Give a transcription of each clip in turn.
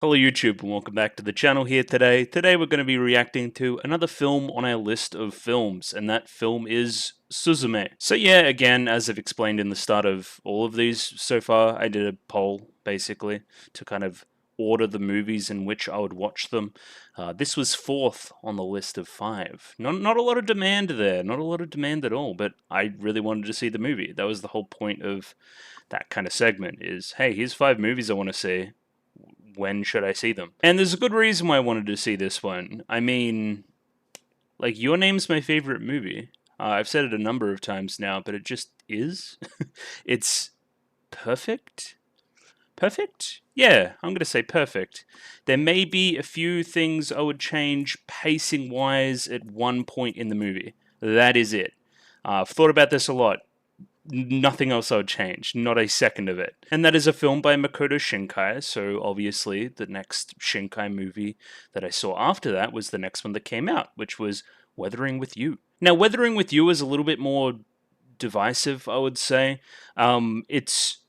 Hello YouTube and welcome back to the channel here today. Today we're going to be reacting to another film on our list of films, and that film is Suzume. So yeah, again, as I've explained in the start of all of these so far, I did a poll basically to kind of order the movies in which I would watch them. This was fourth on the list of five. Not a lot of demand there, not a lot of demand at all, but I really wanted to see the movie. That was the whole point of that kind of segment is, hey, here's five movies I want to see, when should I see them? And there's a good reason why I wanted to see this one. I mean, like, Your Name's my favorite movie. I've said it a number of times now, but it just is. It's perfect. Perfect? Yeah, I'm going to say perfect. There may be a few things I would change pacing wise at one point in the movie. That is it. I've thought about this a lot. Nothing else I would change, not a second of it. And that is a film by Makoto Shinkai, so obviously the next Shinkai movie that I saw after that was the next one that came out, which was Weathering with You. Now, Weathering with You is a little bit more divisive, I would say. It's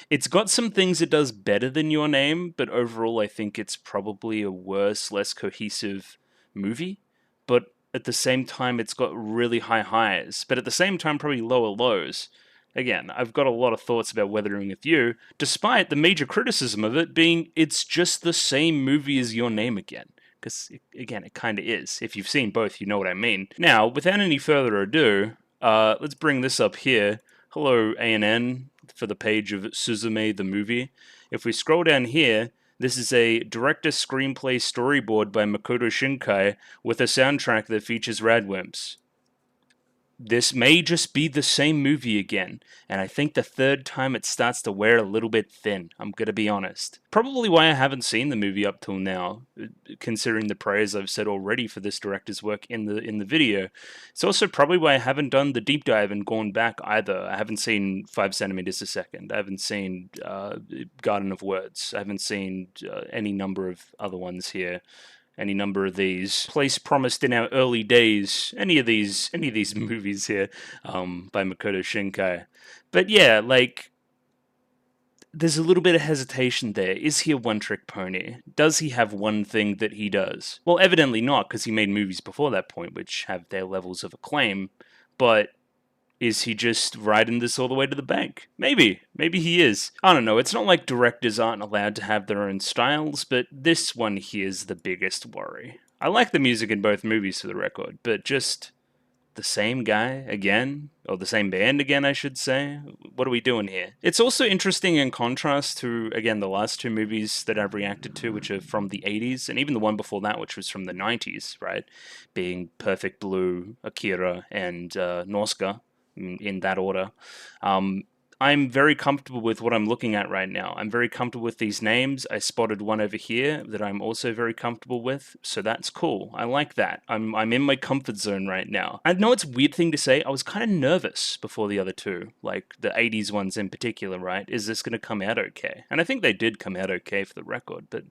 it's got some things it does better than Your Name, but overall I think it's probably a worse, less cohesive movie. But at the same time, it's got really high highs, but at the same time, probably lower lows. Again, I've got a lot of thoughts about Weathering with You, despite the major criticism of it being it's just the same movie as Your Name again. Because, again, it kind of is. If you've seen both, you know what I mean. Now, without any further ado, let's bring this up here. Hello, ANN, for the page of Suzume the movie. If we scroll down here, this is a director screenplay storyboard by Makoto Shinkai with a soundtrack that features Radwimps. This may just be the same movie again, and I think the third time it starts to wear a little bit thin, I'm gonna be honest. Probably why I haven't seen the movie up till now, considering the praise I've said already for this director's work in the video. It's also probably why I haven't done the deep dive and gone back either. I haven't seen 5 centimeters a second. I haven't seen Garden of Words. I haven't seen any number of other ones here, any number of these. Place Promised in Our Early Days, any of these movies here, by Makoto Shinkai. But yeah, like, there's a little bit of hesitation there. Is he a one-trick pony? Does he have one thing that he does? Well, evidently not, because he made movies before that point which have their levels of acclaim, but is he just riding this all the way to the bank? Maybe. Maybe he is. I don't know. It's not like directors aren't allowed to have their own styles, but this one here is the biggest worry. I like the music in both movies, for the record, but just the same guy again? Or the same band again, I should say? What are we doing here? It's also interesting in contrast to, again, the last two movies that I've reacted to, which are from the 80s, and even the one before that, which was from the 90s, right? Being Perfect Blue, Akira, and Norska, in that order. I'm very comfortable with what I'm looking at right now. I'm very comfortable with these names. I spotted one over here that I'm also very comfortable with, so that's cool. I like that. I'm in my comfort zone right now. I know it's a weird thing to say. I was kind of nervous before the other two, like the 80s ones in particular, right? Is this going to come out okay? And I think they did come out okay for the record, but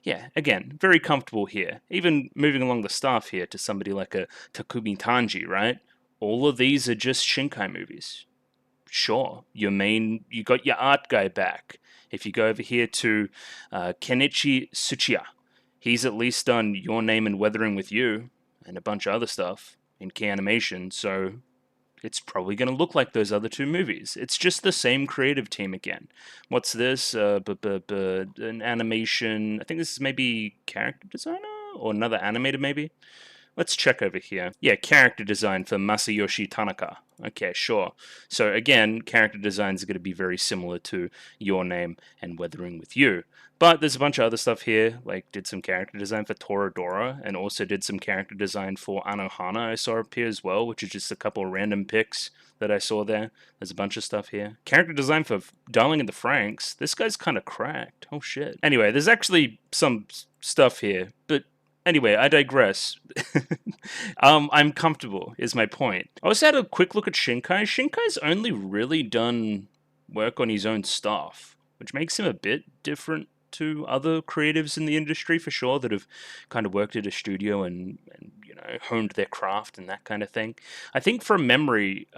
yeah, again, very comfortable here. Even moving along the staff here to somebody like a Takumi Tanji, right? All of these are just Shinkai movies. Sure, you got your art guy back. If you go over here to Kenichi Tsuchiya, he's at least done Your Name and Weathering with You and a bunch of other stuff in key animation, so it's probably going to look like those other two movies. It's just the same creative team again. What's this? An animation. I think this is maybe character designer or another animator, maybe. Let's check over here. Yeah, character design for Masayoshi Tanaka. Okay, sure. So again, character designs are going to be very similar to Your Name and Weathering with You. But there's a bunch of other stuff here, like did some character design for Toradora, and also did some character design for Anohana I saw appear as well, which is just a couple of random pics that I saw there. There's a bunch of stuff here. Character design for Darling in the Franxx. This guy's kind of cracked. Oh shit. Anyway, there's actually some stuff here, but anyway, I digress. I'm comfortable, is my point. I also had a quick look at Shinkai. Shinkai's only really done work on his own stuff, which makes him a bit different to other creatives in the industry, for sure, that have kind of worked at a studio and honed their craft and that kind of thing. I think from memory,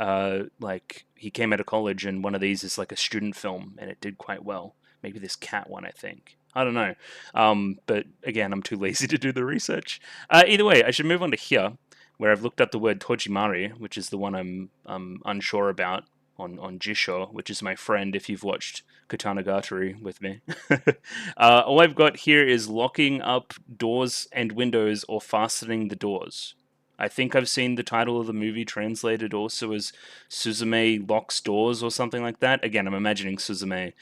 like, he came out of college and one of these is like a student film, and it did quite well. Maybe this cat one, I think. I don't know. But again, I'm too lazy to do the research. Either way, I should move on to here, where I've looked up the word Tojimari, which is the one I'm unsure about on Jisho, which is my friend if you've watched Katanagatari with me. All I've got here is locking up doors and windows or fastening the doors. I think I've seen the title of the movie translated also as Suzume locks doors or something like that. Again, I'm imagining Suzume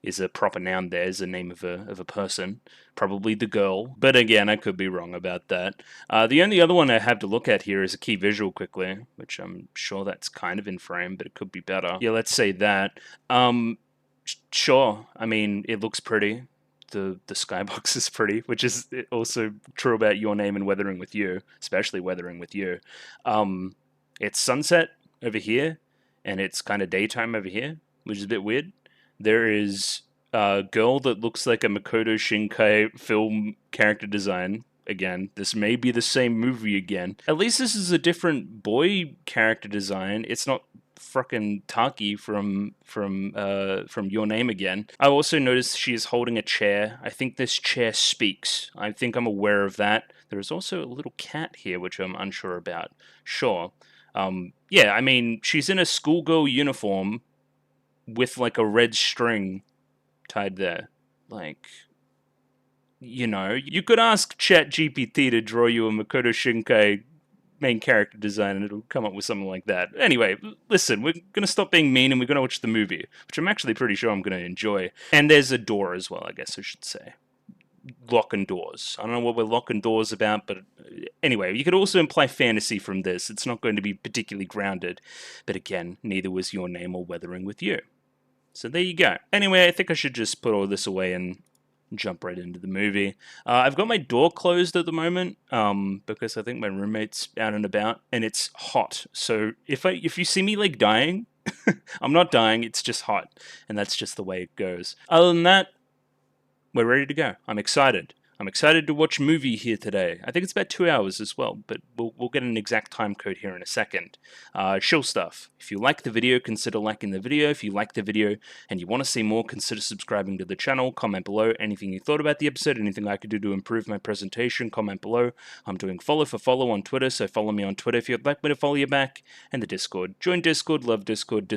is a proper noun there, is the name of a person, probably the girl. But again, I could be wrong about that. The only other one I have to look at here is a key visual quickly, which I'm sure that's kind of in frame, but it could be better. Yeah, let's say that. Sure. I mean, it looks pretty. The skybox is pretty, which is also true about Your Name and Weathering with You, especially Weathering with You. It's sunset over here, and it's kind of daytime over here, which is a bit weird. There is a girl that looks like a Makoto Shinkai film character design. Again, this may be the same movie again. At least this is a different boy character design. It's not fucking Taki from Your Name again. I also noticed she is holding a chair. I think this chair speaks. I think I'm aware of that. There is also a little cat here, which I'm unsure about. Sure. Yeah, I mean, she's in a schoolgirl uniform with like a red string tied there. Like, you could ask ChatGPT to draw you a Makoto Shinkai main character design and it'll come up with something like that. Anyway, listen, we're going to stop being mean and we're going to watch the movie, which I'm actually pretty sure I'm going to enjoy. And there's a door as well, I guess I should say. Locking doors. I don't know what we're locking doors about, but anyway, you could also imply fantasy from this. It's not going to be particularly grounded. But again, neither was Your Name or Weathering with You. So there you go. Anyway, I think I should just put all this away and jump right into the movie. I've got my door closed at the moment because I think my roommate's out and about, and it's hot. So if you see me like dying, I'm not dying. It's just hot, and that's just the way it goes. Other than that, we're ready to go. I'm excited. I'm excited to watch a movie here today. I think it's about 2 hours as well, but we'll get an exact time code here in a second. Chill stuff. If you like the video, consider liking the video. If you like the video and you want to see more, consider subscribing to the channel. Comment below anything you thought about the episode, anything I could do to improve my presentation. Comment below. I'm doing follow for follow on Twitter, so follow me on Twitter if you'd like me to follow you back. And the Discord. Join Discord, love Discord,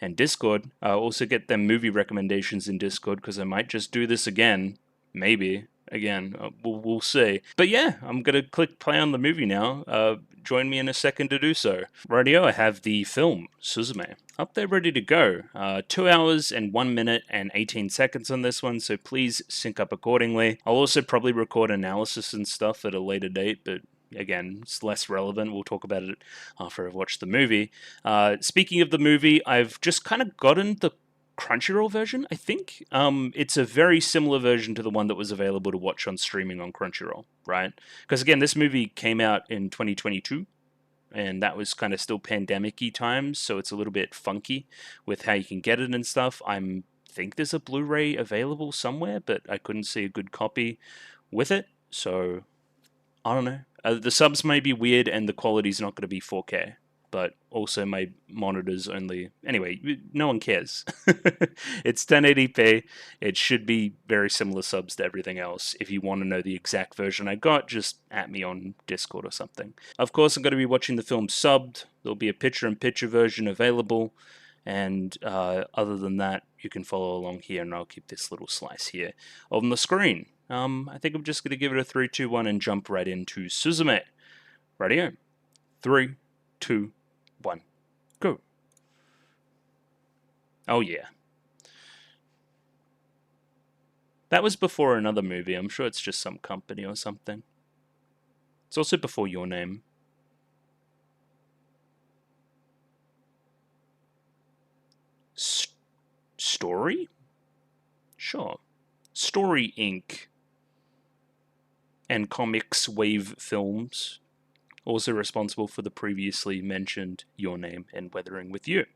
and Discord. Also get them movie recommendations in Discord because I might just do this again. Maybe. Again, we'll see. But yeah, I'm going to click play on the movie now. Join me in a second to do so. Rightio, I have the film, Suzume, up there ready to go. 2 hours and 1 minute and 18 seconds on this one, so please sync up accordingly. I'll also probably record analysis and stuff at a later date, but again, it's less relevant. We'll talk about it after I've watched the movie. Speaking of the movie, I've just kind of gotten the Crunchyroll version, I think. It's a very similar version to the one that was available to watch on streaming on Crunchyroll, right? Because again, this movie came out in 2022, and that was kind of still pandemic-y times, so it's a little bit funky with how you can get it and stuff. I think there's a Blu-ray available somewhere, but I couldn't see a good copy with it, so I don't know. The subs may be weird, and the quality's not going to be 4K. But also my monitor's only... Anyway, no one cares. It's 1080p. It should be very similar subs to everything else. If you want to know the exact version I got, just at me on Discord or something. Of course, I'm going to be watching the film subbed. There'll be a picture-in-picture version available. And other than that, you can follow along here, and I'll keep this little slice here on the screen. I think I'm just going to give it a 3, 2, 1 and jump right into Suzume. Rightio. 3, 2, 1, go. Oh yeah. That was before another movie. I'm sure it's just some company or something. It's also before Your Name. Story? Sure. Story Inc. and Comics Wave Films. Also responsible for the previously mentioned Your Name and Weathering with You.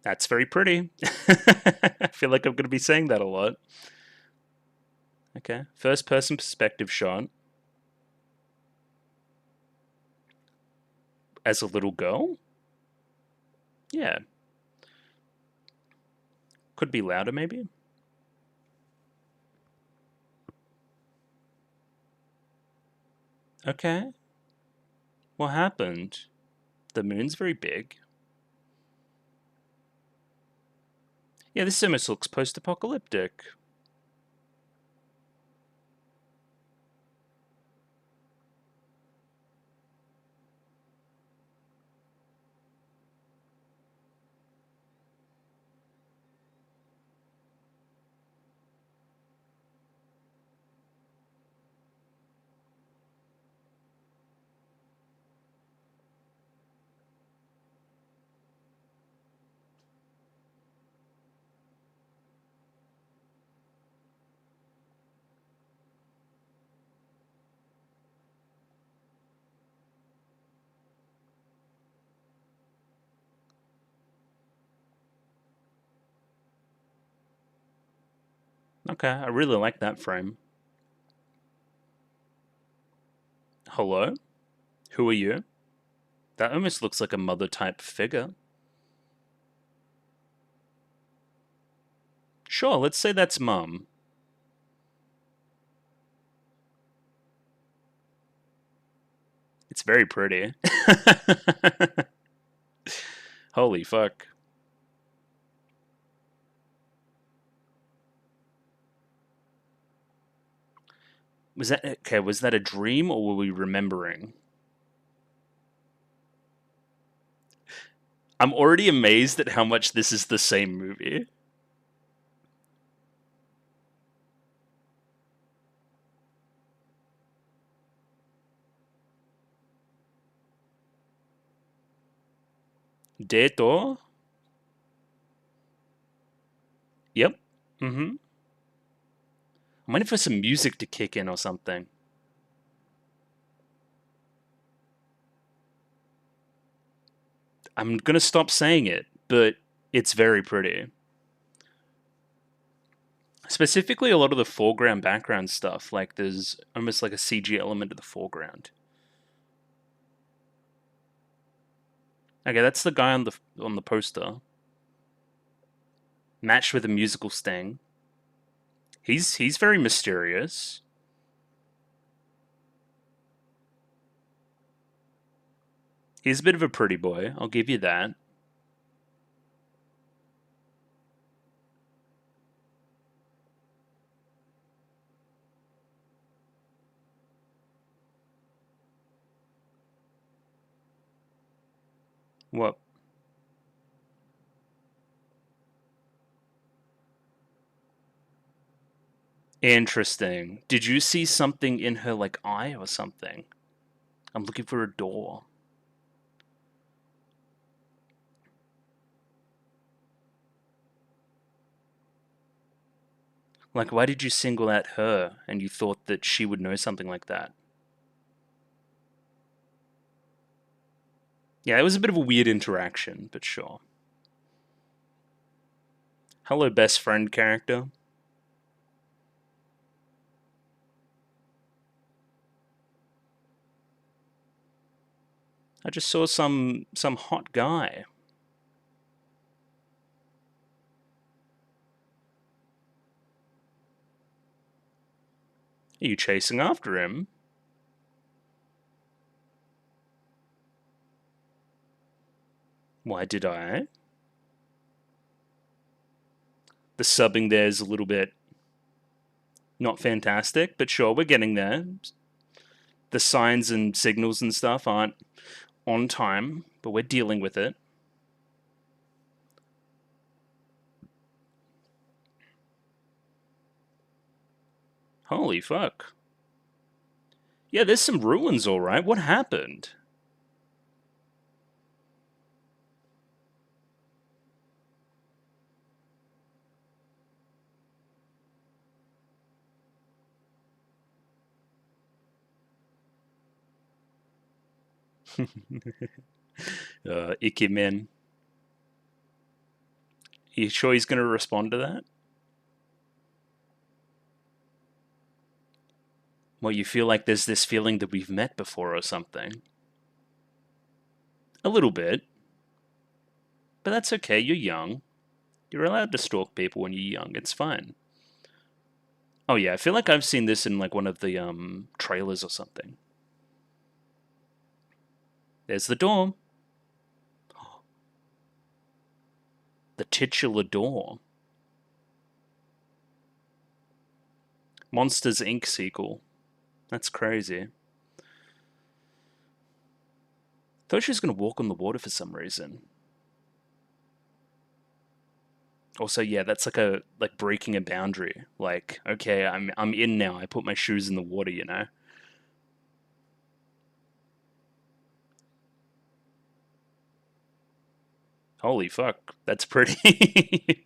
That's very pretty. I feel like I'm going to be saying that a lot. Okay, first person perspective shot. As a little girl? Yeah. Could be louder, maybe? Okay. What happened? The moon's very big. Yeah, this almost looks post-apocalyptic. Okay, I really like that frame. Hello? Who are you? That almost looks like a mother-type figure. Sure, let's say that's Mum. It's very pretty. Holy fuck. Was that okay? Was that a dream or were we remembering? I'm already amazed at how much this is the same movie. Deto? Yep. Mm-hmm. I'm waiting for some music to kick in or something. I'm gonna stop saying it, but it's very pretty. Specifically, a lot of the foreground background stuff, like there's almost like a CG element to the foreground. Okay, that's the guy on the poster, matched with a musical sting. He's very mysterious. He's a bit of a pretty boy, I'll give you that. What? Interesting. Did you see something in her like eye or something? I'm looking for a door. Like, why did you single out her and you thought that she would know something like that? Yeah, it was a bit of a weird interaction, but sure. Hello, best friend character. I just saw some hot guy. Are you chasing after him? Why did I? The subbing there is a little bit not fantastic, but sure, we're getting there. The signs and signals and stuff aren't on time, but we're dealing with it. Holy fuck. Yeah, there's some ruins, alright. What happened? Ikemen. You sure he's gonna respond to that? Well, you feel like there's this feeling that we've met before or something. A little bit. But that's okay, you're young. You're allowed to stalk people when you're young, it's fine. Oh yeah, I feel like I've seen this in like one of the trailers or something. There's the door. The titular door. Monsters Inc. sequel. That's crazy. Thought she was going to walk on the water for some reason. Also, yeah, that's like breaking a boundary. Like, okay, I'm in now. I put my shoes in the water, you know. Holy fuck, that's pretty.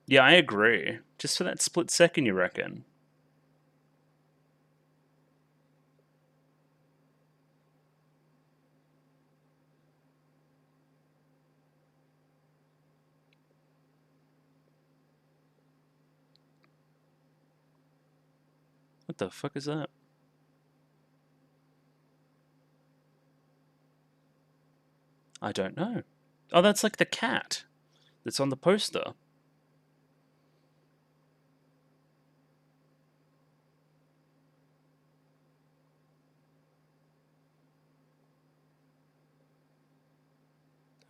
Yeah, I agree. Just for that split second, you reckon? What the fuck is that? I don't know. Oh, that's like the cat that's on the poster.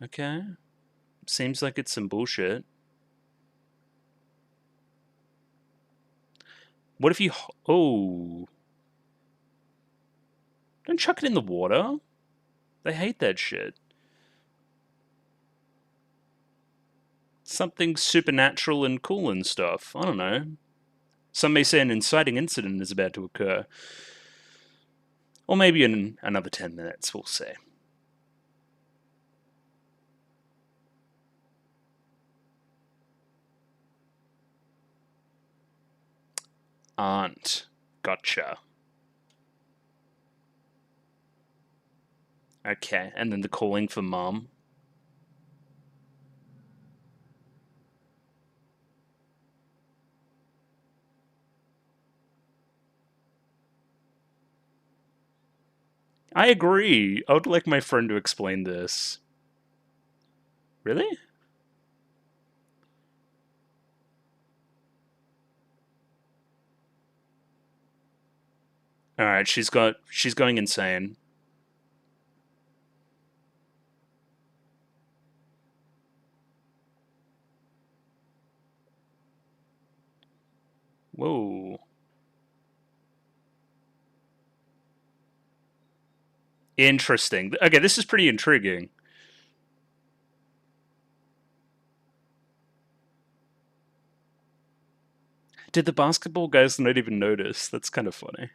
Okay. Seems like it's some bullshit. What if you... Oh. Don't chuck it in the water. They hate that shit. Something supernatural and cool and stuff. I don't know. Some may say an inciting incident is about to occur. Or maybe in another 10 minutes, we'll see. Aunt. Gotcha. Okay, and then the calling for mom. I agree. I would like my friend to explain this. Really? Alright, she's going insane. Whoa. Interesting. Okay, this is pretty intriguing. Did the basketball guys not even notice? That's kind of funny.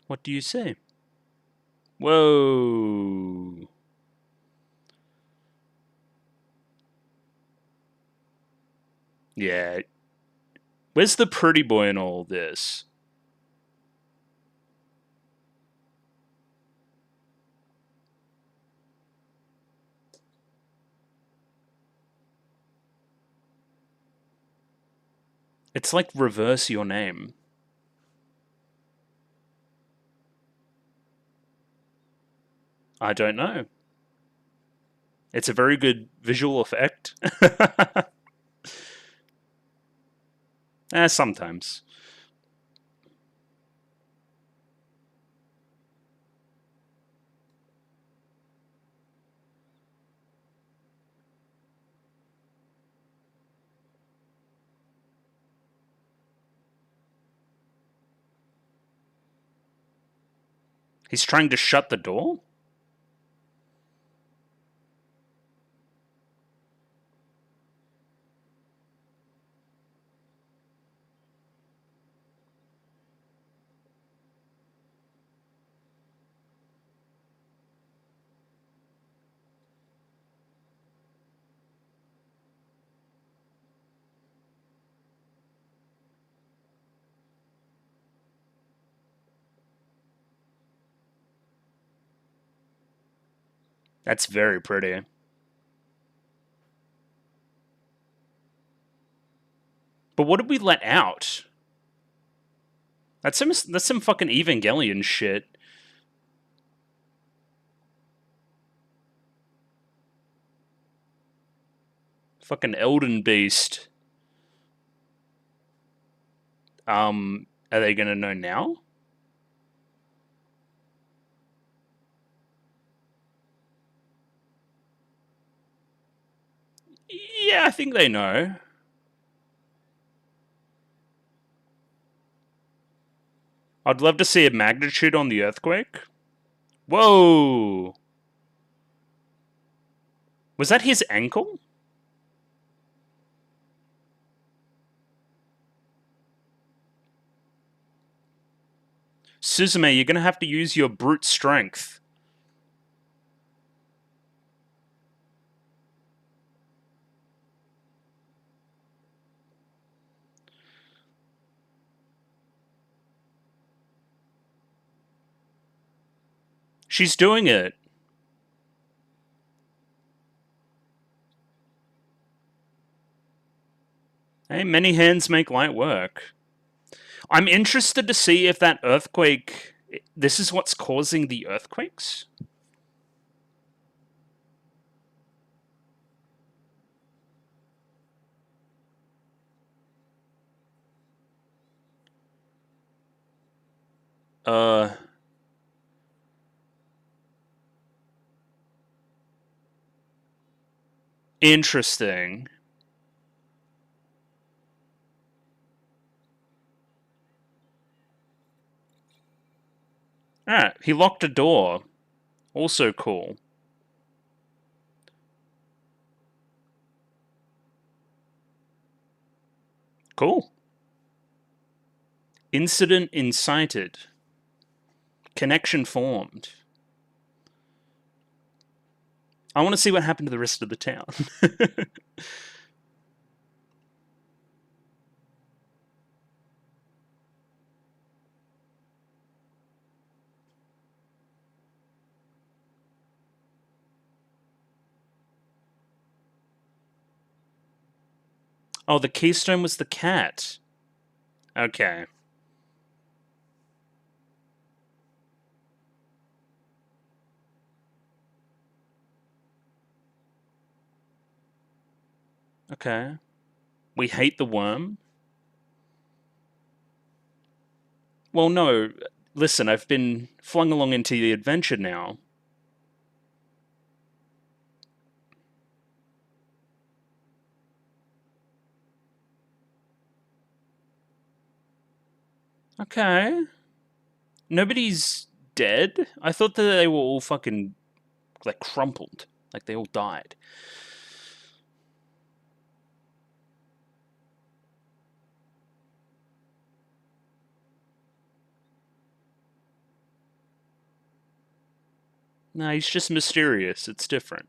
What do you say? Whoa. Yeah. Where's the pretty boy in all this? It's like reverse your name. I don't know. It's a very good visual effect. Sometimes. He's trying to shut the door? That's very pretty. But what did we let out? That's some fucking Evangelion shit. Fucking Elden Beast. Are they gonna know now? Yeah, I think they know. I'd love to see a magnitude on the earthquake. Whoa! Was that his ankle? Suzume, you're gonna have to use your brute strength. She's doing it. Hey, many hands make light work. I'm interested to see if that earthquake... This is what's causing the earthquakes? Interesting. Alright, he locked a door. Also cool. Cool. Incident incited. Connection formed. I want to see what happened to the rest of the town. Oh, the keystone was the cat. Okay. Okay. We hate the worm? Well, no. Listen, I've been flung along into the adventure now. Okay. Nobody's dead? I thought that they were all fucking, like, crumpled. Like, they all died. No, he's just mysterious. It's different.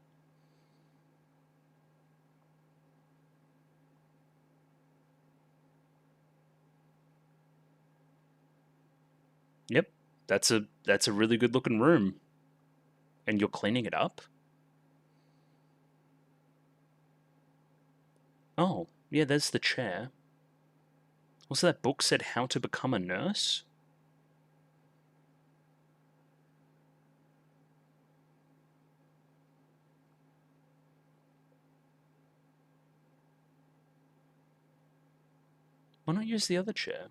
Yep. That's a really good looking room. And you're cleaning it up? Oh, yeah, there's the chair. Also, that book said How to Become a Nurse? Why not use the other chair?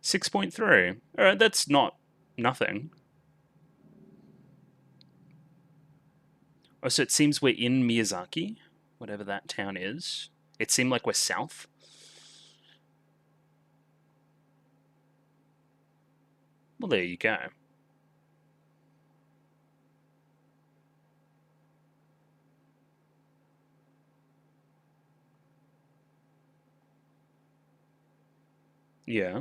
$6.3. Alright, that's not nothing. Oh, so it seems we're in Miyazaki, whatever that town is. It seemed like we're south. Well, there you go. Yeah.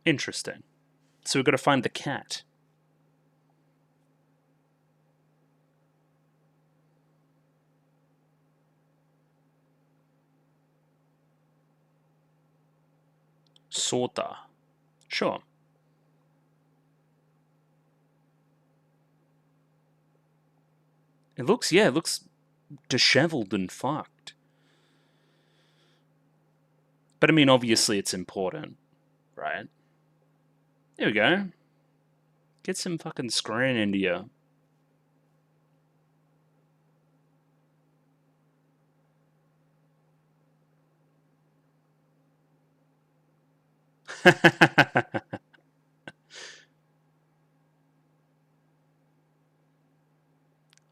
Interesting. So we've got to find the cat. Sorta. Sure. It looks disheveled and fucked. But I mean, obviously it's important, right? There we go. Get some fucking screen into you.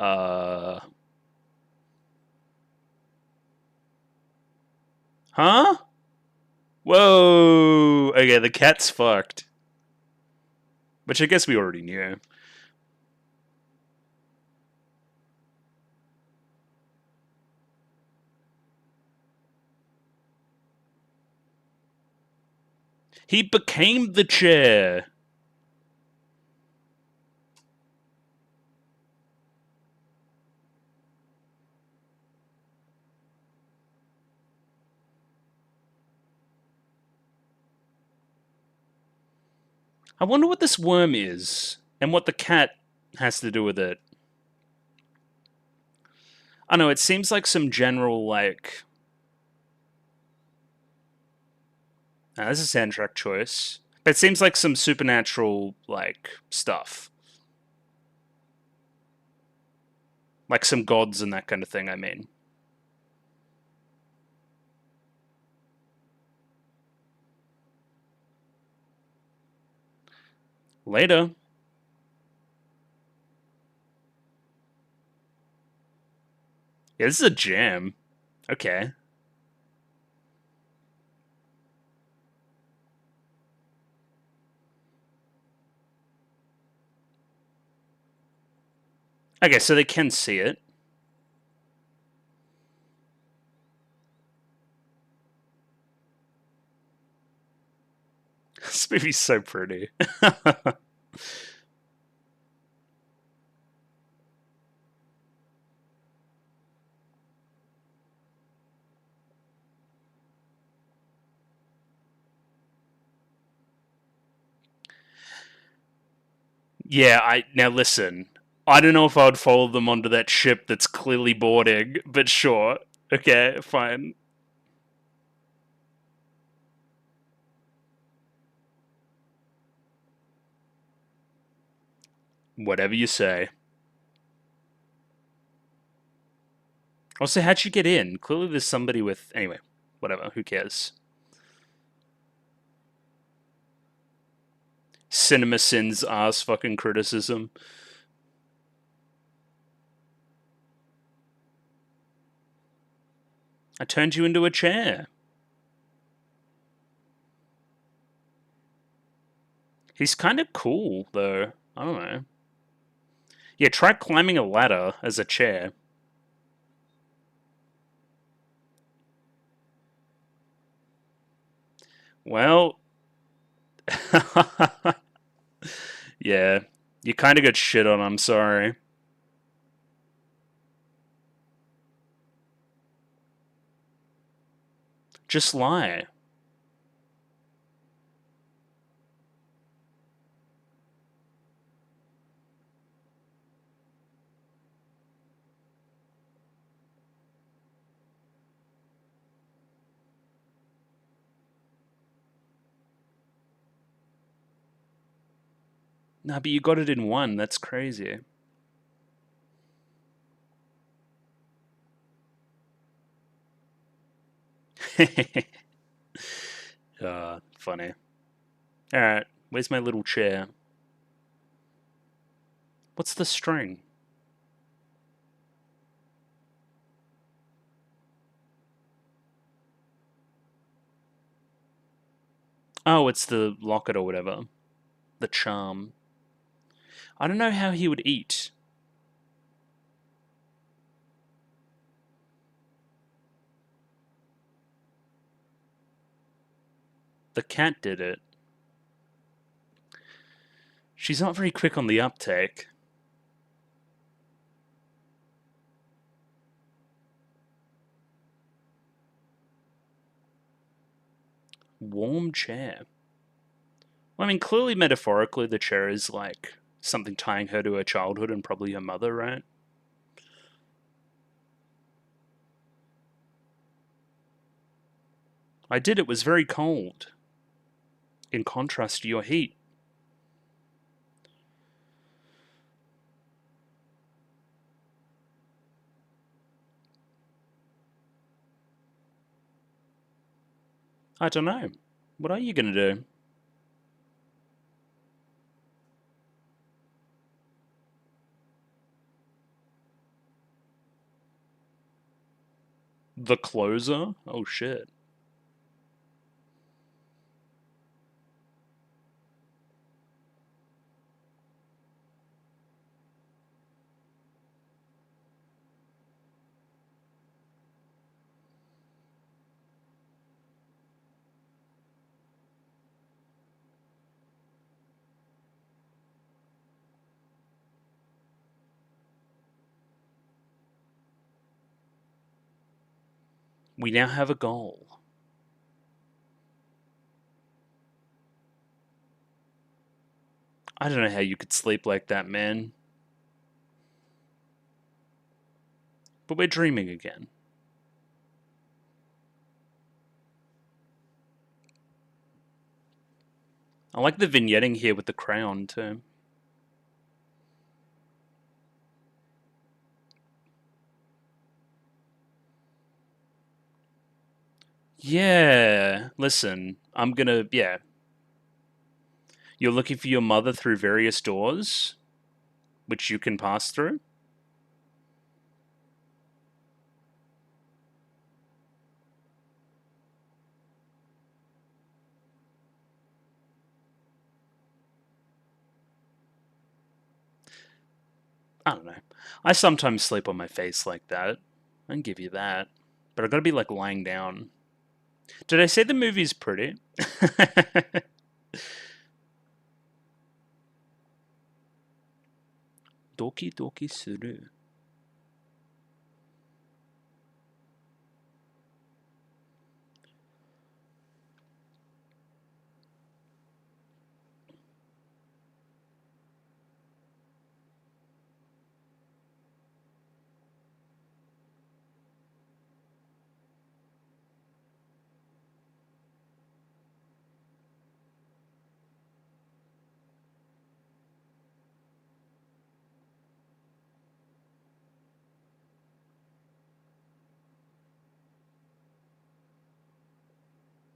uh... Huh? Whoa! Okay, the cat's fucked. Which I guess we already knew. He became the chair! I wonder what this worm is, and what the cat has to do with it. I know, it seems like some general, like... Now, this is a soundtrack choice. But it seems like some supernatural, like, stuff. Like some gods and that kind of thing, I mean. Later. Yeah, this is a jam. Okay. Okay, so they can see it. This movie's so pretty. Yeah, now listen. I don't know if I would follow them onto that ship that's clearly boarding, but sure. Okay, fine. Whatever you say. Also, how'd you get in? Clearly there's somebody with... Anyway, whatever, who cares? Cinema Sin's ass fucking criticism. I turned you into a chair. He's kind of cool, though. I don't know. Yeah, try climbing a ladder as a chair. Well... yeah, you kind of got shit on, I'm sorry. Just lie. Nah, but you got it in one. That's crazy. Funny. Alright, where's my little chair? What's the string? Oh, it's the locket or whatever. The charm. I don't know how he would eat. The cat did it. She's not very quick on the uptake. Warm chair. Well, I mean, clearly metaphorically, the chair is like something tying her to her childhood and probably her mother, right? I did. It was very cold. In contrast to your heat. I don't know. What are you going to do? The closer? Oh shit. We now have a goal. I don't know how you could sleep like that, man. But we're dreaming again. I like the vignetting here with the crayon, too. Yeah, listen, I'm gonna, yeah. You're looking for your mother through various doors, which you can pass through? I don't know. I sometimes sleep on my face like that. I can give you that. But I've got to be like lying down. Did I say the movie's pretty? Doki doki suru.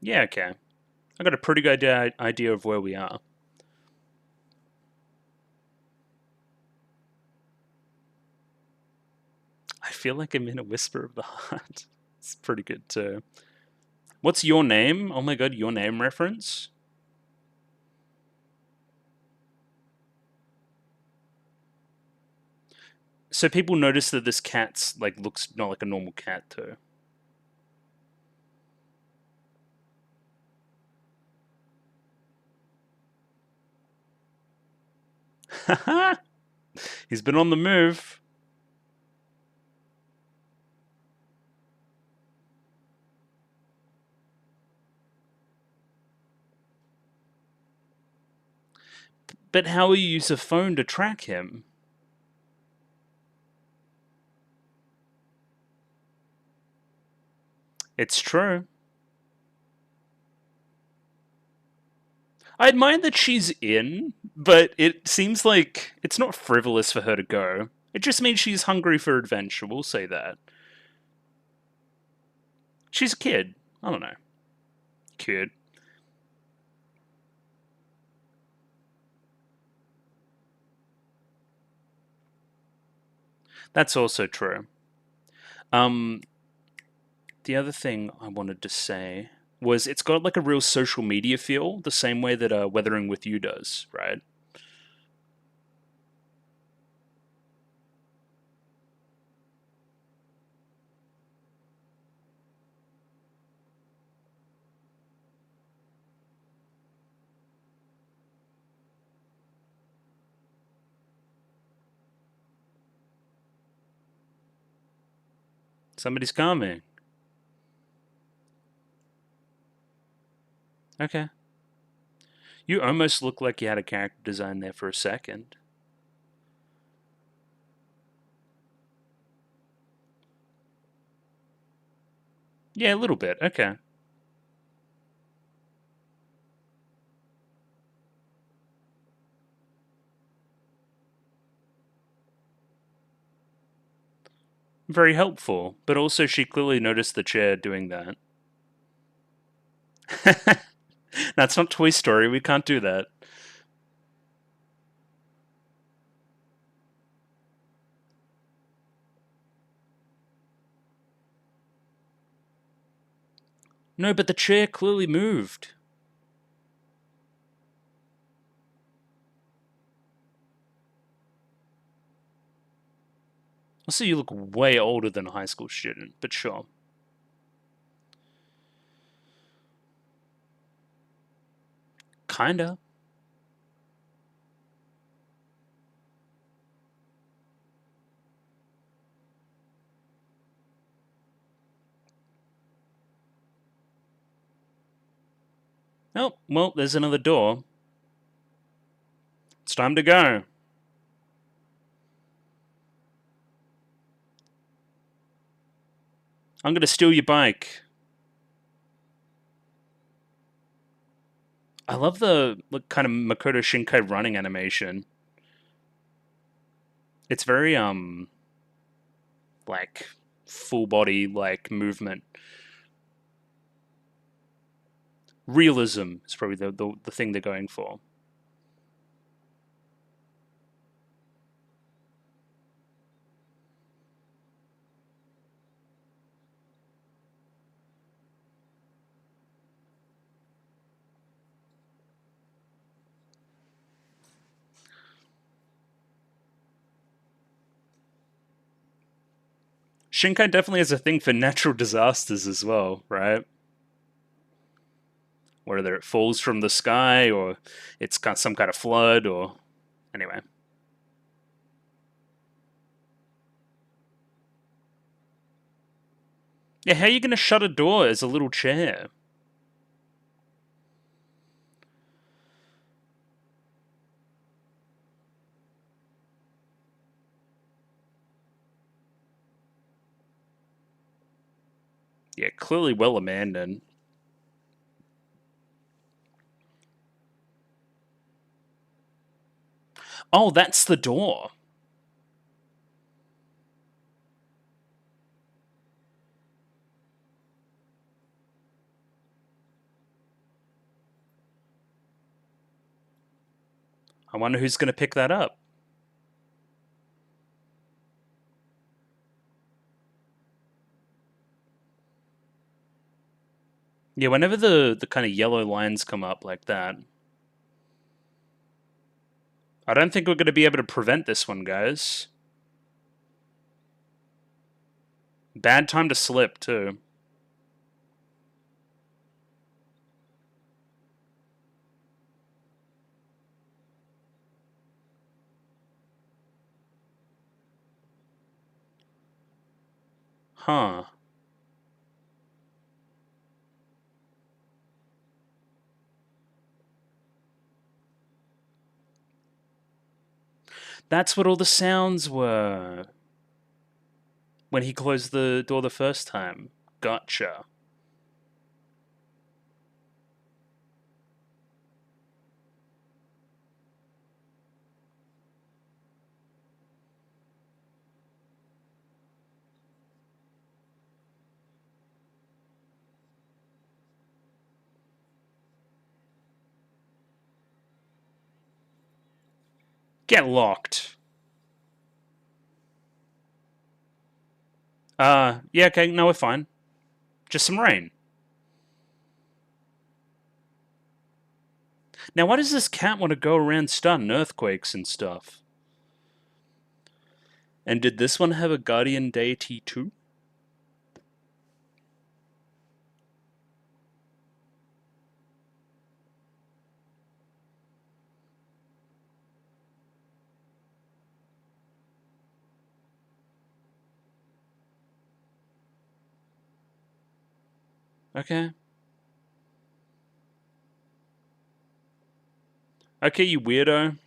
Yeah, okay. I got a pretty good idea of where we are. I feel like I'm in a whisper of the heart. It's pretty good too. What's your name? Oh my god, your name reference? So people notice that this cat's like looks not like a normal cat too. He's been on the move. But how will you use a phone to track him? It's true. I admire that she's in, but it seems like it's not frivolous for her to go. It just means she's hungry for adventure, we'll say that. She's a kid. I don't know. Cute. That's also true. Um, the other thing I wanted to say was it's got like a real social media feel, the same way that Weathering with You does, right? Somebody's coming. Okay. You almost look like you had a character design there for a second. Yeah, a little bit. Okay. Very helpful. But also, she clearly noticed the chair doing that. That's not Toy Story. We can't do that. No, but the chair clearly moved. Also, you look way older than a high school student, but sure. Kinda. Oh, well, there's another door. It's time to go. I'm gonna steal your bike. I love the kind of Makoto Shinkai running animation. It's very like full body like movement. Realism is probably the thing they're going for. Shinkai definitely has a thing for natural disasters as well, right? Whether it falls from the sky or it's got some kind of flood or anyway. Yeah, how are you gonna shut a door as a little chair? Yeah, clearly well abandoned. Oh, that's the door. I wonder who's gonna pick that up. Yeah, whenever the kind of yellow lines come up like that, I don't think we're going to be able to prevent this one, guys. Bad time to slip, too. Huh. That's what all the sounds were when he closed the door the first time. Gotcha. Get locked. Yeah, okay, no, we're fine. Just some rain. Now, why does this cat want to go around starting earthquakes and stuff? And did this one have a guardian deity too? Okay. Okay, you weirdo.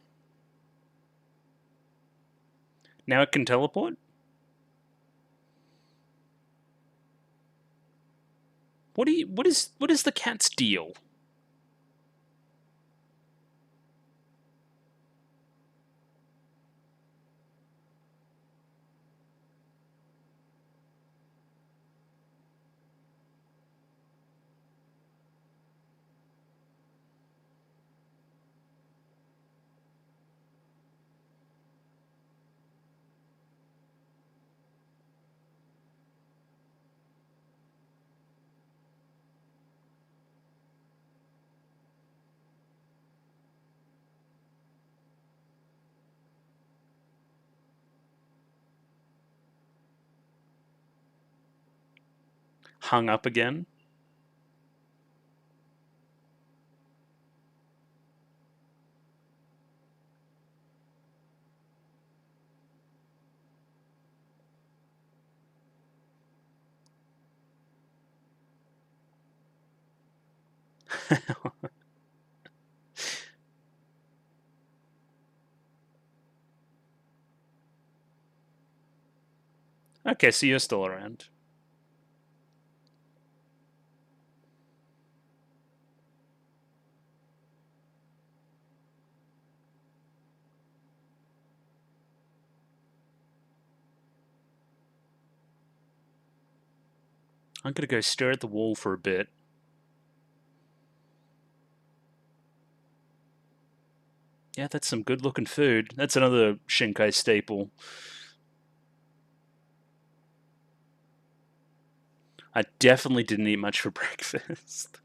Now it can teleport? What is the cat's deal? Hung up again? Okay, so you're still around. I'm gonna go stare at the wall for a bit. Yeah, that's some good looking food. That's another Shinkai staple. I definitely didn't eat much for breakfast.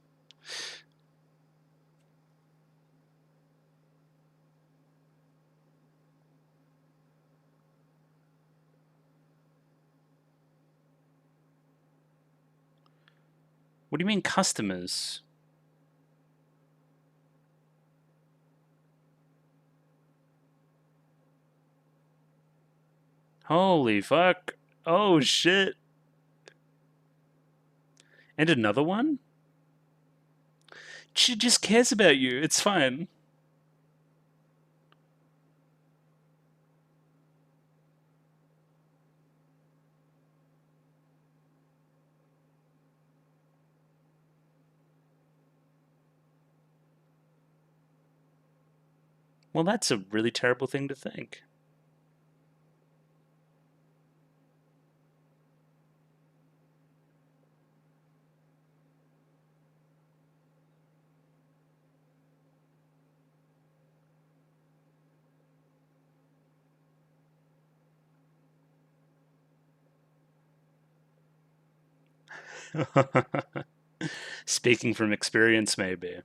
What do you mean customers? Holy fuck. Oh shit. And another one? She just cares about you. It's fine. Well, that's a really terrible thing to think. Speaking from experience, maybe.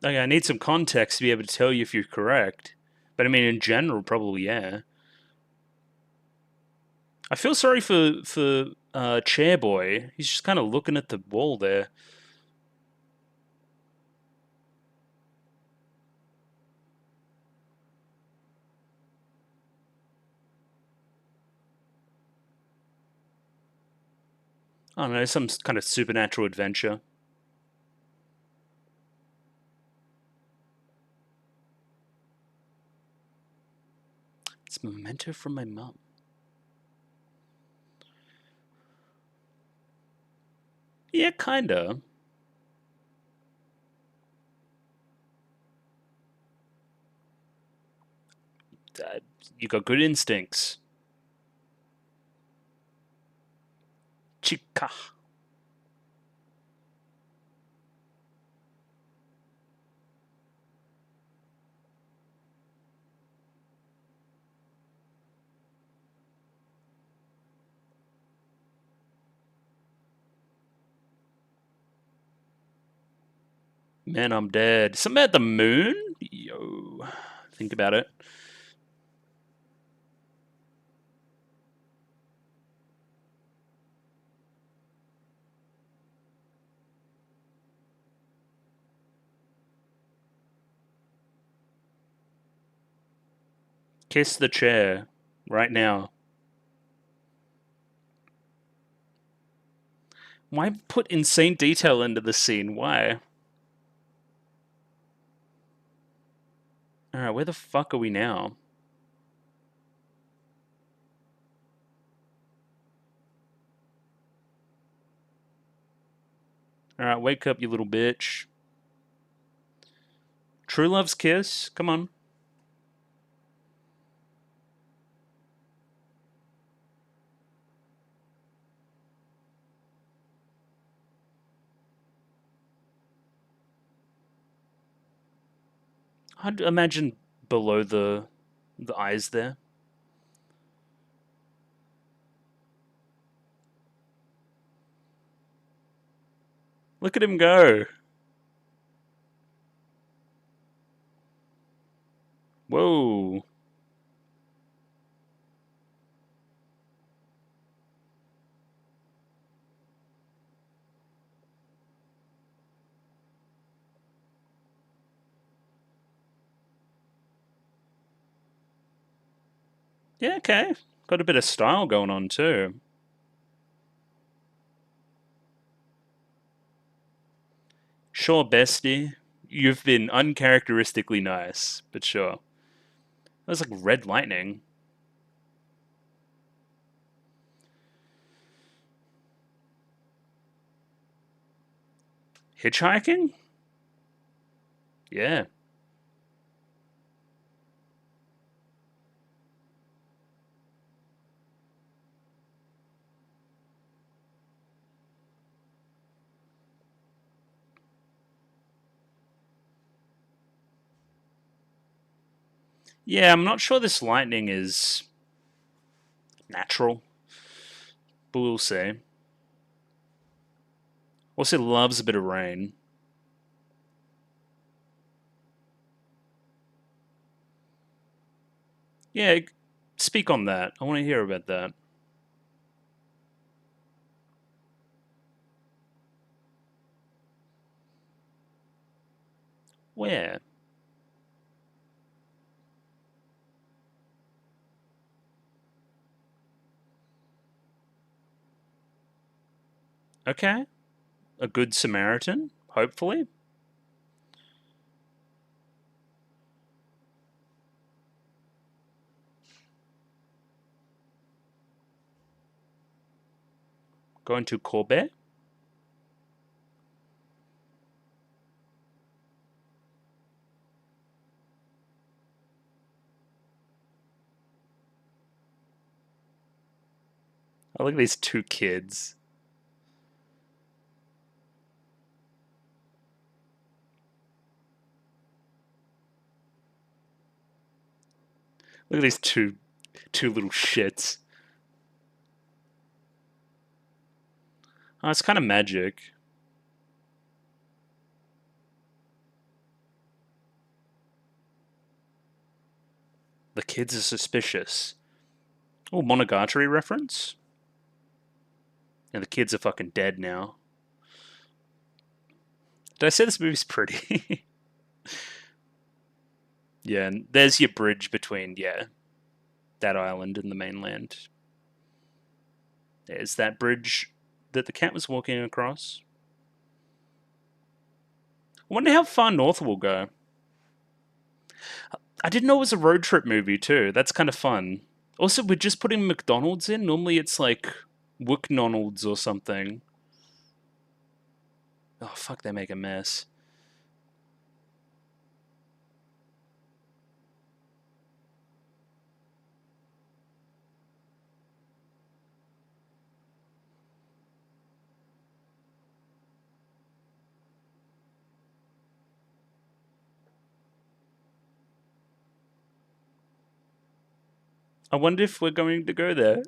Okay, I need some context to be able to tell you if you're correct. But I mean, in general, probably yeah. I feel sorry for Chairboy. He's just kind of looking at the wall there. I don't know, some kind of supernatural adventure. It's a memento from my mum. Yeah, kinda. Uh, you got good instincts. Chica. Man, I'm dead. Something about the moon? Yo. Think about it. Kiss the chair. Right now. Why put insane detail into the scene? Why? Alright, where the fuck are we now? Alright, wake up, you little bitch. True love's kiss? Come on. I'd imagine below the eyes there. Look at him go. Whoa. Yeah, okay. Got a bit of style going on too. Sure, bestie. You've been uncharacteristically nice, but sure. That was like red lightning. Hitchhiking? Yeah. Yeah, I'm not sure this lightning is natural, but we'll see. Also loves a bit of rain. Yeah, speak on that. I want to hear about that. Where? Okay. A good Samaritan, hopefully. Going to Corbett. Oh, look at these two kids. Look at these two little shits. Oh, it's kind of magic. The kids are suspicious. Oh, Monogatari reference? And the kids are fucking dead now. Did I say this movie's pretty? Yeah, and there's your bridge between, yeah, that island and the mainland. There's that bridge that the cat was walking across. I wonder how far north we'll go. I didn't know it was a road trip movie too. That's kind of fun. Also, we're just putting McDonald's in. Normally it's like Wooknonald's or something. Oh, fuck, they make a mess. I wonder if we're going to go there.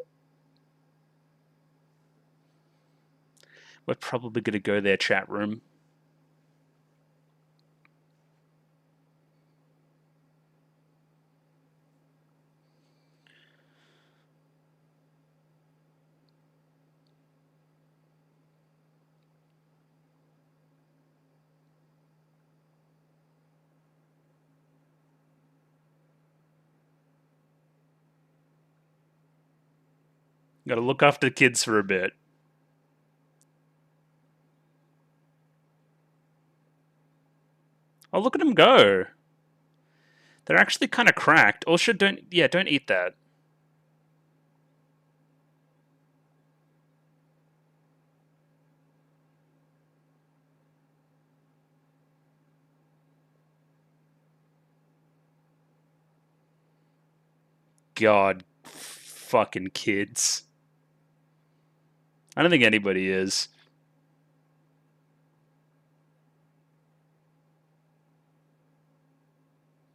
We're probably going to go there, chat room. Gotta look after the kids for a bit. Oh, look at them go. They're actually kind of cracked. Also, don't eat that. God, fucking kids. I don't think anybody is.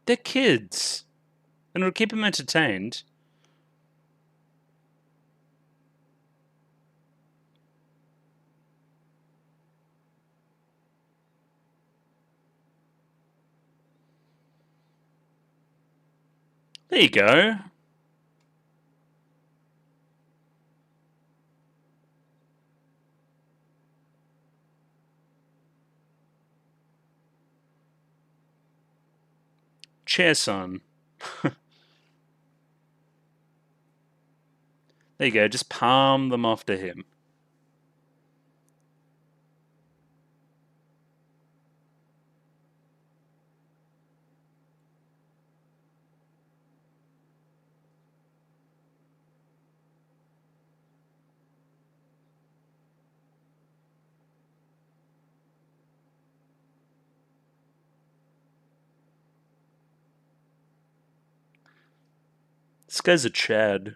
They're kids. And it'll keep them entertained. There you go. Chair son. There you go. Just palm them off to him. This guy's a Chad.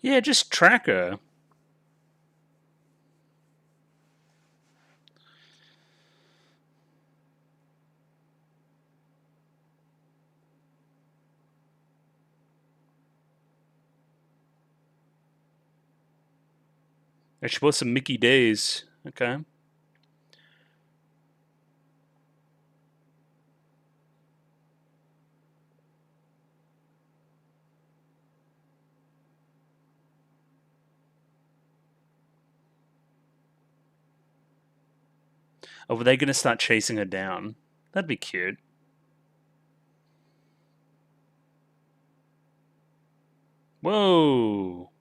Yeah, just track her. And she bought some Mickey Days. Okay. Oh, were they going to start chasing her down? That'd be cute. Whoa.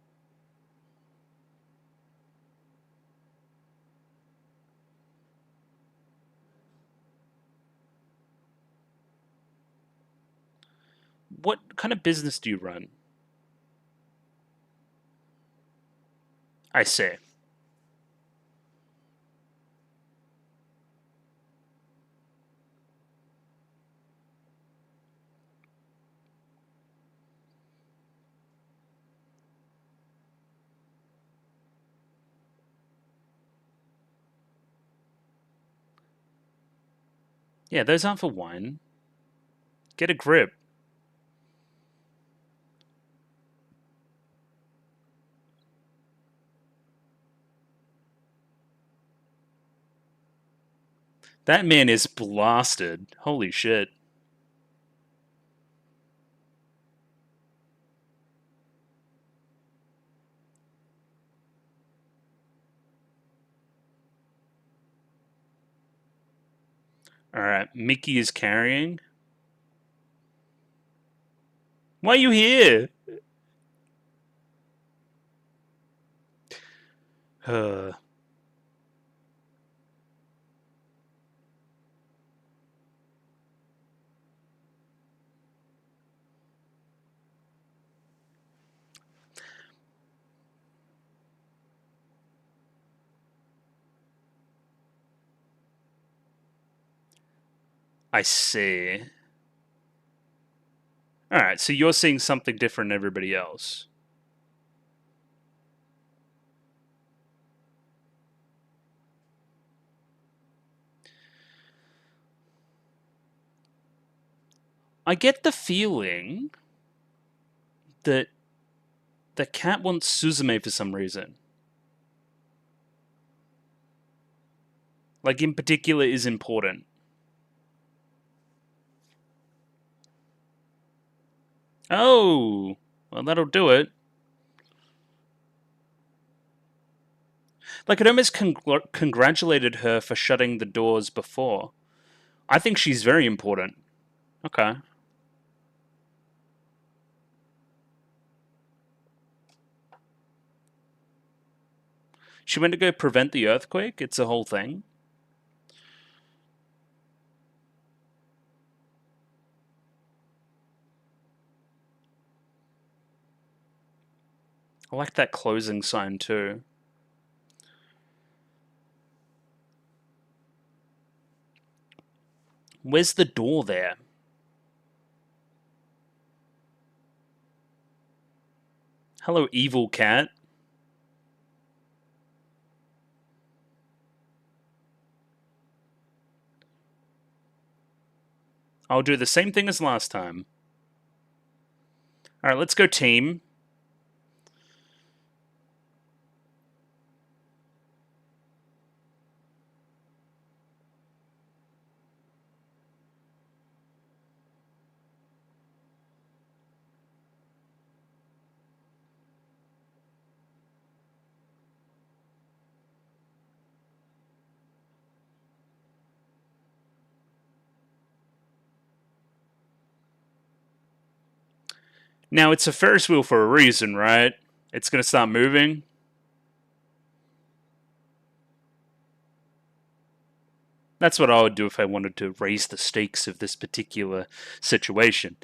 What kind of business do you run? I see. Yeah, those aren't for wine. Get a grip. That man is blasted. Holy shit. Alright, Mickey is carrying. Why are you here? Uh, I see. Alright, so you're seeing something different than everybody else. I get the feeling that the cat wants Suzume for some reason. Like, in particular, is important. Oh! Well, that'll do it. Like, it almost congratulated her for shutting the doors before. I think she's very important. Okay. She went to go prevent the earthquake? It's a whole thing? I like that closing sign too. Where's the door there? Hello, evil cat. I'll do the same thing as last time. Alright, let's go team. Now, it's a Ferris wheel for a reason, right? It's gonna start moving. That's what I would do if I wanted to raise the stakes of this particular situation.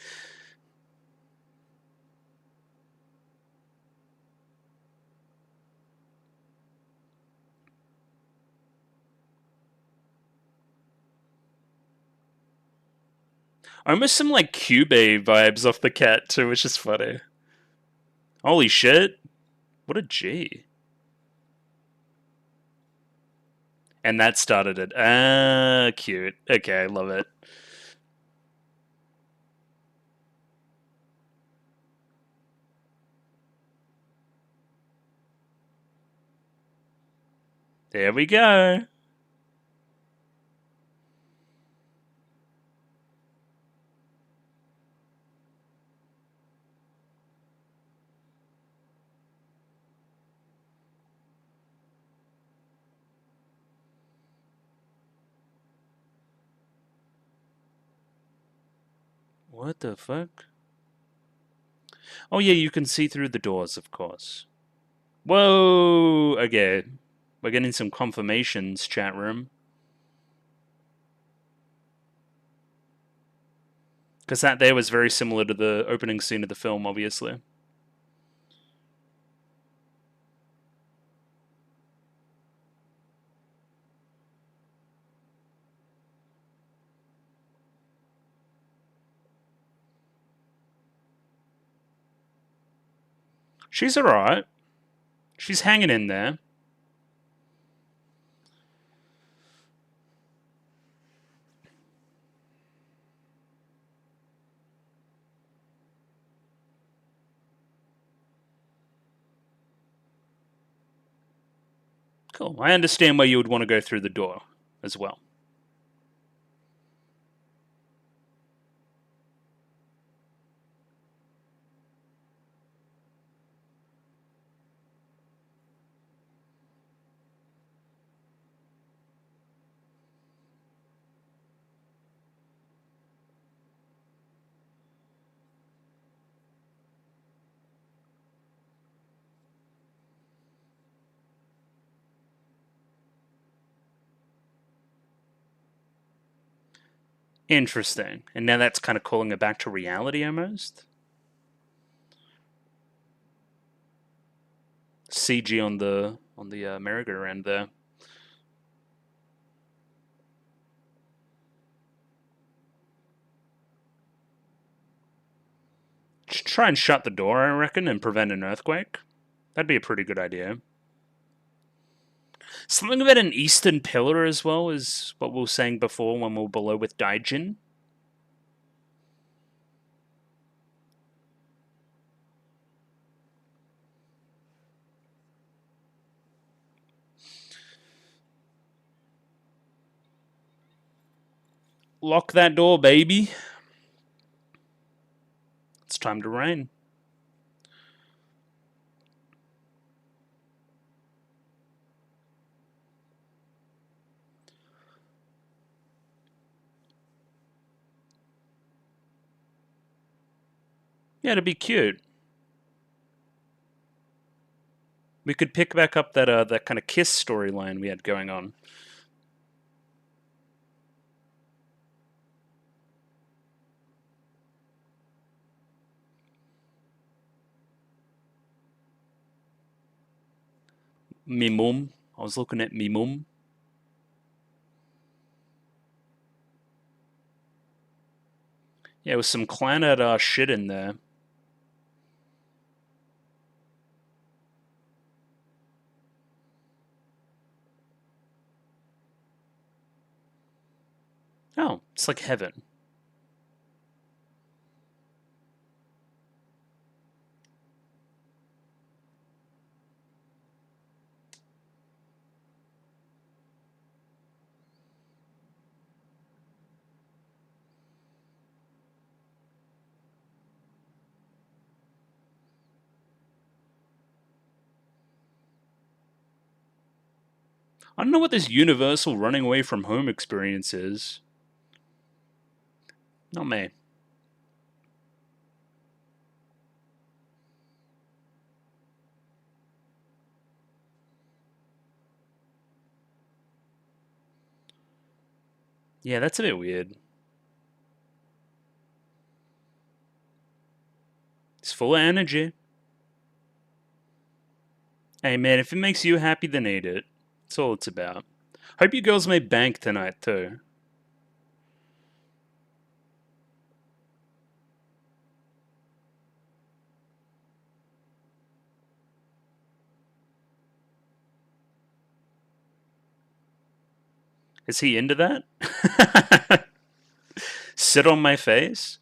Almost some like Cube vibes off the cat too, which is funny. Holy shit. What a G. And that started it. Ah, cute. Okay, I love it. There we go. What the fuck? Oh yeah, you can see through the doors, of course. Whoa! Okay. We're getting some confirmations, chat room. Because that there was very similar to the opening scene of the film, obviously. She's alright. She's hanging in there. Cool. I understand why you would want to go through the door as well. Interesting. And now that's kind of calling it back to reality almost. CG on the merry-go-round there. Try and shut the door, I reckon, and prevent an earthquake. That'd be a pretty good idea. Something about an eastern pillar as well is what we were saying before when we were below with Daijin. Lock that door, baby. It's time to rain. Yeah, it'd be cute. We could pick back up that kind of kiss storyline we had going on. Me mum. I was looking at me mum. Yeah, with some Clannad shit in there. Oh, it's like heaven. I don't know what this universal running away from home experience is. Not me. Yeah, that's a bit weird. It's full of energy. Hey man, if it makes you happy, then eat it. That's all it's about. Hope you girls made bank tonight too. Is he into that? Sit on my face?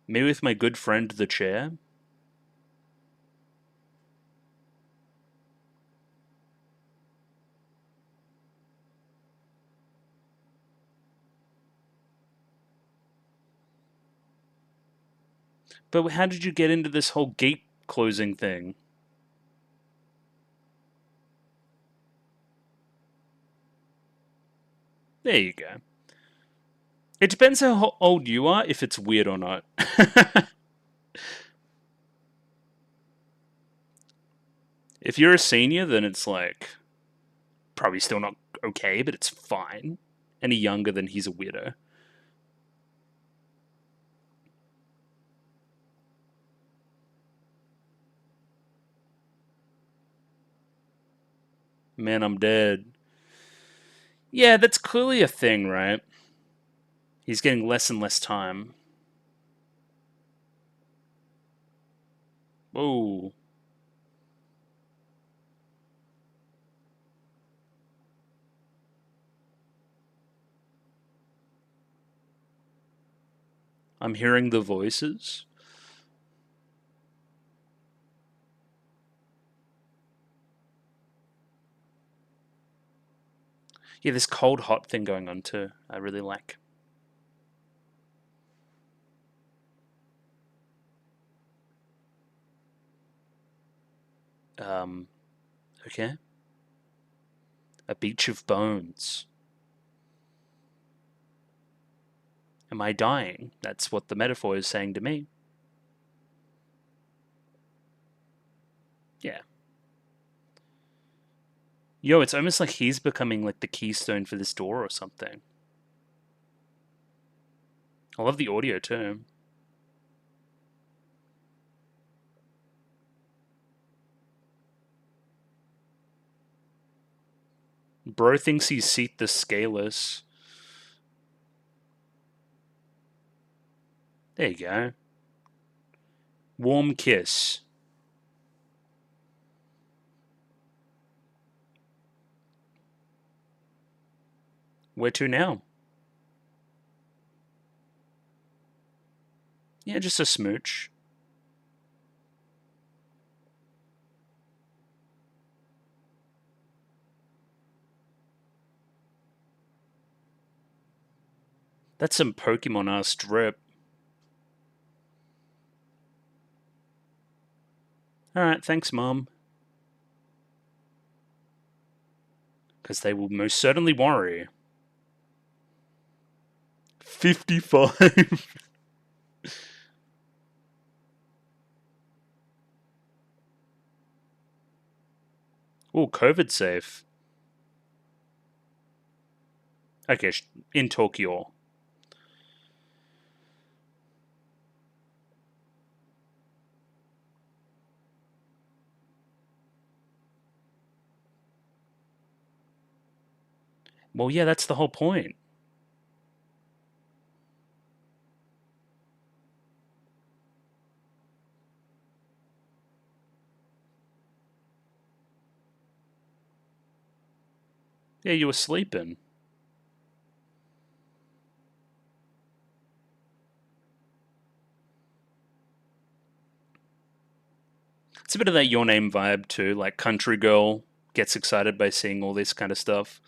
Me with my good friend the chair? But how did you get into this whole gate closing thing? There you go. It depends how old you are if it's weird or not. If you're a senior, then it's like probably still not okay, but it's fine. Any younger, then he's a weirdo. Man, I'm dead. Yeah, that's clearly a thing, right? He's getting less and less time. Whoa. I'm hearing the voices. Yeah, this cold hot thing going on too. I really like. Um, okay. A beach of bones. Am I dying? That's what the metaphor is saying to me. Yeah. Yo, it's almost like he's becoming like the keystone for this door or something. I love the audio too. Bro thinks he's Seat the Scaleless. There you go. Warm kiss. Where to now? Yeah, just a smooch. That's some Pokemon ass drip. Alright, thanks, Mom. Because they will most certainly worry. 55. Oh, COVID safe. Okay, in Tokyo. Well, yeah, that's the whole point. Yeah, you were sleeping. It's a bit of that Your Name vibe too, like country girl gets excited by seeing all this kind of stuff.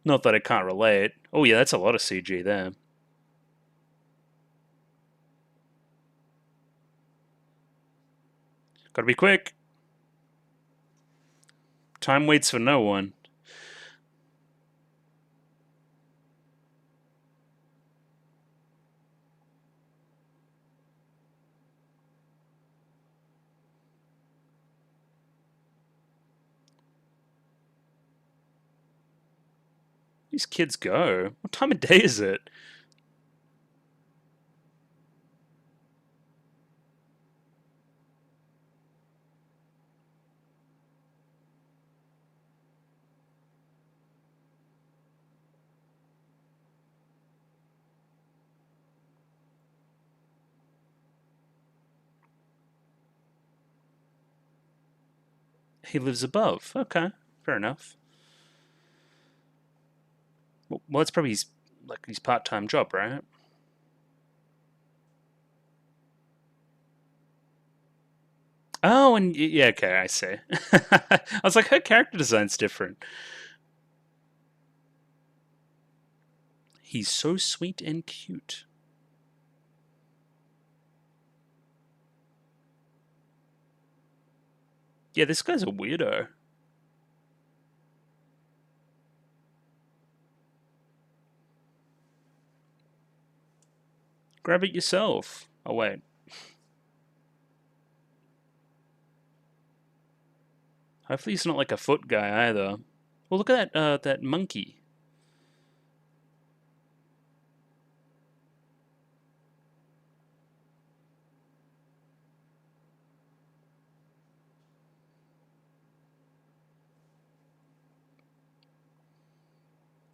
Not that I can't relate. Oh yeah, that's a lot of CG there. Gotta be quick. Time waits for no one. These kids go. What time of day is it? He lives above. Okay, fair enough. Well, it's probably his part-time job, right? Oh, and yeah, okay, I see. I was like, her character design's different. He's so sweet and cute. Yeah, this guy's a weirdo. Grab it yourself. Oh wait. Hopefully he's not like a foot guy either. Well, look at that monkey.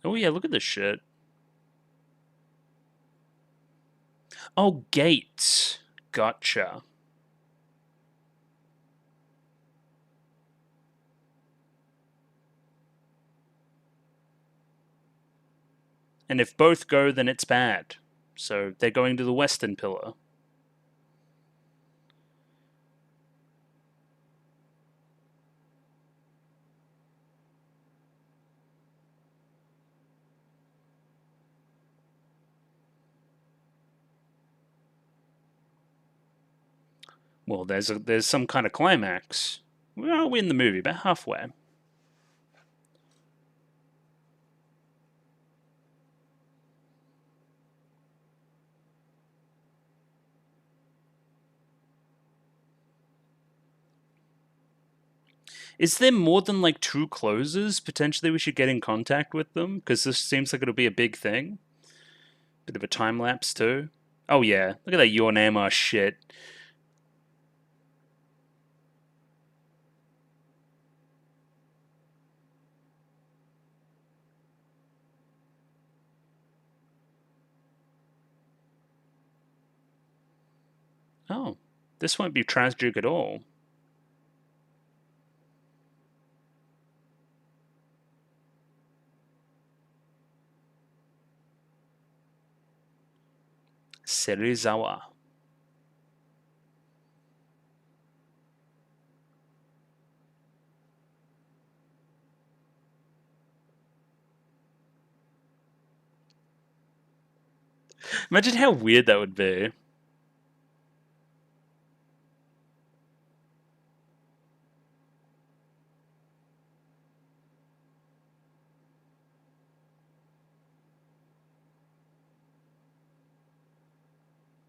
Oh yeah, look at this shit. Oh, gates. Gotcha. And if both go, then it's bad. So they're going to the western pillar. Well, there's some kind of climax. Where are we in the movie? About halfway. Is there more than like two closes? Potentially we should get in contact with them because this seems like it'll be a big thing. Bit of a time lapse too. Oh yeah, look at that Your Name are shit. Oh, this won't be tragic at all. Serizawa. Imagine how weird that would be.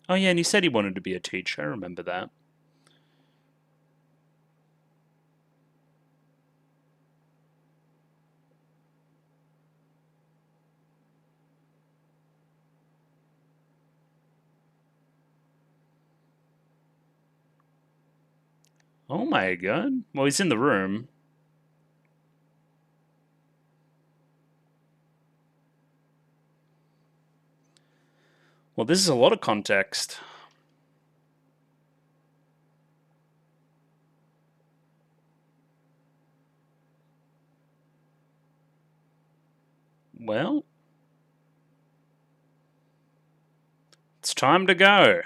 Oh yeah, and he said he wanted to be a teacher. I remember that. Oh my god. Well, he's in the room. Well, this is a lot of context. Well, it's time to go.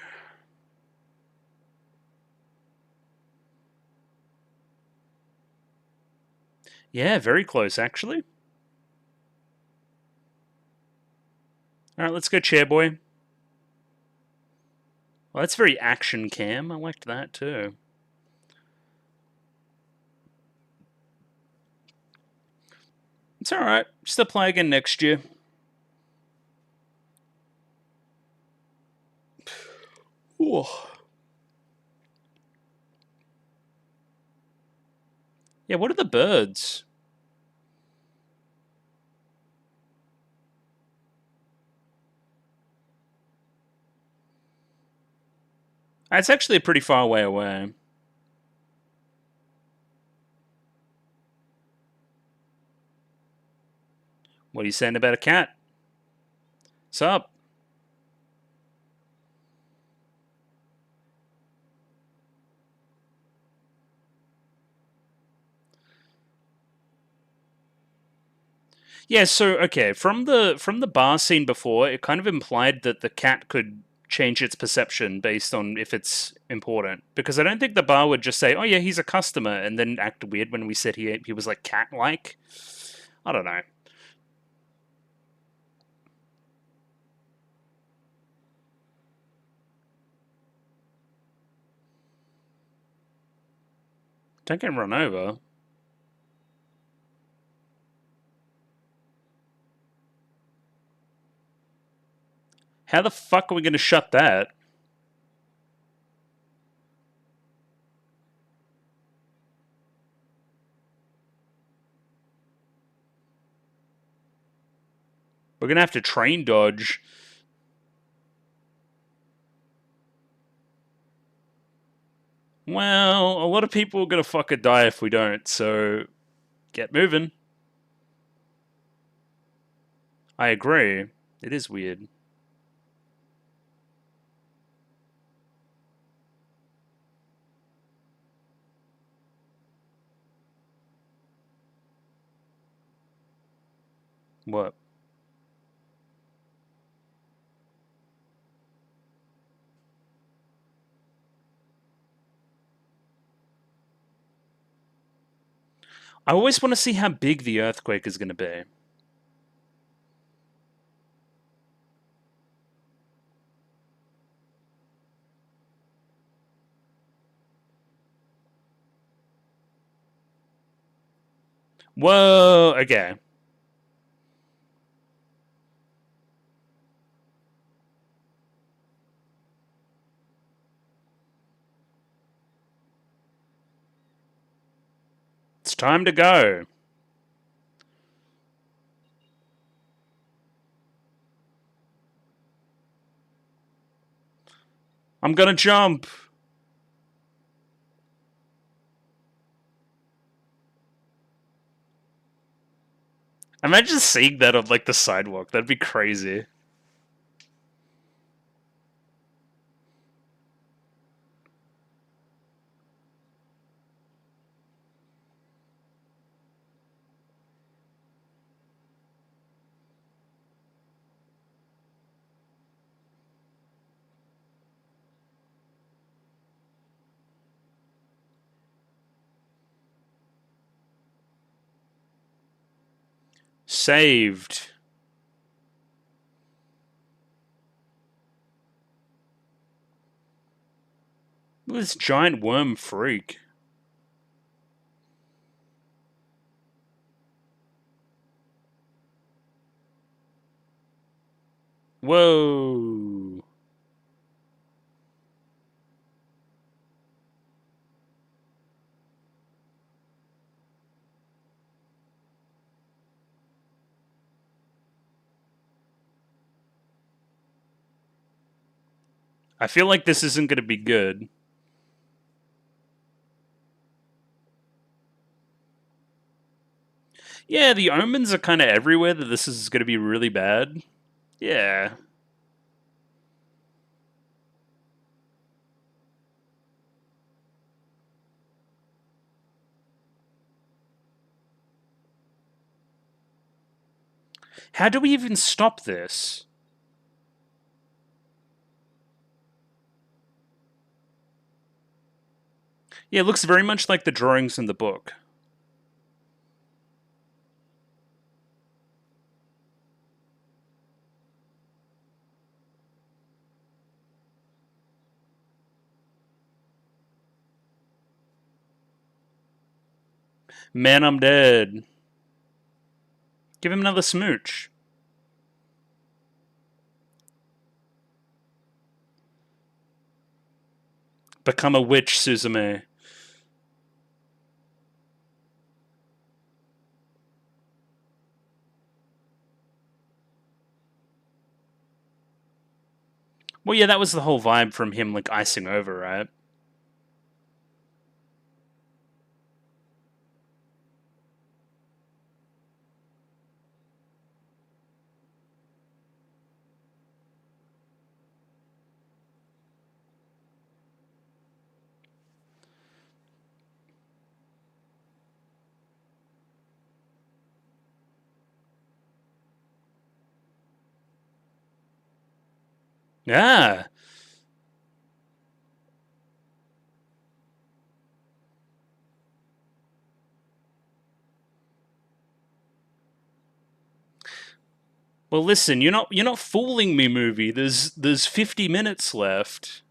Yeah, very close, actually. Alright, let's go, Chairboy. Well, that's very action cam. I liked that too. It's alright. Just apply again next year. Ooh. Yeah, what are the birds? It's actually a pretty far way away. What are you saying about a cat? What's up? Yeah, so okay, from the bar scene before, it kind of implied that the cat could change its perception based on if it's important. Because I don't think the bar would just say, "Oh yeah, he's a customer," and then act weird when we said he was like cat-like. I don't know. Don't get run over. How the fuck are we going to shut that? We're going to have to train dodge. Well, a lot of people are going to fucking die if we don't, so get moving. I agree. It is weird. What? I always want to see how big the earthquake is going to be. Whoa, okay. It's time to go. I'm gonna jump. Imagine seeing that on like the sidewalk. That'd be crazy. Saved. Look at this giant worm freak. Whoa. I feel like this isn't going to be good. Yeah, the omens are kind of everywhere that this is going to be really bad. Yeah. How do we even stop this? Yeah, it looks very much like the drawings in the book. Man, I'm dead. Give him another smooch. Become a witch, Suzume. Well, yeah, that was the whole vibe from him, like, icing over, right? Yeah. Well, listen, you're not fooling me, movie. There's 50 minutes left.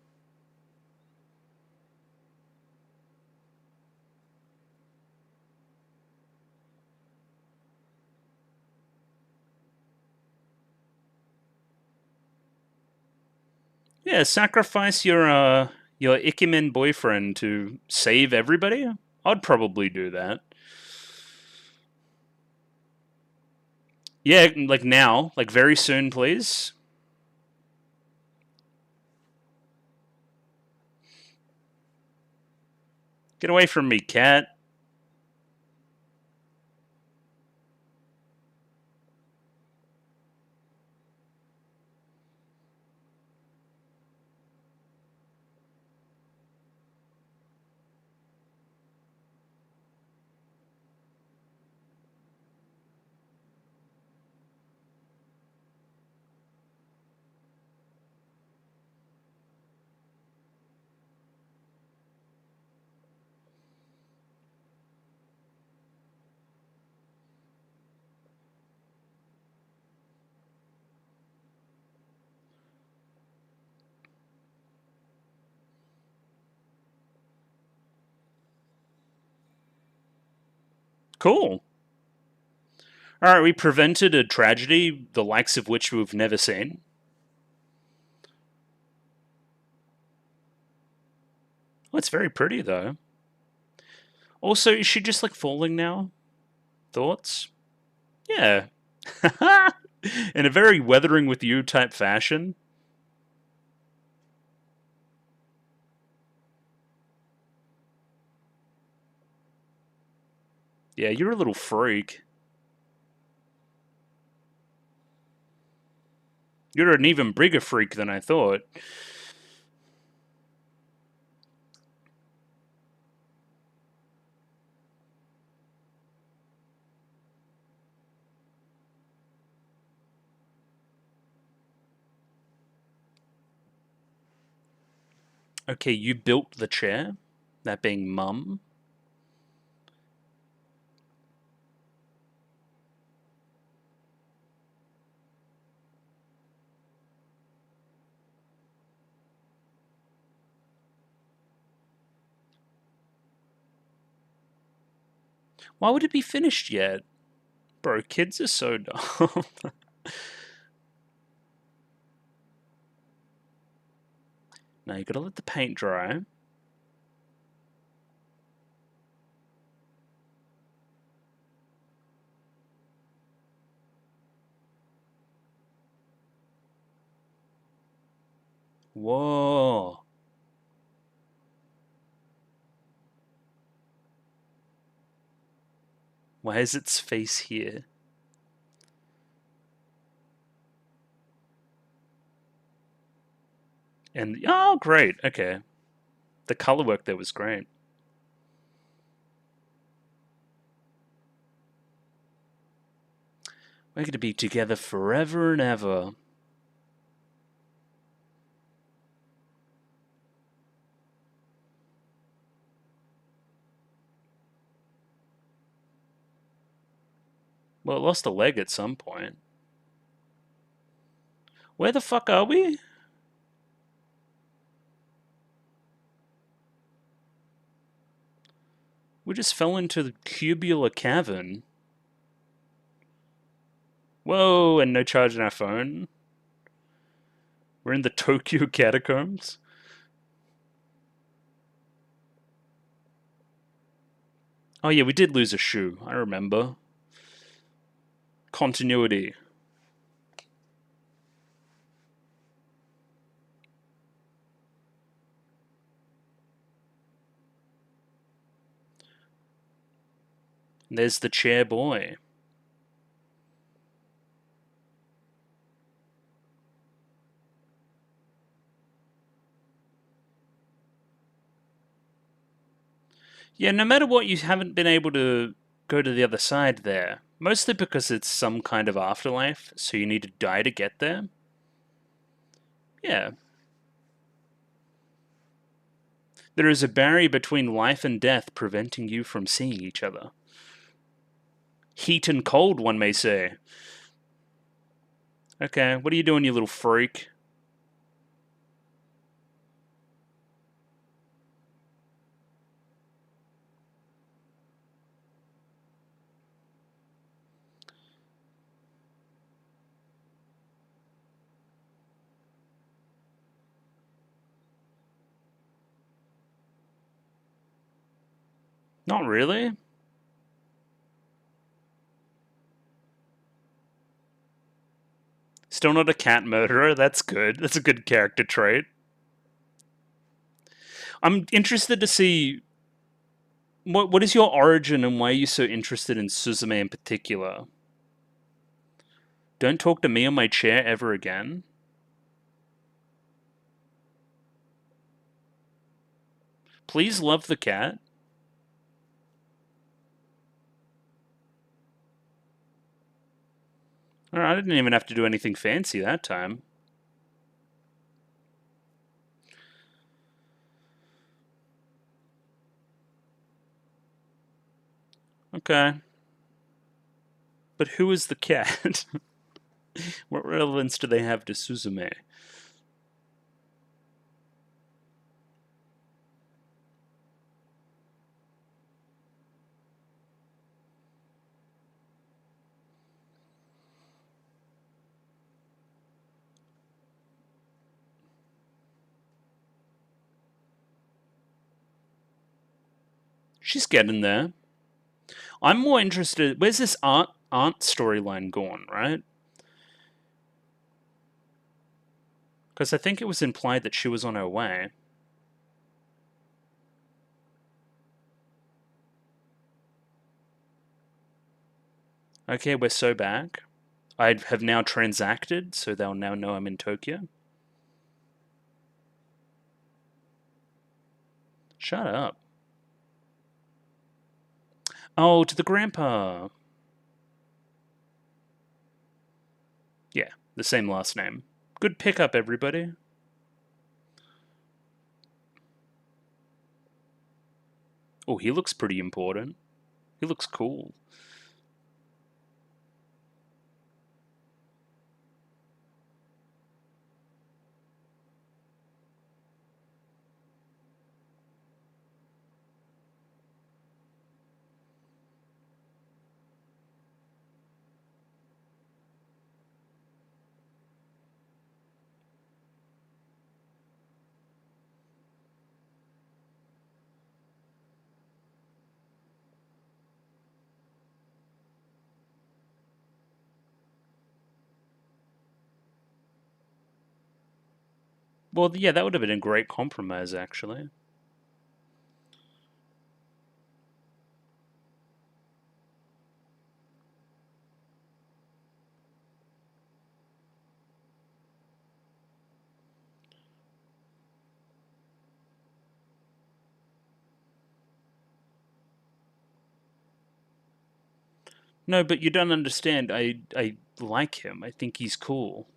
Yeah, sacrifice your Ikemen boyfriend to save everybody? I'd probably do that. Yeah, like now, like very soon, please. Get away from me, cat. Cool. All right, we prevented a tragedy, the likes of which we've never seen. Oh, it's very pretty though. Also, is she just like falling now? Thoughts? Yeah. In a very weathering with you type fashion. Yeah, you're a little freak. You're an even bigger freak than I thought. Okay, you built the chair, that being mum. Why would it be finished yet? Bro, kids are so dumb. Now you gotta let the paint dry. Whoa. Why is its face here? And, oh, great. Okay. The color work there was great. We're going to be together forever and ever. Well, it lost a leg at some point. Where the fuck are we? We just fell into the cubular cavern. Whoa, and no charge on our phone. We're in the Tokyo catacombs. Oh yeah, we did lose a shoe. I remember. Continuity. And there's the chair boy. Yeah, no matter what, you haven't been able to go to the other side there. Mostly because it's some kind of afterlife, so you need to die to get there. Yeah. There is a barrier between life and death preventing you from seeing each other. Heat and cold, one may say. Okay, what are you doing, you little freak? Not really. Still not a cat murderer. That's good. That's a good character trait. I'm interested to see what is your origin and why are you so interested in Suzume in particular? Don't talk to me on my chair ever again. Please love the cat. Alright, I didn't even have to do anything fancy that time. Okay. But who is the cat? What relevance do they have to Suzume? She's getting there. I'm more interested. Where's this aunt storyline gone, right? Because I think it was implied that she was on her way. Okay, we're so back. I have now transacted, so they'll now know I'm in Tokyo. Shut up. Oh, to the grandpa. Yeah, the same last name. Good pickup, everybody. Oh, he looks pretty important. He looks cool. Well, yeah, that would have been a great compromise, actually. No, but you don't understand. I like him. I think he's cool.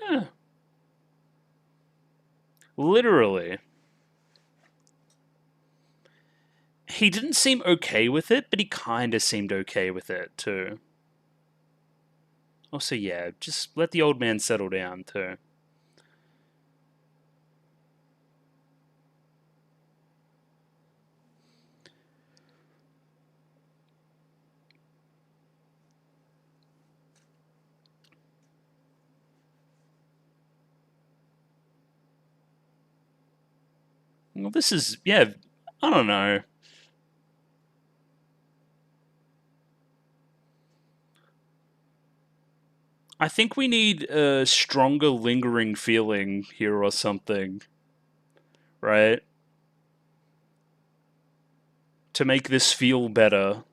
Yeah, literally. He didn't seem okay with it, but he kind of seemed okay with it, too. Also, yeah, just let the old man settle down, too. Well, this is, yeah, I don't know. I think we need a stronger, lingering feeling here or something, right? To make this feel better.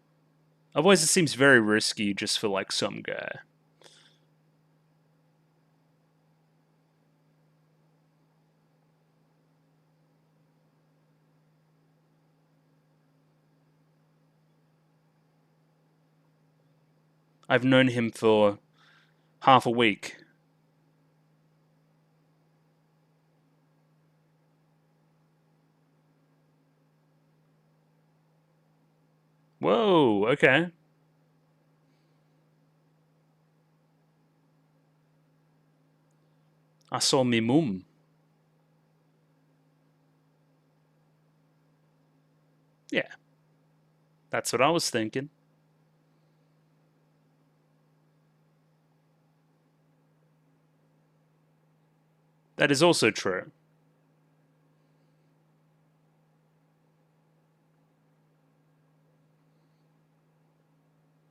Otherwise, it seems very risky just for, like, some guy. I've known him for half a week. Whoa, okay. I saw me mum. Yeah, that's what I was thinking. That is also true.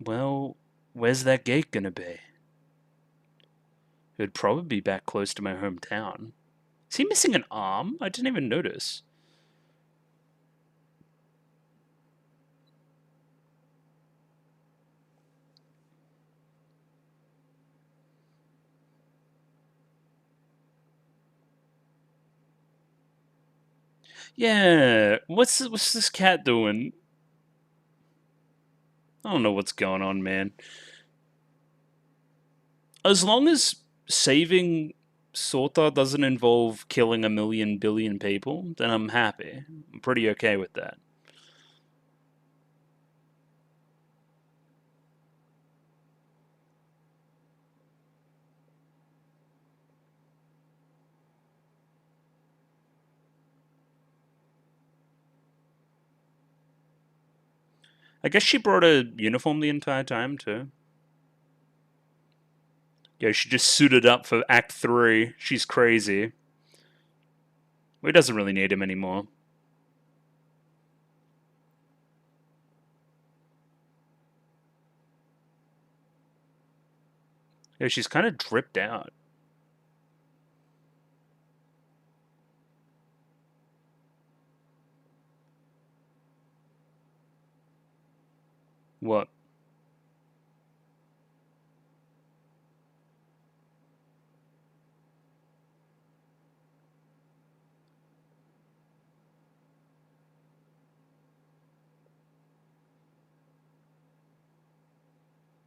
Well, where's that gate gonna be? It'd probably be back close to my hometown. Is he missing an arm? I didn't even notice. Yeah, what's this cat doing? I don't know what's going on, man. As long as saving Sota doesn't involve killing a million billion people, then I'm happy. I'm pretty okay with that. I guess she brought a uniform the entire time too. Yeah, she just suited up for Act 3. She's crazy. Well, he doesn't really need him anymore. Yeah, she's kind of dripped out. What?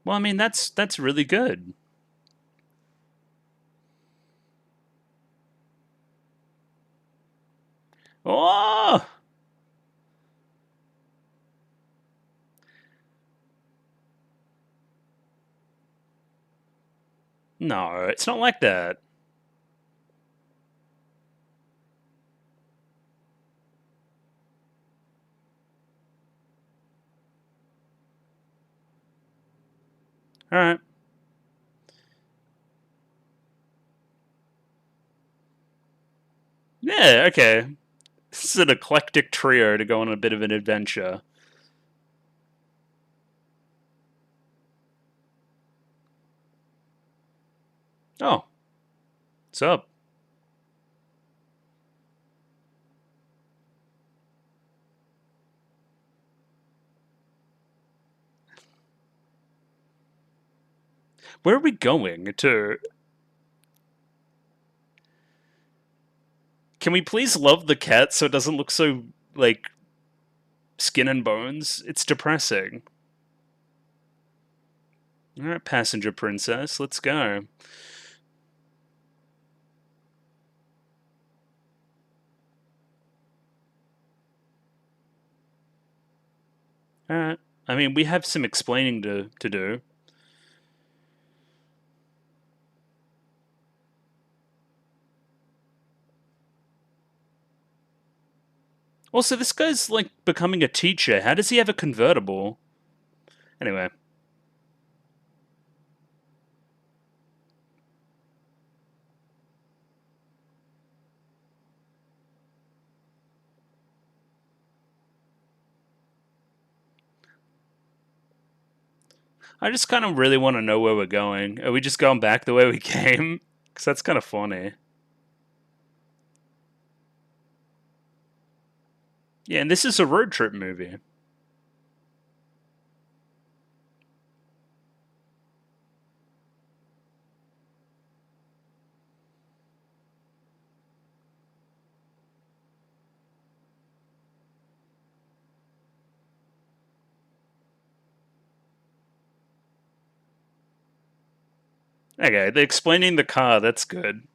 Well, I mean, that's really good. Oh! No, it's not like that. Alright. Yeah, okay. This is an eclectic trio to go on a bit of an adventure. Oh, what's up? Where are we going to? Can we please love the cat so it doesn't look so, like, skin and bones? It's depressing. Alright, passenger princess, let's go. Alright. I mean, we have some explaining to do. Also, this guy's, like, becoming a teacher. How does he have a convertible? Anyway. I just kind of really want to know where we're going. Are we just going back the way we came? Because that's kind of funny. Yeah, and this is a road trip movie. Okay, they're explaining the car. That's good.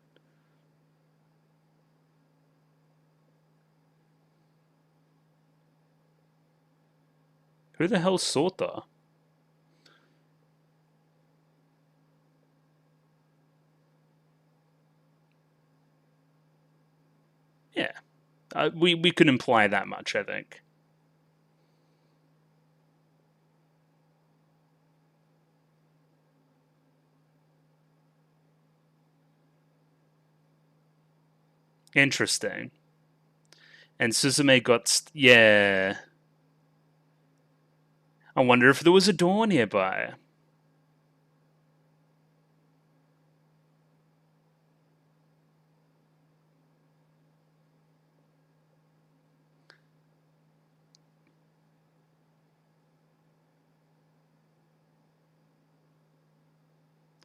Who the hell's Sorta? Yeah, we could imply that much, I think. Interesting. And Suzume got yeah. I wonder if there was a door nearby.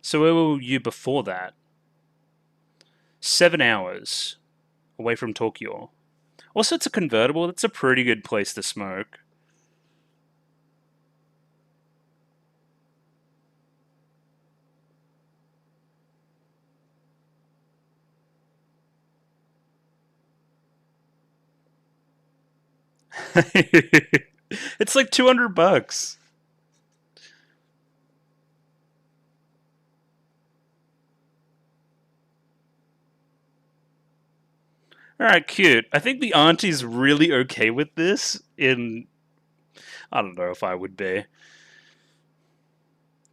So where were you before that? 7 hours away from Tokyo. Also, it's a convertible. That's a pretty good place to smoke. It's like $200. All right, cute. I think the auntie's really okay with this. I don't know if I would be.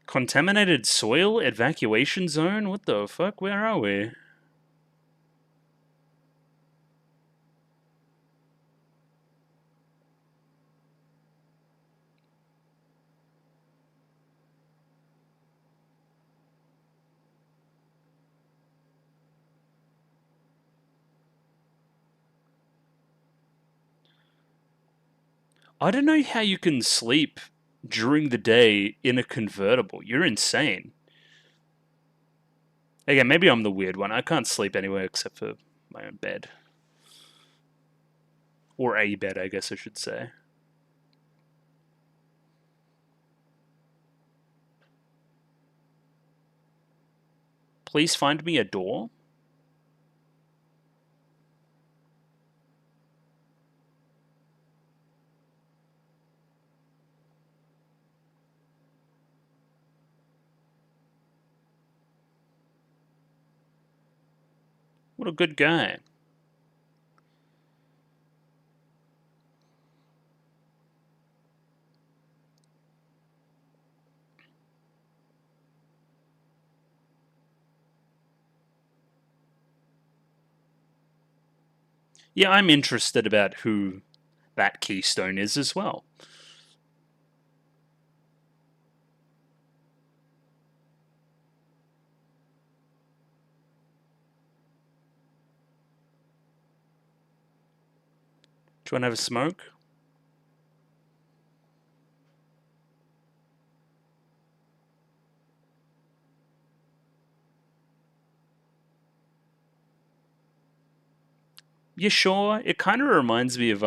Contaminated soil evacuation zone. What the fuck? Where are we? I don't know how you can sleep during the day in a convertible. You're insane. Again, maybe I'm the weird one. I can't sleep anywhere except for my own bed. Or a bed, I guess I should say. Please find me a door. What a good guy. Yeah, I'm interested about who that keystone is as well. Do you want to have a smoke? You sure? It kind of reminds me of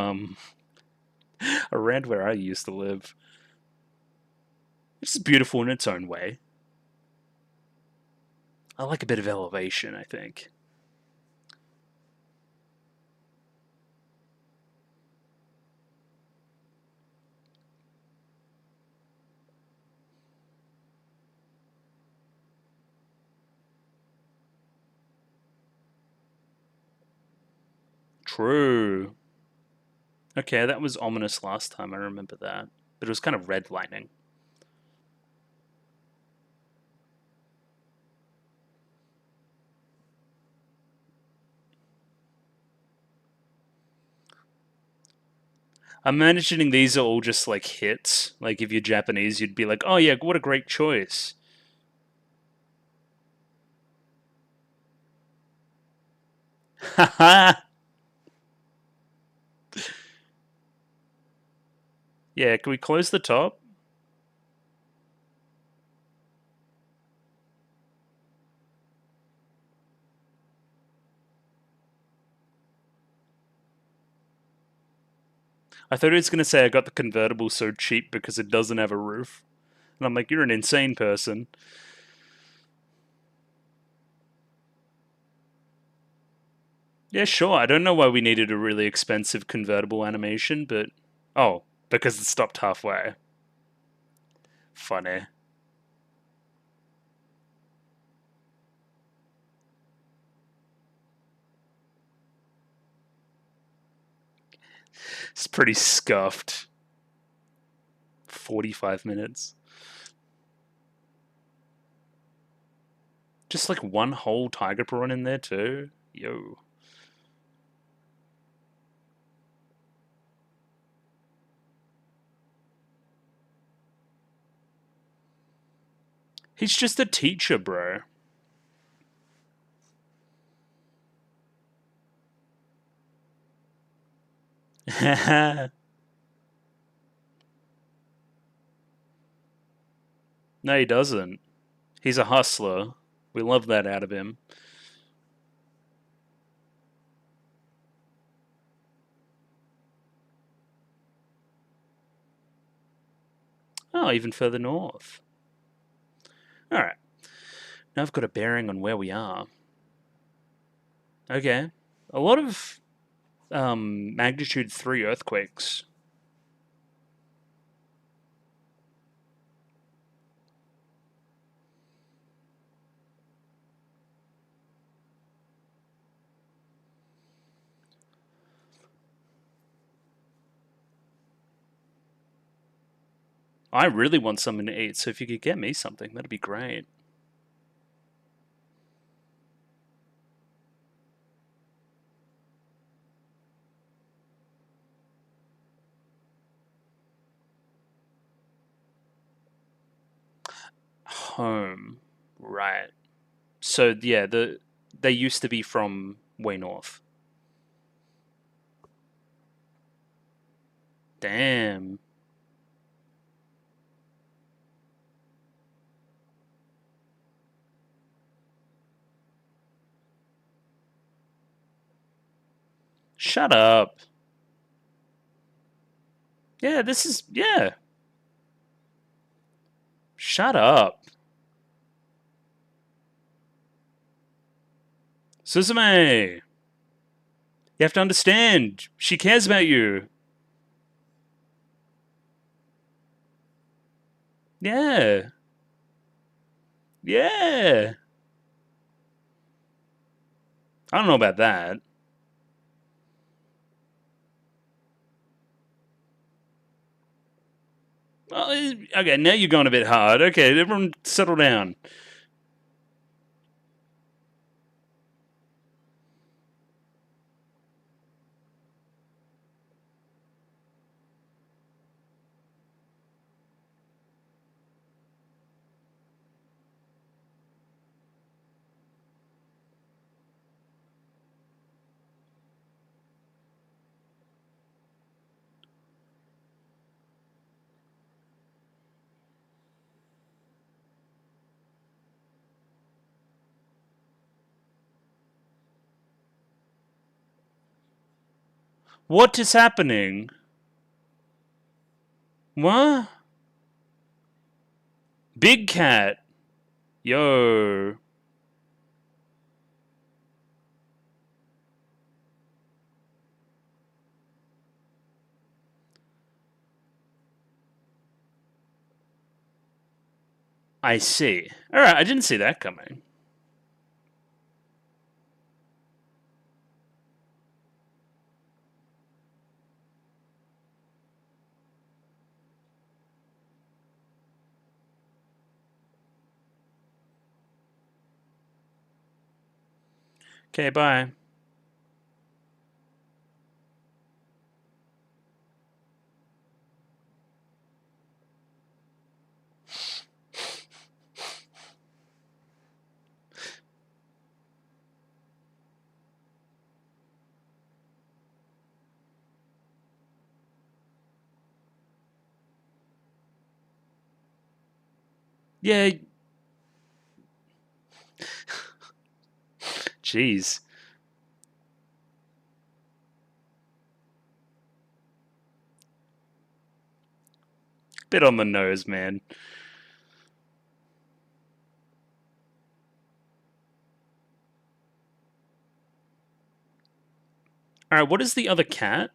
around where I used to live. It's beautiful in its own way. I like a bit of elevation, I think. True. Okay, that was ominous last time, I remember that. But it was kind of red lightning. I'm imagining these are all just like hits. Like if you're Japanese, you'd be like, oh yeah, what a great choice. Haha! Yeah, can we close the top? I thought he was going to say I got the convertible so cheap because it doesn't have a roof. And I'm like, you're an insane person. Yeah, sure. I don't know why we needed a really expensive convertible animation, but. Oh, because it stopped halfway. Funny. It's pretty scuffed. 45 minutes. Just like one whole tiger prawn in there, too. Yo. He's just a teacher, bro. No, he doesn't. He's a hustler. We love that out of him. Oh, even further north. Alright. Now I've got a bearing on where we are. Okay. A lot of magnitude 3 earthquakes. I really want something to eat, so if you could get me something, that'd be great. Home. Right. So yeah, they used to be from way north. Damn. Shut up. Yeah, this is yeah. Shut up. Suzume. You have to understand. She cares about you. Yeah. Yeah. I don't know about that. Okay, now you're going a bit hard. Okay, everyone settle down. What is happening? What? Big cat. Yo. I see. Alright, I didn't see that coming. Okay, bye. Yeah. Jeez. Bit on the nose, man. Alright, what is the other cat?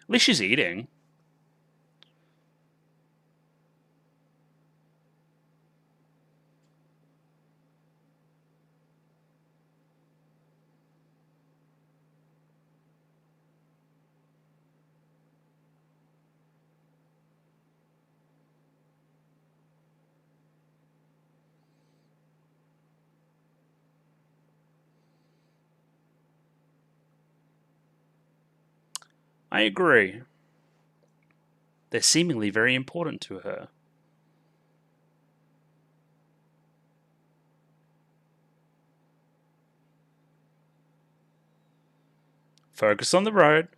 At least she's eating. I agree. They're seemingly very important to her. Focus on the road.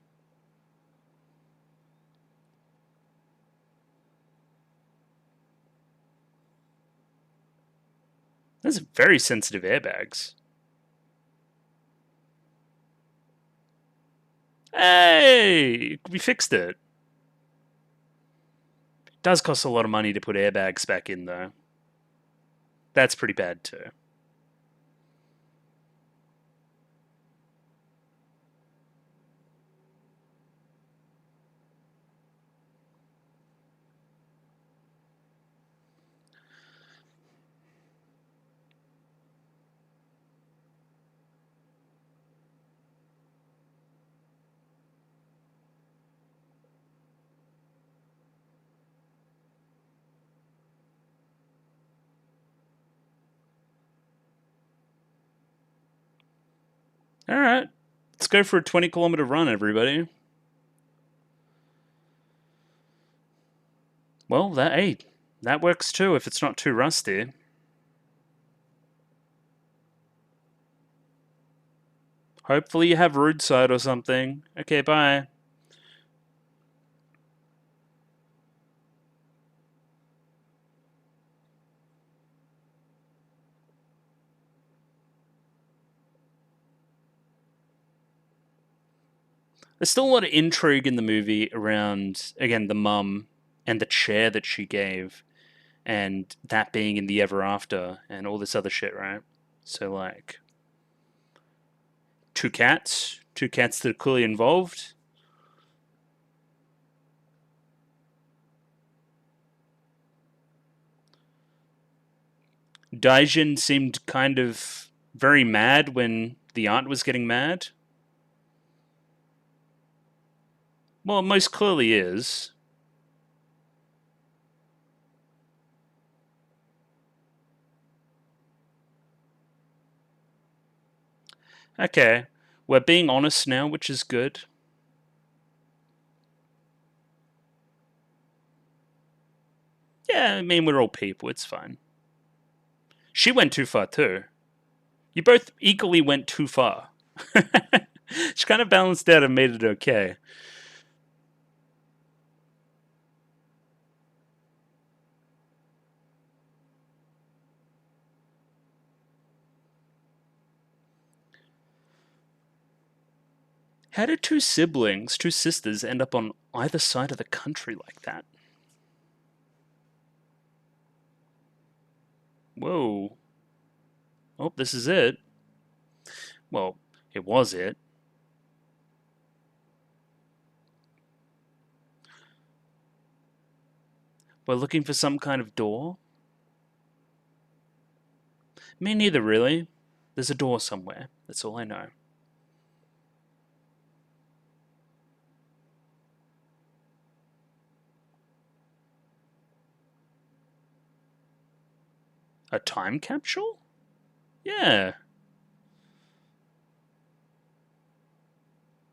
Those are very sensitive airbags. Hey! We fixed it. It does cost a lot of money to put airbags back in, though. That's pretty bad, too. Alright. Let's go for a 20-kilometer run, everybody. Well, that works too if it's not too rusty. Hopefully you have roadside or something. Okay, bye. There's still a lot of intrigue in the movie around, again, the mum and the chair that she gave, and that being in the ever after, and all this other shit, right? So, like, two cats that are clearly involved. Daijin seemed kind of very mad when the aunt was getting mad. Well, it most clearly is. Okay, we're being honest now, which is good. Yeah, I mean, we're all people, it's fine. She went too far, too. You both equally went too far. She kind of balanced out and made it okay. How did two siblings, two sisters, end up on either side of the country like that? Whoa. Oh, this is it. Well, it was it. We're looking for some kind of door? Me neither, really. There's a door somewhere. That's all I know. A time capsule? Yeah.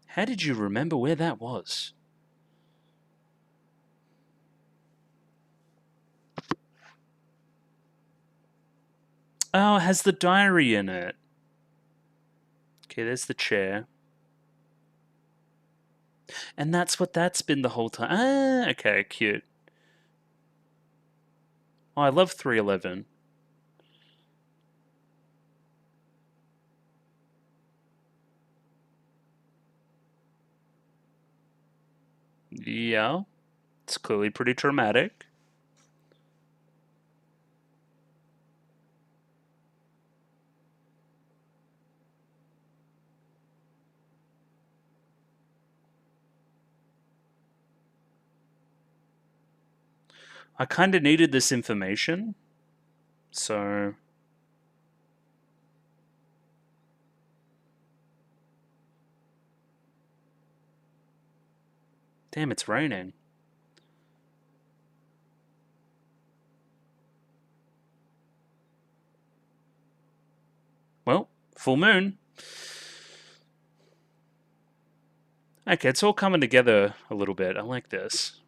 How did you remember where that was? Oh, it has the diary in it. Okay, there's the chair. And that's what that's been the whole time. Ah, okay, cute. Oh, I love 311. Yeah, it's clearly pretty traumatic. I kind of needed this information, so... Damn, it's raining. Well, full moon. Okay, it's all coming together a little bit. I like this.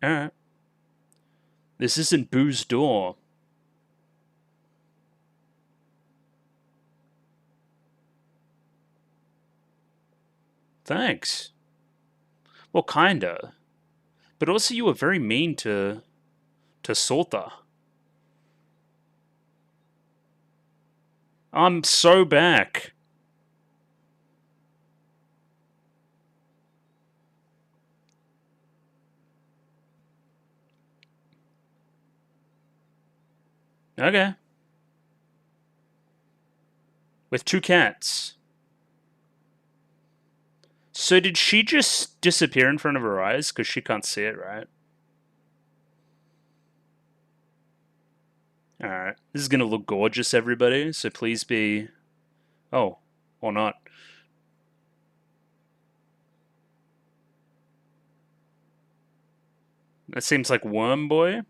Alright. This isn't Boo's door. Thanks. Well, kinda. But also you were very mean to Salta. I'm so back. Okay. With two cats. So did she just disappear in front of her eyes? Because she can't see it, right? Alright. This is going to look gorgeous, everybody. So please be... Oh. Or not. That seems like Worm Boy.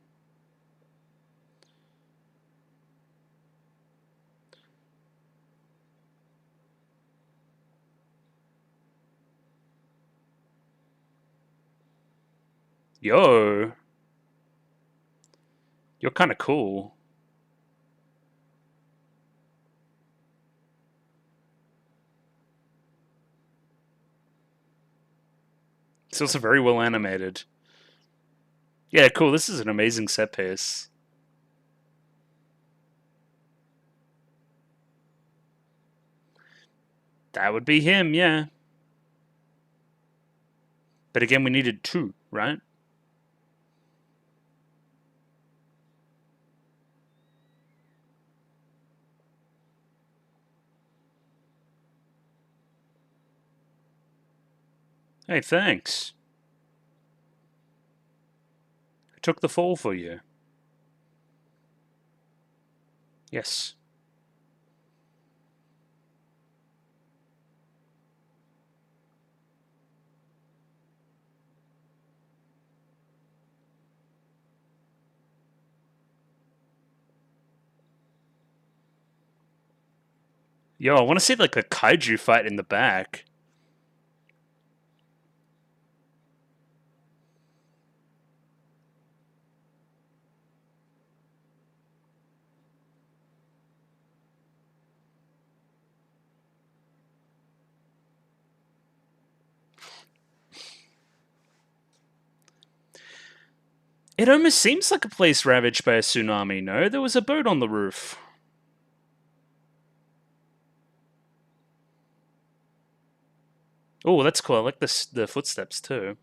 Yo. You're kind of cool. It's also very well animated. Yeah, cool. This is an amazing set piece. That would be him, yeah. But again, we needed two, right? Hey, thanks. I took the fall for you. Yes. Yo, I want to see like a kaiju fight in the back. It almost seems like a place ravaged by a tsunami, no? There was a boat on the roof. Oh, that's cool. I like the footsteps too.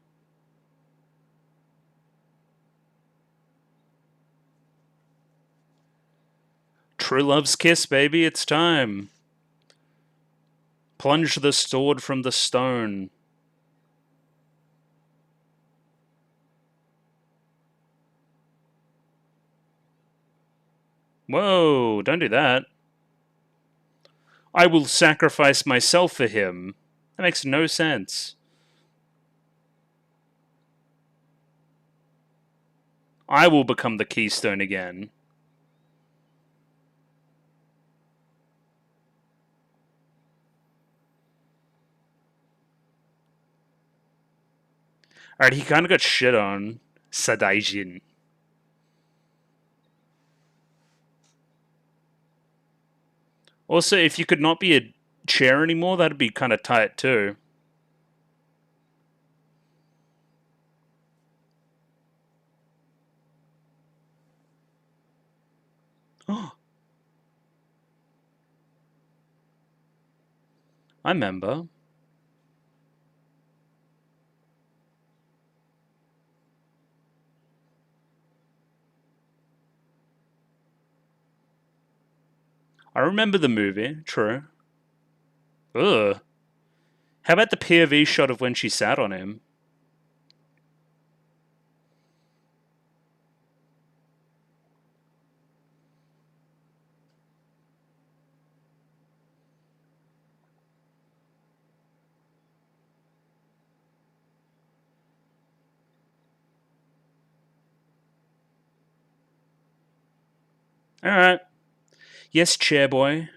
True love's kiss, baby. It's time. Plunge the sword from the stone. Whoa, don't do that. I will sacrifice myself for him. That makes no sense. I will become the keystone again. Alright, he kind of got shit on. Sadaijin. Also, if you could not be a chair anymore, that'd be kind of tight too. Oh, I remember. I remember the movie, true. Ugh. How about the POV shot of when she sat on him? Alright. Yes, chairboy.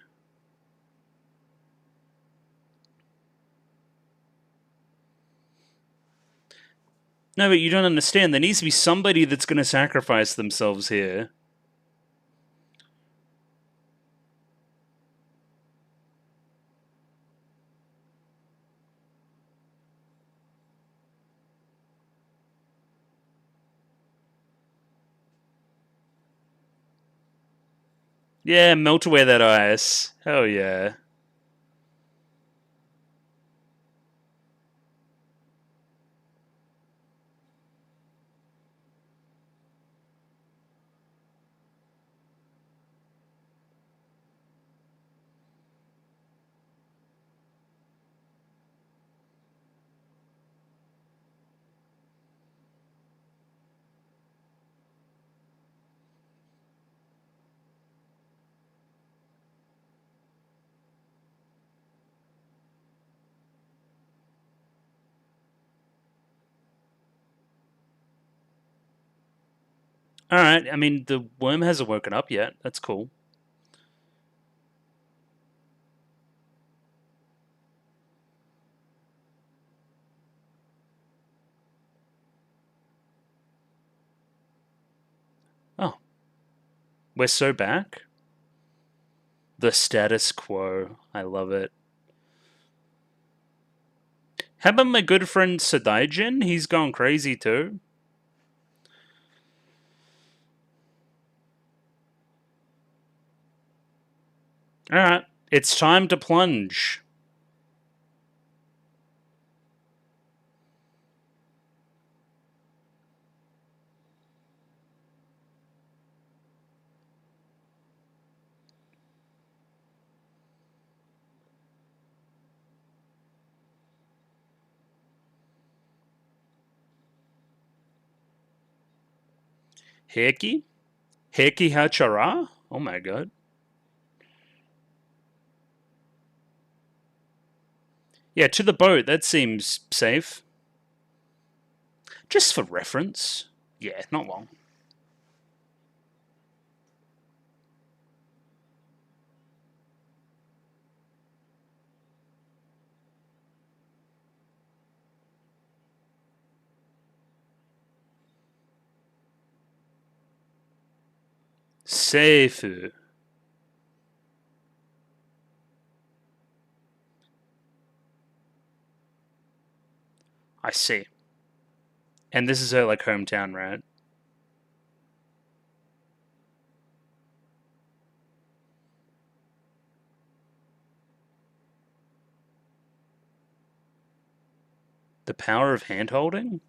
No, but you don't understand. There needs to be somebody that's going to sacrifice themselves here. Yeah, melt away that ice. Hell yeah. Alright, I mean, the worm hasn't woken up yet. That's cool. Oh, we're so back? The status quo. I love it. How about my good friend Sadaijin? He's gone crazy too. Alright, it's time to plunge. Heiki? Heiki Hachara? Oh my god. Yeah, to the boat. That seems safe. Just for reference. Yeah, not long. Seifu. I see. And this is her like hometown, right? The power of hand holding?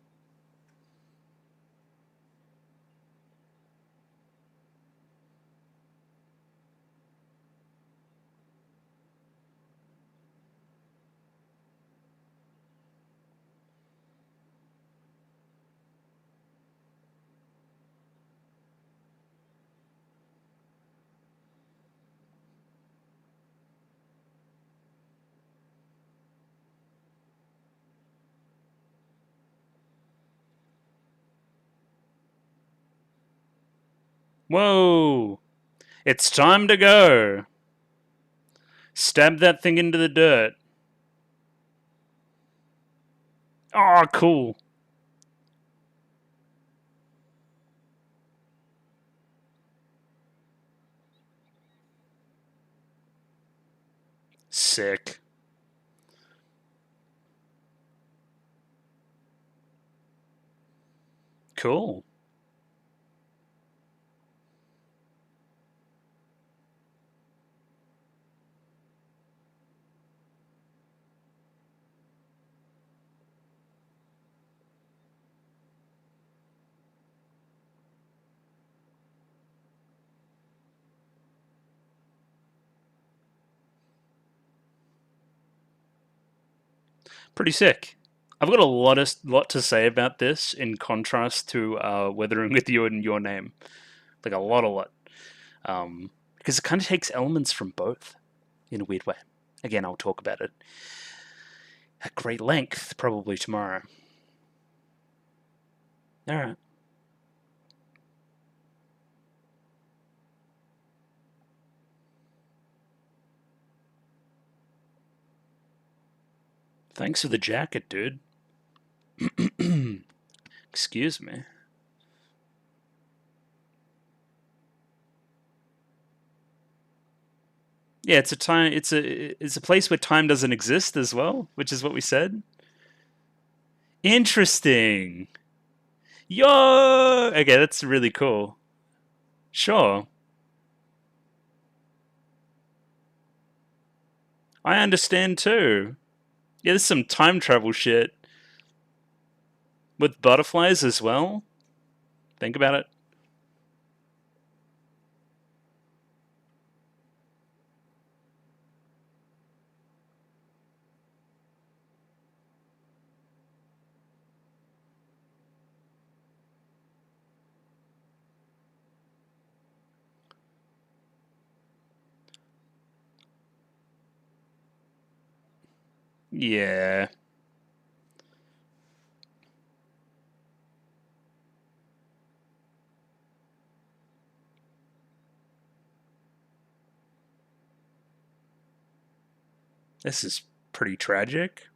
Whoa! It's time to go! Stab that thing into the dirt. Oh, cool. Sick. Cool. Pretty sick. I've got a lot to say about this in contrast to Weathering with You and Your Name. Like a lot. Because it kind of takes elements from both in a weird way. Again, I'll talk about it at great length probably tomorrow. All right. Thanks for the jacket, dude. Excuse me. Yeah, it's a time. It's a place where time doesn't exist as well, which is what we said. Interesting. Yo. Okay, that's really cool. Sure, I understand too. Yeah, there's some time travel shit with butterflies as well. Think about it. Yeah, this is pretty tragic.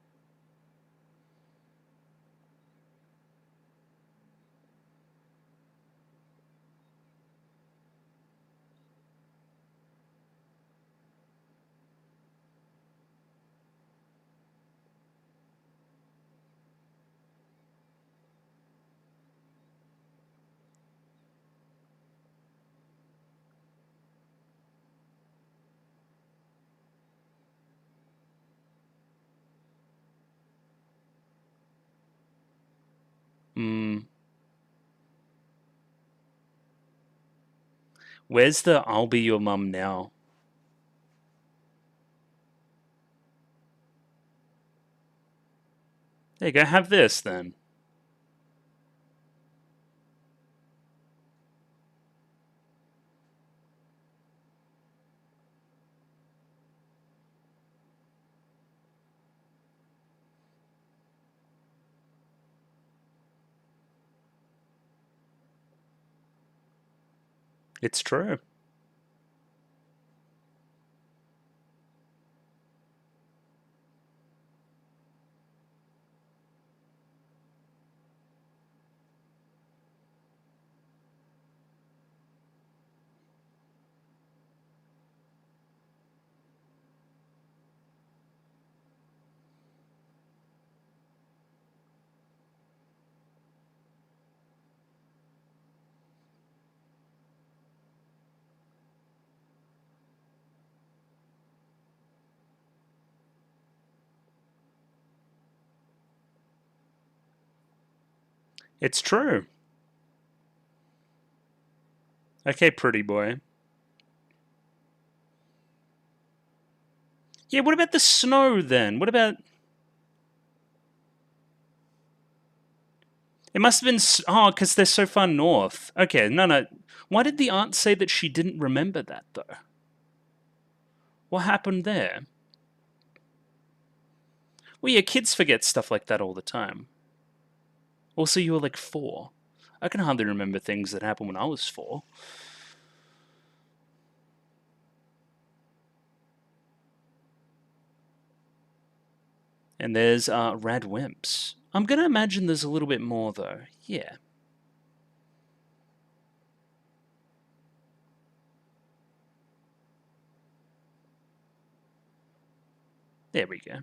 Hmm. Where's the "I'll be your mum now"? There you go. Have this then. It's true. It's true. Okay, pretty boy. Yeah, what about the snow then? What about... It must have been... Oh, because they're so far north. Okay, no, no. Why did the aunt say that she didn't remember that, though? What happened there? Well, yeah, kids forget stuff like that all the time. Also, you were like 4. I can hardly remember things that happened when I was 4. And there's Rad Wimps. I'm going to imagine there's a little bit more, though. Yeah. There we go.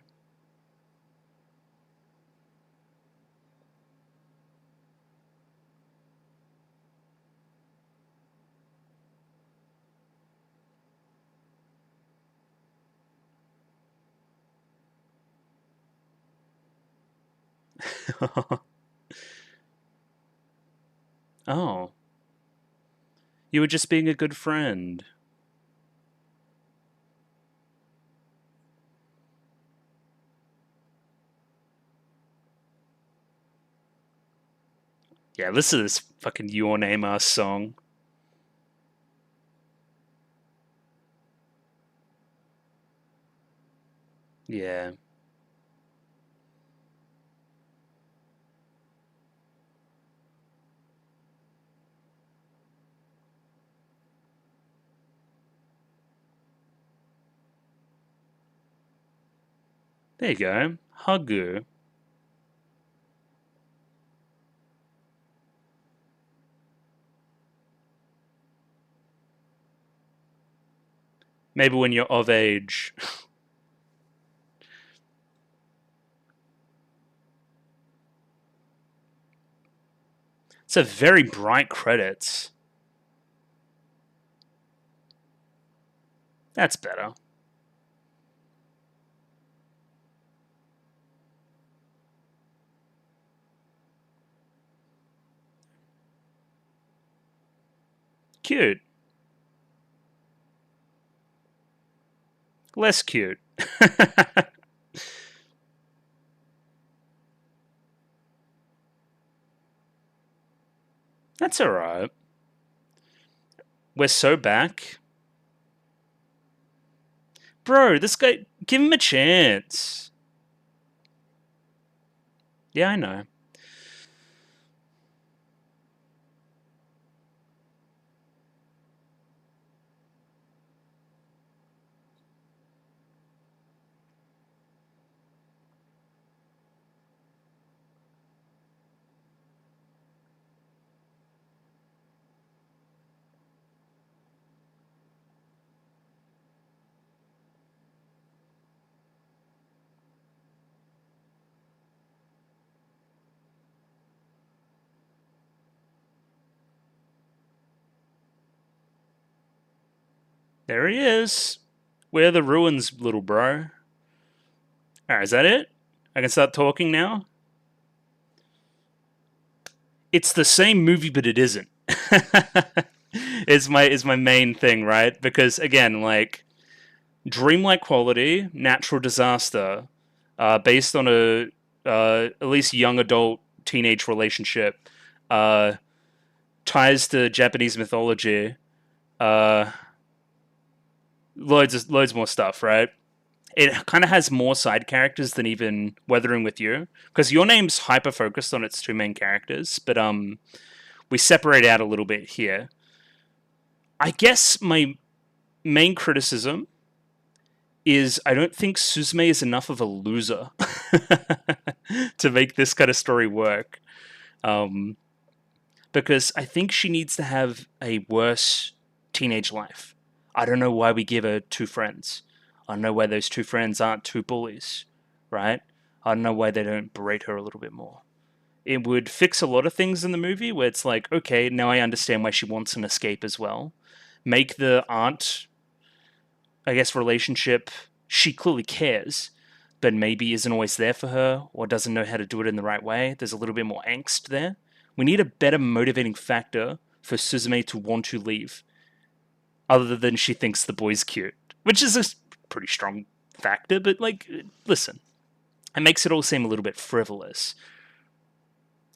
Oh. You were just being a good friend. Yeah, listen to this fucking Your Name ass song. Yeah. There you go. Hagu. Maybe when you're of age. It's a very bright credits. That's better. Cute. Less cute. That's alright. We're so back. Bro, this guy, give him a chance. Yeah, I know. There he is. Where are the ruins, little bro? Alright, is that it? I can start talking now? It's the same movie, but it isn't. is my main thing, right? Because again, like dreamlike quality, natural disaster, based on a at least young adult teenage relationship, uh, ties to Japanese mythology, uh, loads more stuff, right? It kind of has more side characters than even Weathering with You, because Your Name's hyper focused on its 2 main characters, but we separate out a little bit here. I guess my main criticism is I don't think Suzume is enough of a loser to make this kind of story work. Um, because I think she needs to have a worse teenage life. I don't know why we give her 2 friends. I don't know why those 2 friends aren't 2 bullies, right? I don't know why they don't berate her a little bit more. It would fix a lot of things in the movie where it's like, okay, now I understand why she wants an escape as well. Make the aunt, I guess, relationship, she clearly cares, but maybe isn't always there for her or doesn't know how to do it in the right way. There's a little bit more angst there, We need a better motivating factor for Suzume to want to leave, other than she thinks the boy's cute, which is a pretty strong factor, but, like, listen, it makes it all seem a little bit frivolous.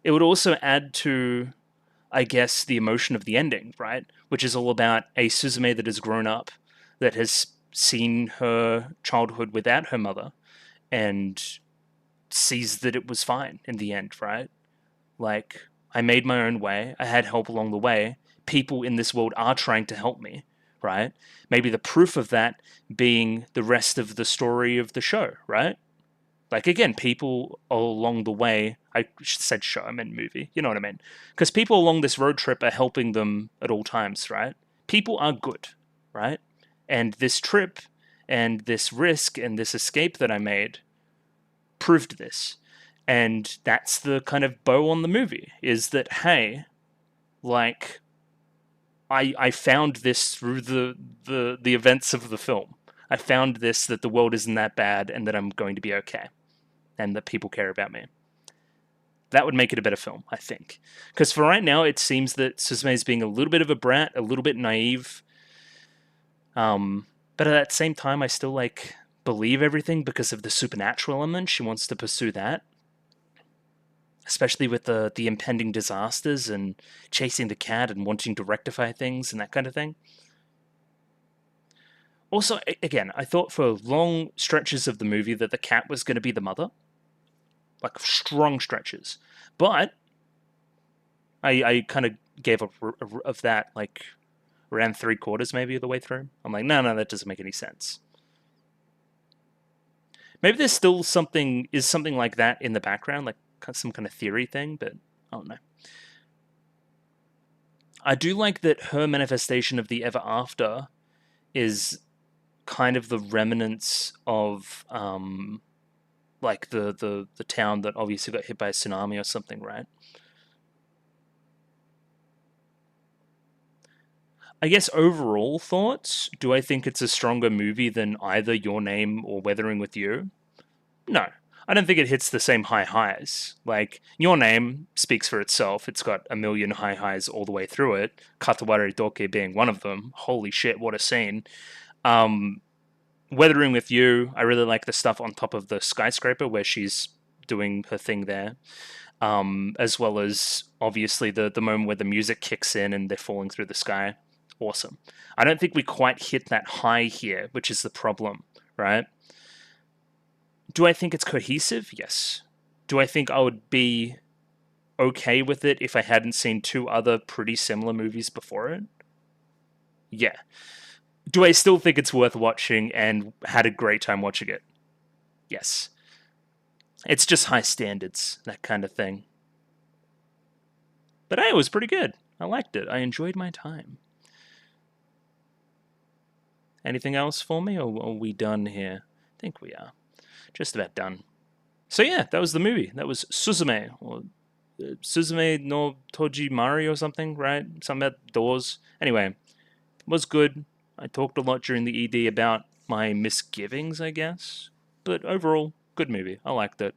It would also add to, I guess, the emotion of the ending, right? Which is all about a Suzume that has grown up, that has seen her childhood without her mother, and sees that it was fine in the end, right? Like, I made my own way, I had help along the way, people in this world are trying to help me, right? Maybe the proof of that being the rest of the story of the show, right? Like, again, people along the way, I said show, I meant movie, you know what I mean? Because people along this road trip are helping them at all times, right? People are good, right? And this trip and this risk and this escape that I made proved this. And that's the kind of bow on the movie, is that, hey, like, I found this through the events of the film. I found this, that the world isn't that bad and that I'm going to be okay and that people care about me. That would make it a better film, I think. Because for right now, it seems that Suzume is being a little bit of a brat, a little bit naive. But at that same time, I still, like, believe everything because of the supernatural element. She wants to pursue that. Especially with the impending disasters and chasing the cat and wanting to rectify things and that kind of thing. Also, again, I thought for long stretches of the movie that the cat was going to be the mother. Like, strong stretches. But I kind of gave up of that, like, around 3/4 maybe of the way through. I'm like, no, that doesn't make any sense. Maybe there's still something like that in the background, like some kind of theory thing, but I don't know. I do like that her manifestation of the ever after is kind of the remnants of like the town that obviously got hit by a tsunami or something, right? I guess overall thoughts, do I think it's a stronger movie than either Your Name or Weathering with You? No. I don't think it hits the same high highs. Like, Your Name speaks for itself. It's got a million high highs all the way through it. Katawari Doke being one of them. Holy shit, what a scene. Weathering with You, I really like the stuff on top of the skyscraper where she's doing her thing there. As well as, obviously, the moment where the music kicks in and they're falling through the sky. Awesome. I don't think we quite hit that high here, which is the problem, right? Do I think it's cohesive? Yes. Do I think I would be okay with it if I hadn't seen two other pretty similar movies before it? Yeah. Do I still think it's worth watching and had a great time watching it? Yes. It's just high standards, that kind of thing. But hey, it was pretty good. I liked it. I enjoyed my time. Anything else for me, or are we done here? I think we are. Just about done. So yeah, that was the movie. That was Suzume, or Suzume no Toji Mari or something, right? Something about doors. Anyway, it was good. I talked a lot during the ED about my misgivings, I guess. But overall, good movie. I liked it.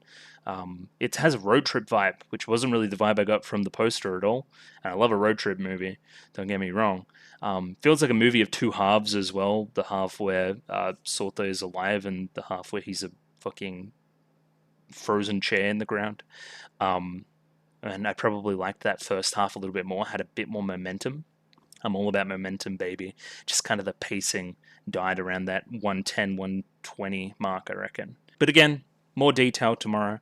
It has a road trip vibe, which wasn't really the vibe I got from the poster at all. And I love a road trip movie, don't get me wrong. Feels like a movie of two halves as well. The half where Sota is alive and the half where he's a fucking frozen chair in the ground. And I probably liked that first half a little bit more, had a bit more momentum. I'm all about momentum, baby. Just kind of the pacing died around that 110, 120 mark, I reckon. But again, more detail tomorrow.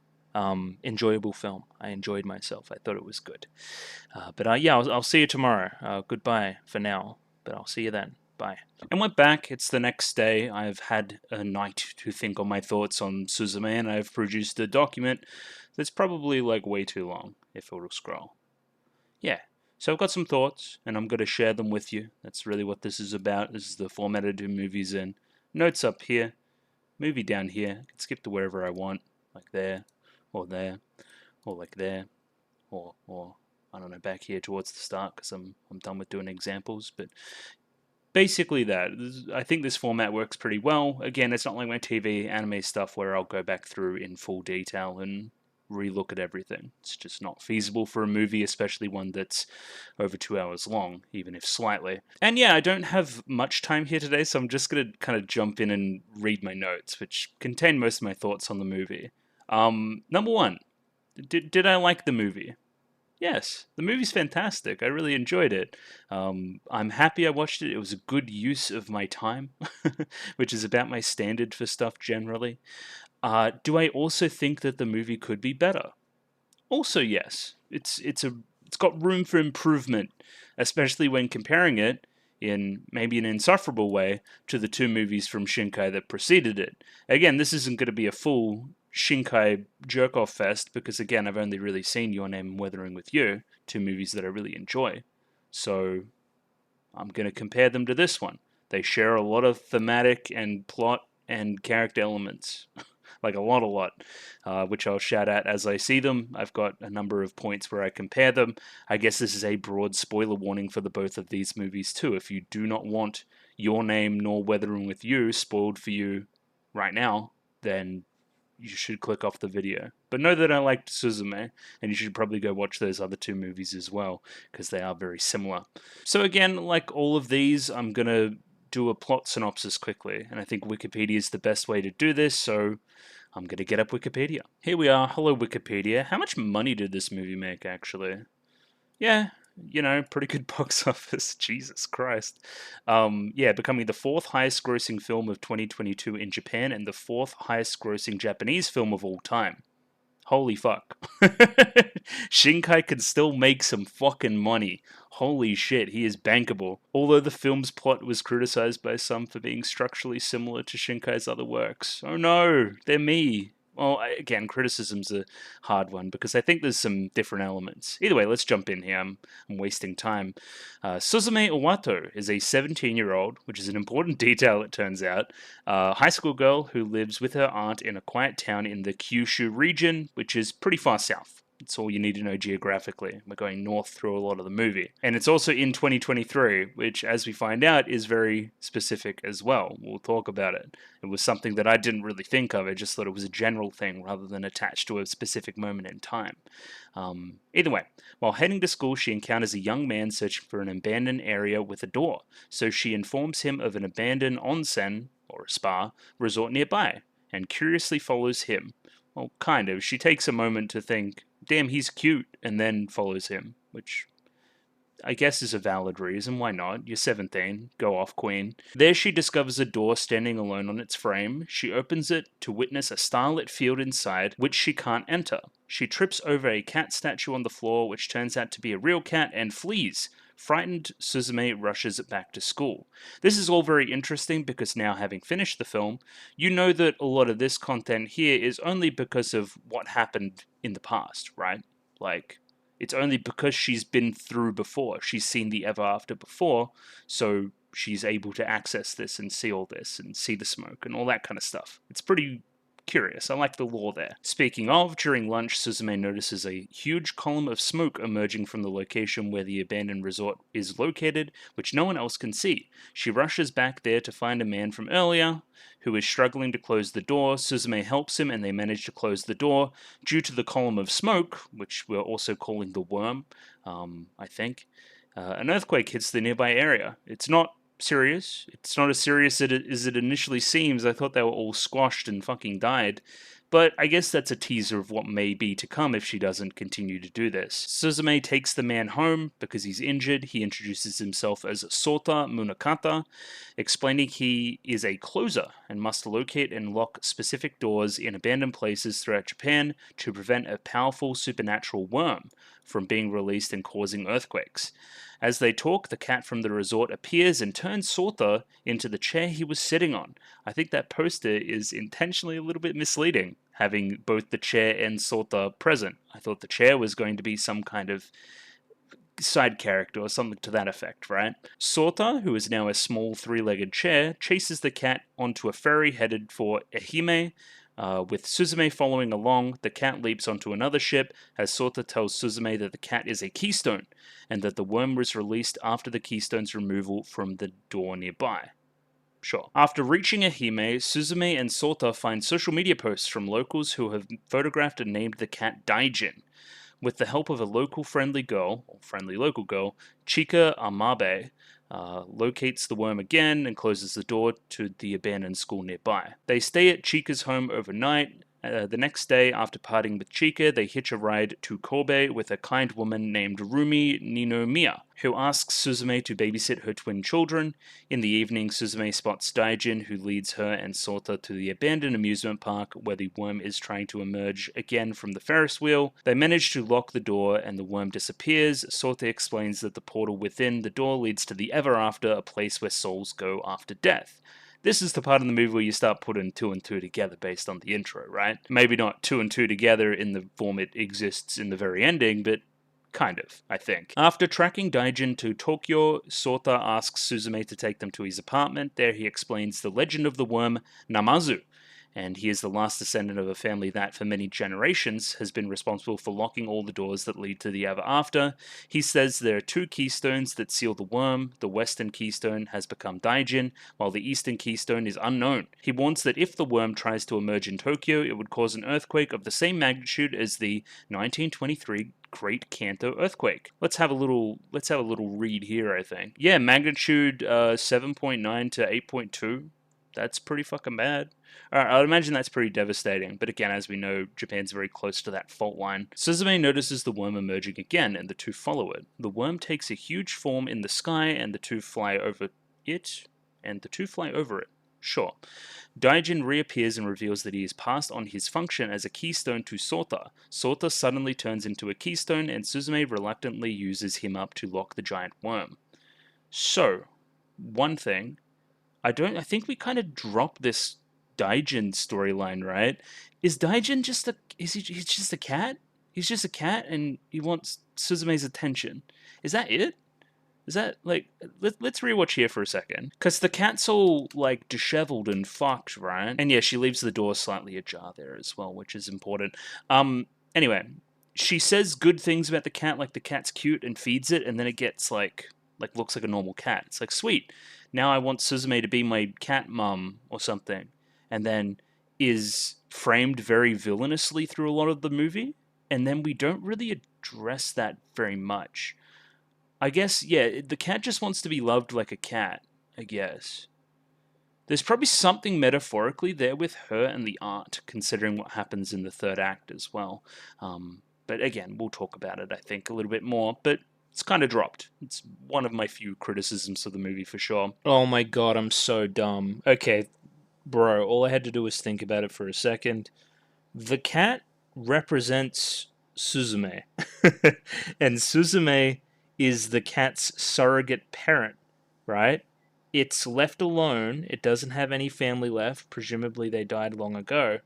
Enjoyable film. I enjoyed myself. I thought it was good. But yeah, I'll see you tomorrow. Goodbye for now, but I'll see you then. Bye. And we're back. It's the next day. I've had a night to think on my thoughts on Suzume, and I've produced a document that's probably like way too long if it'll scroll. Yeah. So I've got some thoughts, and I'm going to share them with you. That's really what this is about. This is the format I do movies in. Notes up here, movie down here. I can skip to wherever I want, like there, or like there, or I don't know, back here towards the start because I'm done with doing examples. But basically that. I think this format works pretty well. Again, it's not like my TV anime stuff where I'll go back through in full detail and relook at everything. It's just not feasible for a movie, especially one that's over 2 hours long, even if slightly. And yeah, I don't have much time here today, so I'm just going to kind of jump in and read my notes, which contain most of my thoughts on the movie. Number one, did I like the movie? Yes, the movie's fantastic. I really enjoyed it. I'm happy I watched it. It was a good use of my time, which is about my standard for stuff generally. Do I also think that the movie could be better? Also, yes. It's got room for improvement, especially when comparing it in maybe an insufferable way to the two movies from Shinkai that preceded it. Again, this isn't going to be a full Shinkai jerk-off fest because again, I've only really seen Your Name and Weathering with You, two movies that I really enjoy. So I'm going to compare them to this one. They share a lot of thematic and plot and character elements. Like a lot, which I'll shout out as I see them. I've got a number of points where I compare them. I guess this is a broad spoiler warning for the both of these movies too. If you do not want Your Name nor Weathering with You spoiled for you right now, then you should click off the video. But know that I liked Suzume, and you should probably go watch those other two movies as well, because they are very similar. So again, like all of these, I'm going to do a plot synopsis quickly, and I think Wikipedia is the best way to do this, so I'm going to get up Wikipedia. Here we are. Hello, Wikipedia. How much money did this movie make, actually? Yeah, pretty good box office. Jesus Christ. Yeah, becoming the fourth highest grossing film of 2022 in Japan and the fourth highest grossing Japanese film of all time. Holy fuck. Shinkai can still make some fucking money. Holy shit, he is bankable. Although the film's plot was criticized by some for being structurally similar to Shinkai's other works. Oh no, they're me. Well, again, criticism's a hard one because I think there's some different elements. Either way, let's jump in here. I'm wasting time. Suzume Owato is a 17-year-old, which is an important detail, it turns out, high school girl who lives with her aunt in a quiet town in the Kyushu region, which is pretty far south. That's all you need to know geographically. We're going north through a lot of the movie. And it's also in 2023, which, as we find out, is very specific as well. We'll talk about it. It was something that I didn't really think of. I just thought it was a general thing rather than attached to a specific moment in time. Either way, while heading to school, she encounters a young man searching for an abandoned area with a door. So she informs him of an abandoned onsen, or a spa, resort nearby, and curiously follows him. Well, kind of. She takes a moment to think, damn, he's cute, and then follows him, which I guess is a valid reason. Why not? You're 17. Go off, queen. There she discovers a door standing alone on its frame. She opens it to witness a starlit field inside, which she can't enter. She trips over a cat statue on the floor, which turns out to be a real cat, and flees. Frightened, Suzume rushes back to school. This is all very interesting because now, having finished the film, you know that a lot of this content here is only because of what happened in the past, right? Like, it's only because she's been through before. She's seen the ever after before, so she's able to access this and see all this and see the smoke and all that kind of stuff. It's pretty curious. I like the lore there. Speaking of, during lunch, Suzume notices a huge column of smoke emerging from the location where the abandoned resort is located, which no one else can see. She rushes back there to find a man from earlier who is struggling to close the door. Suzume helps him and they manage to close the door. Due to the column of smoke, which we're also calling the worm, I think, an earthquake hits the nearby area. It's not serious. It's not as serious as it initially seems. I thought they were all squashed and fucking died. But I guess that's a teaser of what may be to come if she doesn't continue to do this. Suzume takes the man home because he's injured. He introduces himself as Sota Munakata, explaining he is a closer and must locate and lock specific doors in abandoned places throughout Japan to prevent a powerful supernatural worm from being released and causing earthquakes. As they talk, the cat from the resort appears and turns Sota into the chair he was sitting on. I think that poster is intentionally a little bit misleading, having both the chair and Sota present. I thought the chair was going to be some kind of side character or something to that effect, right? Sota, who is now a small three-legged chair, chases the cat onto a ferry headed for Ehime. With Suzume following along, the cat leaps onto another ship as Sota tells Suzume that the cat is a keystone and that the worm was released after the keystone's removal from the door nearby. Sure. After reaching Ehime, Suzume and Sota find social media posts from locals who have photographed and named the cat Daijin. With the help of a local friendly girl, or friendly local girl, Chika Amabe locates the worm again and closes the door to the abandoned school nearby. They stay at Chika's home overnight. The next day, after parting with Chika, they hitch a ride to Kobe with a kind woman named Rumi Ninomiya, who asks Suzume to babysit her twin children. In the evening, Suzume spots Daijin, who leads her and Sota to the abandoned amusement park where the worm is trying to emerge again from the Ferris wheel. They manage to lock the door and the worm disappears. Sota explains that the portal within the door leads to the Ever After, a place where souls go after death. This is the part of the movie where you start putting two and two together based on the intro, right? Maybe not two and two together in the form it exists in the very ending, but kind of, I think. After tracking Daijin to Tokyo, Sota asks Suzume to take them to his apartment. There he explains the legend of the worm Namazu, and he is the last descendant of a family that, for many generations, has been responsible for locking all the doors that lead to the Ever After. He says there are two keystones that seal the worm. The western keystone has become Daijin, while the eastern keystone is unknown. He warns that if the worm tries to emerge in Tokyo, it would cause an earthquake of the same magnitude as the 1923 Great Kanto earthquake. Let's have a little read here, I think. Yeah, magnitude 7.9 to 8.2. That's pretty fucking bad. I'd imagine that's pretty devastating, but again, as we know, Japan's very close to that fault line. Suzume notices the worm emerging again, and the two follow it. The worm takes a huge form in the sky, and the two fly over it, Sure. Daijin reappears and reveals that he has passed on his function as a keystone to Sota. Sota suddenly turns into a keystone, and Suzume reluctantly uses him up to lock the giant worm. So, one thing, I think we kind of dropped this Daijin storyline, right? Is Daijin just he's just a cat? He's just a cat and he wants Suzume's attention. Is that it? Is that, like, let's rewatch here for a second. Because the cat's all, like, disheveled and fucked, right? And yeah, she leaves the door slightly ajar there as well, which is important. Anyway, she says good things about the cat, like the cat's cute and feeds it, and then it gets, like looks like a normal cat. It's like, sweet. Now I want Suzume to be my cat mum or something. And then is framed very villainously through a lot of the movie. And then we don't really address that very much. I guess, yeah, the cat just wants to be loved like a cat, I guess. There's probably something metaphorically there with her and the aunt, considering what happens in the third act as well. But again, we'll talk about it, I think, a little bit more. But it's kind of dropped. It's one of my few criticisms of the movie for sure. Oh my god, I'm so dumb. Okay, bro, all I had to do was think about it for a second. The cat represents Suzume. And Suzume is the cat's surrogate parent, right? It's left alone. It doesn't have any family left. Presumably they died long ago.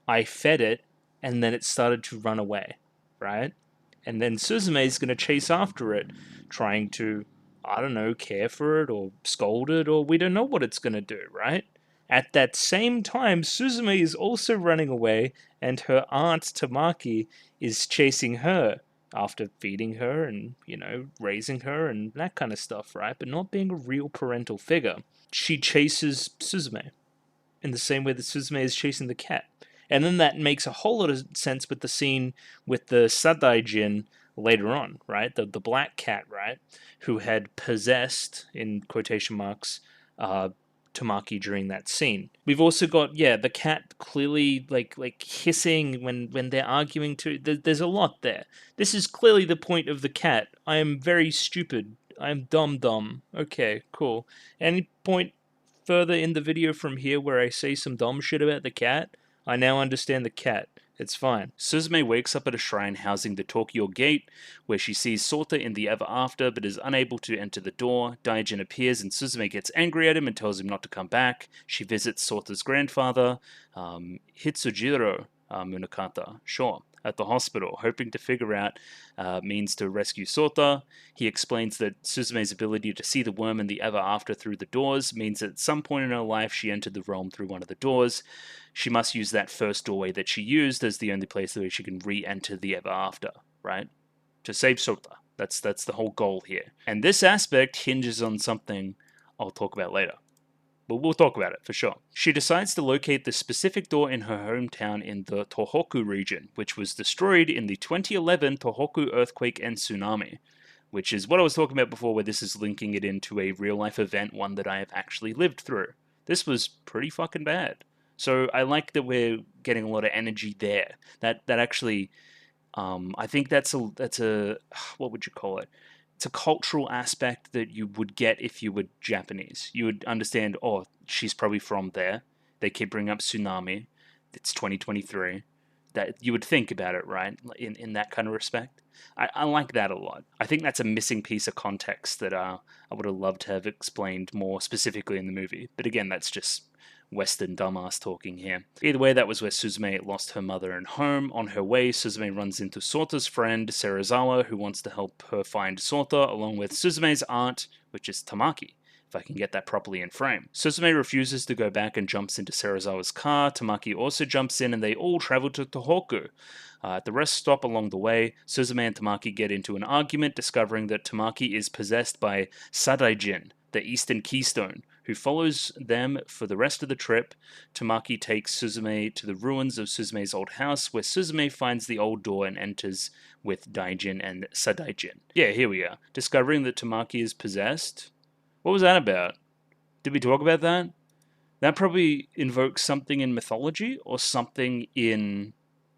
I fed it, and then it started to run away, right? And then Suzume is going to chase after it, trying to, I don't know, care for it or scold it, or we don't know what it's going to do, right? At that same time, Suzume is also running away, and her aunt Tamaki is chasing her after feeding her and, raising her and that kind of stuff, right? But not being a real parental figure. She chases Suzume in the same way that Suzume is chasing the cat. And then that makes a whole lot of sense with the scene with the Sadaijin later on, right? The black cat, right? Who had possessed, in quotation marks, Tamaki during that scene. We've also got, the cat clearly like hissing when they're arguing too. There's a lot there. This is clearly the point of the cat. I am very stupid. I am dumb. Okay, cool. Any point further in the video from here where I say some dumb shit about the cat? I now understand the cat. It's fine. Suzume wakes up at a shrine housing the Tokyo Gate, where she sees Sota in the Ever After, but is unable to enter the door. Daijin appears and Suzume gets angry at him and tells him not to come back. She visits Sota's grandfather, Hitsujiro Munakata, at the hospital, hoping to figure out means to rescue Sota. He explains that Suzume's ability to see the worm in the Ever After through the doors means that at some point in her life she entered the realm through one of the doors. She must use that first doorway that she used as the only place where she can re-enter the Ever After, right? To save Sota. That's the whole goal here. And this aspect hinges on something I'll talk about later. but we'll talk about it for sure. She decides to locate the specific door in her hometown in the Tohoku region, which was destroyed in the 2011 Tohoku earthquake and tsunami, which is what I was talking about before, where this is linking it into a real-life event, one that I have actually lived through. This was pretty fucking bad. So I like that we're getting a lot of energy there. That actually, I think that's a what would you call it? It's a cultural aspect that you would get if you were Japanese. You would understand, oh, she's probably from there. They keep bringing up tsunami. It's 2023. That you would think about it, right? In that kind of respect. I like that a lot. I think that's a missing piece of context that I would have loved to have explained more specifically in the movie. But again, that's just Western dumbass talking here. Either way, that was where Suzume lost her mother and home. On her way, Suzume runs into Sota's friend, Serizawa, who wants to help her find Sota, along with Suzume's aunt, which is Tamaki, if I can get that properly in frame. Suzume refuses to go back and jumps into Serizawa's car. Tamaki also jumps in and they all travel to Tohoku. At the rest stop along the way, Suzume and Tamaki get into an argument, discovering that Tamaki is possessed by Sadaijin, the Eastern Keystone, who follows them for the rest of the trip. Tamaki takes Suzume to the ruins of Suzume's old house, where Suzume finds the old door and enters with Daijin and Sadaijin. Yeah, here we are. Discovering that Tamaki is possessed. What was that about? Did we talk about that? That probably invokes something in mythology or something in...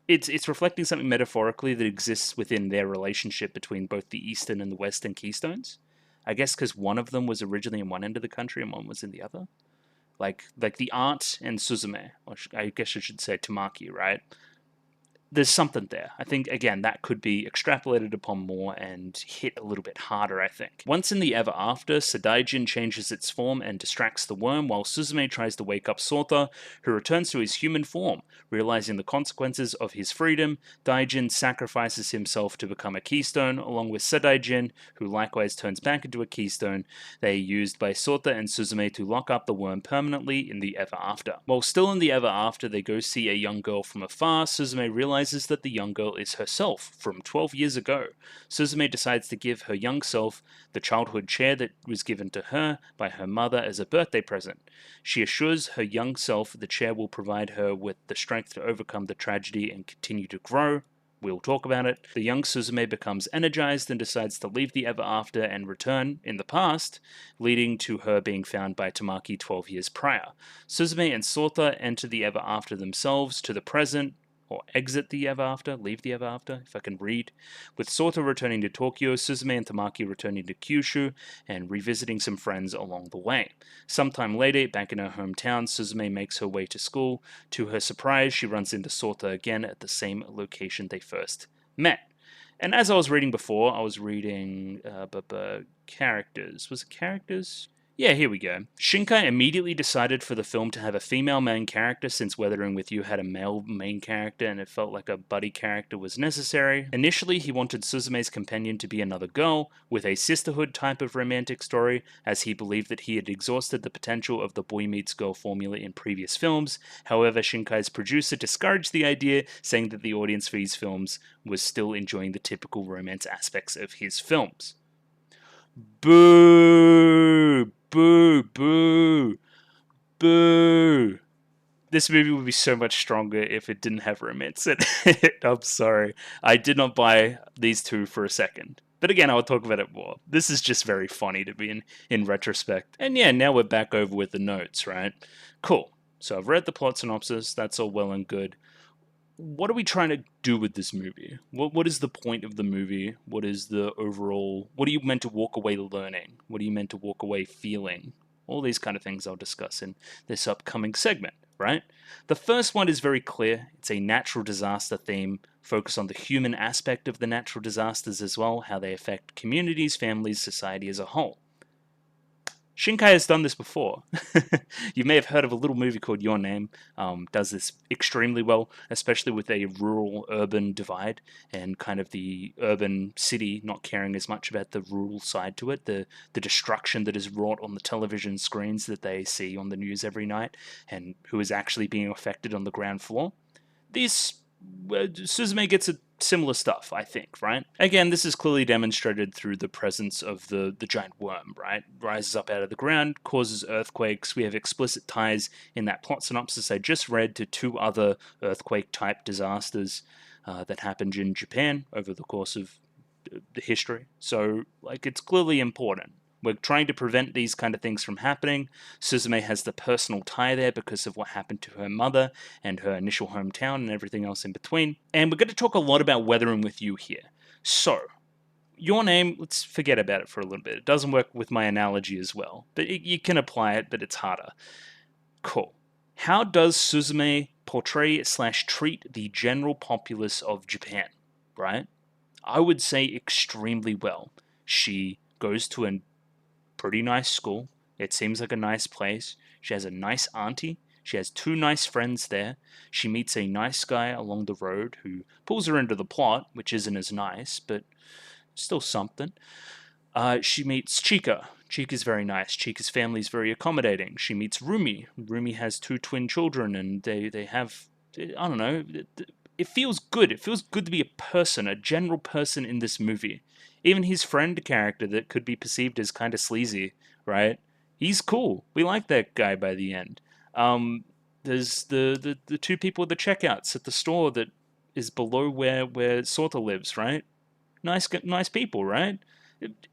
It's reflecting something metaphorically that exists within their relationship between both the Eastern and the Western Keystones. I guess because one of them was originally in one end of the country and one was in the other. Like the aunt and Suzume, or I guess I should say Tamaki, right? There's something there. I think, again, that could be extrapolated upon more and hit a little bit harder, I think. Once in the Ever After, Sadaijin changes its form and distracts the worm, while Suzume tries to wake up Sota, who returns to his human form. Realizing the consequences of his freedom, Daijin sacrifices himself to become a keystone, along with Sadaijin, who likewise turns back into a keystone. They are used by Sota and Suzume to lock up the worm permanently in the Ever After. While still in the Ever After, they go see a young girl from afar. Suzume realizes that the young girl is herself from 12 years ago. Suzume decides to give her young self the childhood chair that was given to her by her mother as a birthday present. She assures her young self the chair will provide her with the strength to overcome the tragedy and continue to grow. We'll talk about it. The young Suzume becomes energized and decides to leave the Ever After and return in the past, leading to her being found by Tamaki 12 years prior. Suzume and Sota enter the Ever After themselves to the present, or exit the Ever After, leave the Ever After, if I can read, with Sota returning to Tokyo, Suzume and Tamaki returning to Kyushu, and revisiting some friends along the way. Sometime later, back in her hometown, Suzume makes her way to school. To her surprise, she runs into Sota again at the same location they first met. And as I was reading before, I was reading characters. Was it characters? Yeah, here we go. Shinkai immediately decided for the film to have a female main character, since Weathering With You had a male main character and it felt like a buddy character was necessary. Initially, he wanted Suzume's companion to be another girl, with a sisterhood type of romantic story, as he believed that he had exhausted the potential of the boy meets girl formula in previous films. However, Shinkai's producer discouraged the idea, saying that the audience for his films was still enjoying the typical romance aspects of his films. Boo! Boo! Boo! Boo! This movie would be so much stronger if it didn't have romance in it. I'm sorry. I did not buy these two for a second. But again, I'll talk about it more. This is just very funny to be in retrospect. And yeah, now we're back over with the notes, right? Cool. So I've read the plot synopsis. That's all well and good. What are we trying to do with this movie? What is the point of the movie? What is the overall... What are you meant to walk away learning? What are you meant to walk away feeling? All these kind of things I'll discuss in this upcoming segment, right? The first one is very clear. It's a natural disaster theme, focus on the human aspect of the natural disasters as well, how they affect communities, families, society as a whole. Shinkai has done this before. You may have heard of a little movie called Your Name. Does this extremely well, especially with a rural-urban divide and kind of the urban city not caring as much about the rural side to it, the destruction that is wrought on the television screens that they see on the news every night, and who is actually being affected on the ground floor. This Suzume gets a similar stuff, I think, right? Again, this is clearly demonstrated through the presence of the giant worm, right? Rises up out of the ground, causes earthquakes. We have explicit ties in that plot synopsis I just read to 2 other earthquake-type disasters that happened in Japan over the course of the history. So, like, it's clearly important. We're trying to prevent these kind of things from happening. Suzume has the personal tie there because of what happened to her mother and her initial hometown and everything else in between. And we're going to talk a lot about weathering with you here. So, your name, let's forget about it for a little bit. It doesn't work with my analogy as well, but you can apply it, but it's harder. Cool. How does Suzume portray / treat the general populace of Japan, right? I would say extremely well. She goes to a pretty nice school. It seems like a nice place. She has a nice auntie. She has 2 nice friends there. She meets a nice guy along the road who pulls her into the plot, which isn't as nice, but still something. She meets Chika. Chika's very nice. Chika's family is very accommodating. She meets Rumi. Rumi has 2 twin children, and they have, I don't know, it feels good. It feels good to be a person, a general person in this movie. Even his friend character that could be perceived as kind of sleazy, right? He's cool. We like that guy by the end. There's the 2 people at the checkouts at the store that is below where Sorta lives, right? Nice people, right?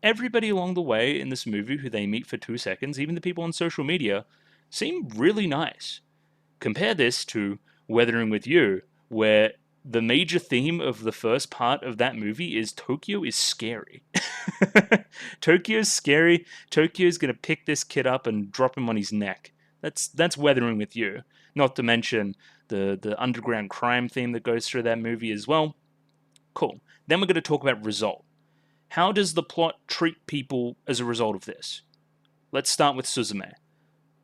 Everybody along the way in this movie who they meet for 2 seconds, even the people on social media, seem really nice. Compare this to Weathering with You, where the major theme of the first part of that movie is Tokyo is scary. Tokyo's scary. Tokyo's gonna pick this kid up and drop him on his neck. That's Weathering with You. Not to mention the underground crime theme that goes through that movie as well. Cool. Then we're going to talk about result. How does the plot treat people as a result of this? Let's start with Suzume.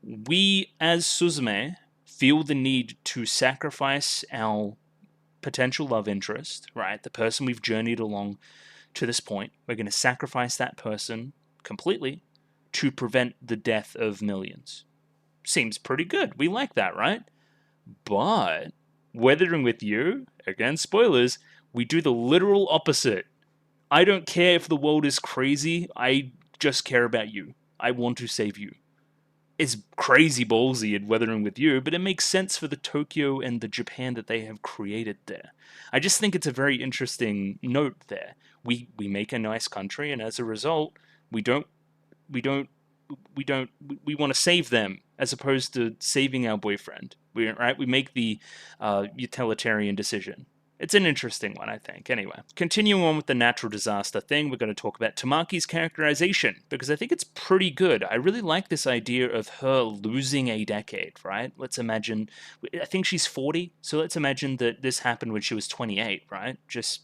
We, as Suzume, feel the need to sacrifice our potential love interest, right? The person we've journeyed along to this point. We're going to sacrifice that person completely to prevent the death of millions. Seems pretty good. We like that, right? But Weathering with You, again, spoilers, we do the literal opposite. I don't care if the world is crazy, I just care about you. I want to save you. It's crazy ballsy in Weathering with You, but it makes sense for the Tokyo and the Japan that they have created there. I just think it's a very interesting note there. We make a nice country, and as a result, we don't we don't we want to save them as opposed to saving our boyfriend. We make the utilitarian decision. It's an interesting one, I think. Anyway, continuing on with the natural disaster thing, we're going to talk about Tamaki's characterization, because I think it's pretty good. I really like this idea of her losing a decade, right? Let's imagine, I think she's 40, so let's imagine that this happened when she was 28, right? Just,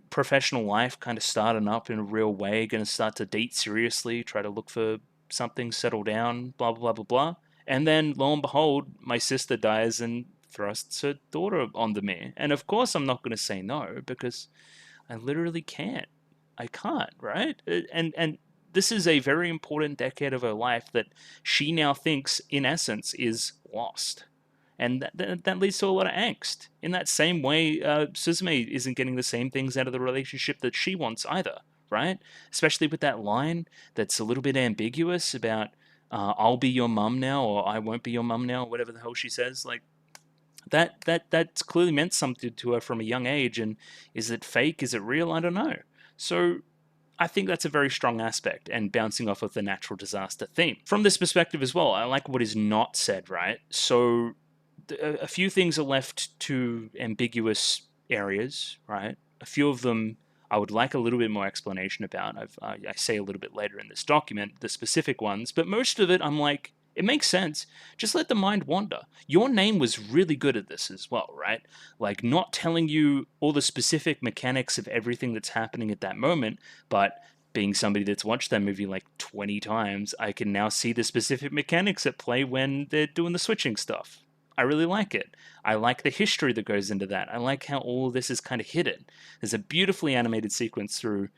professional life kind of starting up in a real way, going to start to date seriously, try to look for something, settle down, blah, blah, blah, blah, blah. And then, lo and behold, my sister dies and thrusts her daughter onto me. And of course, I'm not going to say no because I literally can't. I can't, right? And this is a very important decade of her life that she now thinks, in essence, is lost. And that leads to a lot of angst. In that same way, Suzume isn't getting the same things out of the relationship that she wants either, right? Especially with that line that's a little bit ambiguous about "I'll be your mum now" or "I won't be your mum now," or whatever the hell she says. Like that's clearly meant something to her from a young age. And is it fake? Is it real? I don't know. So I think that's a very strong aspect, and bouncing off of the natural disaster theme. From this perspective as well, I like what is not said, right? So a few things are left to ambiguous areas, right? A few of them I would like a little bit more explanation about. I say a little bit later in this document, the specific ones, but most of it I'm like, it makes sense. Just let the mind wander. Your name was really good at this as well, right? Like, not telling you all the specific mechanics of everything that's happening at that moment, but being somebody that's watched that movie like 20 times, I can now see the specific mechanics at play when they're doing the switching stuff. I really like it. I like the history that goes into that. I like how all of this is kind of hidden. There's a beautifully animated sequence through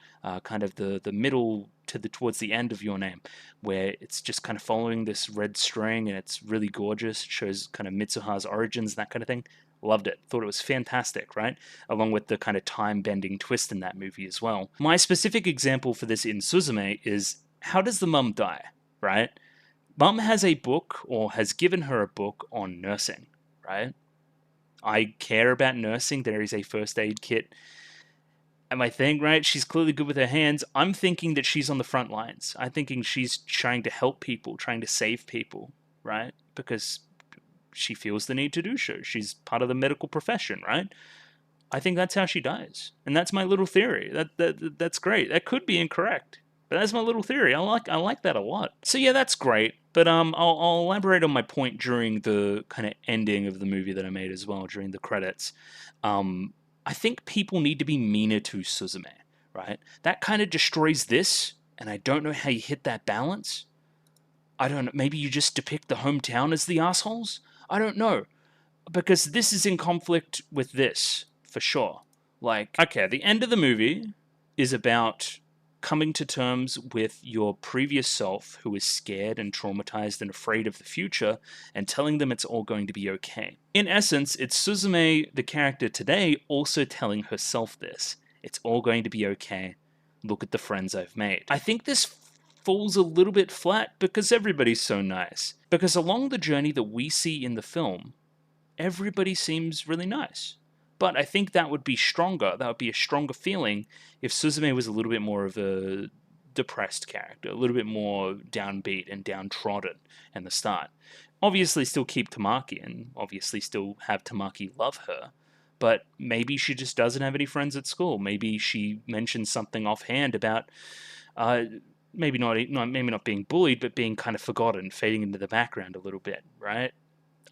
kind of the middle to towards the end of Your Name, where it's just kind of following this red string, and it's really gorgeous. It shows kind of Mitsuha's origins, that kind of thing. Loved it. Thought it was fantastic, right? Along with the kind of time-bending twist in that movie as well. My specific example for this in Suzume is, how does the mum die, right? Mum has a book, or has given her a book on nursing, right? I care about nursing. There is a first aid kit. Am I thinking right? She's clearly good with her hands. I'm thinking that she's on the front lines. I'm thinking she's trying to help people, trying to save people, right? Because she feels the need to do so. She's part of the medical profession, right? I think that's how she dies, and that's my little theory. That's great. That could be incorrect, but that's my little theory. I like that a lot. So yeah, that's great. But I'll elaborate on my point during the kind of ending of the movie that I made as well, during the credits. I think people need to be meaner to Suzume, right? That kind of destroys this, and I don't know how you hit that balance. I don't know. Maybe you just depict the hometown as the assholes? I don't know. Because this is in conflict with this, for sure. Like, okay, the end of the movie is about coming to terms with your previous self who is scared and traumatized and afraid of the future, and telling them it's all going to be okay. In essence, it's Suzume, the character today, also telling herself this. It's all going to be okay. Look at the friends I've made. I think this falls a little bit flat because everybody's so nice. Because along the journey that we see in the film, everybody seems really nice. But I think that would be stronger. That would be a stronger feeling if Suzume was a little bit more of a depressed character, a little bit more downbeat and downtrodden in the start. Obviously, still keep Tamaki, and obviously still have Tamaki love her. But maybe she just doesn't have any friends at school. Maybe she mentions something offhand about maybe not being bullied, but being kind of forgotten, fading into the background a little bit, right?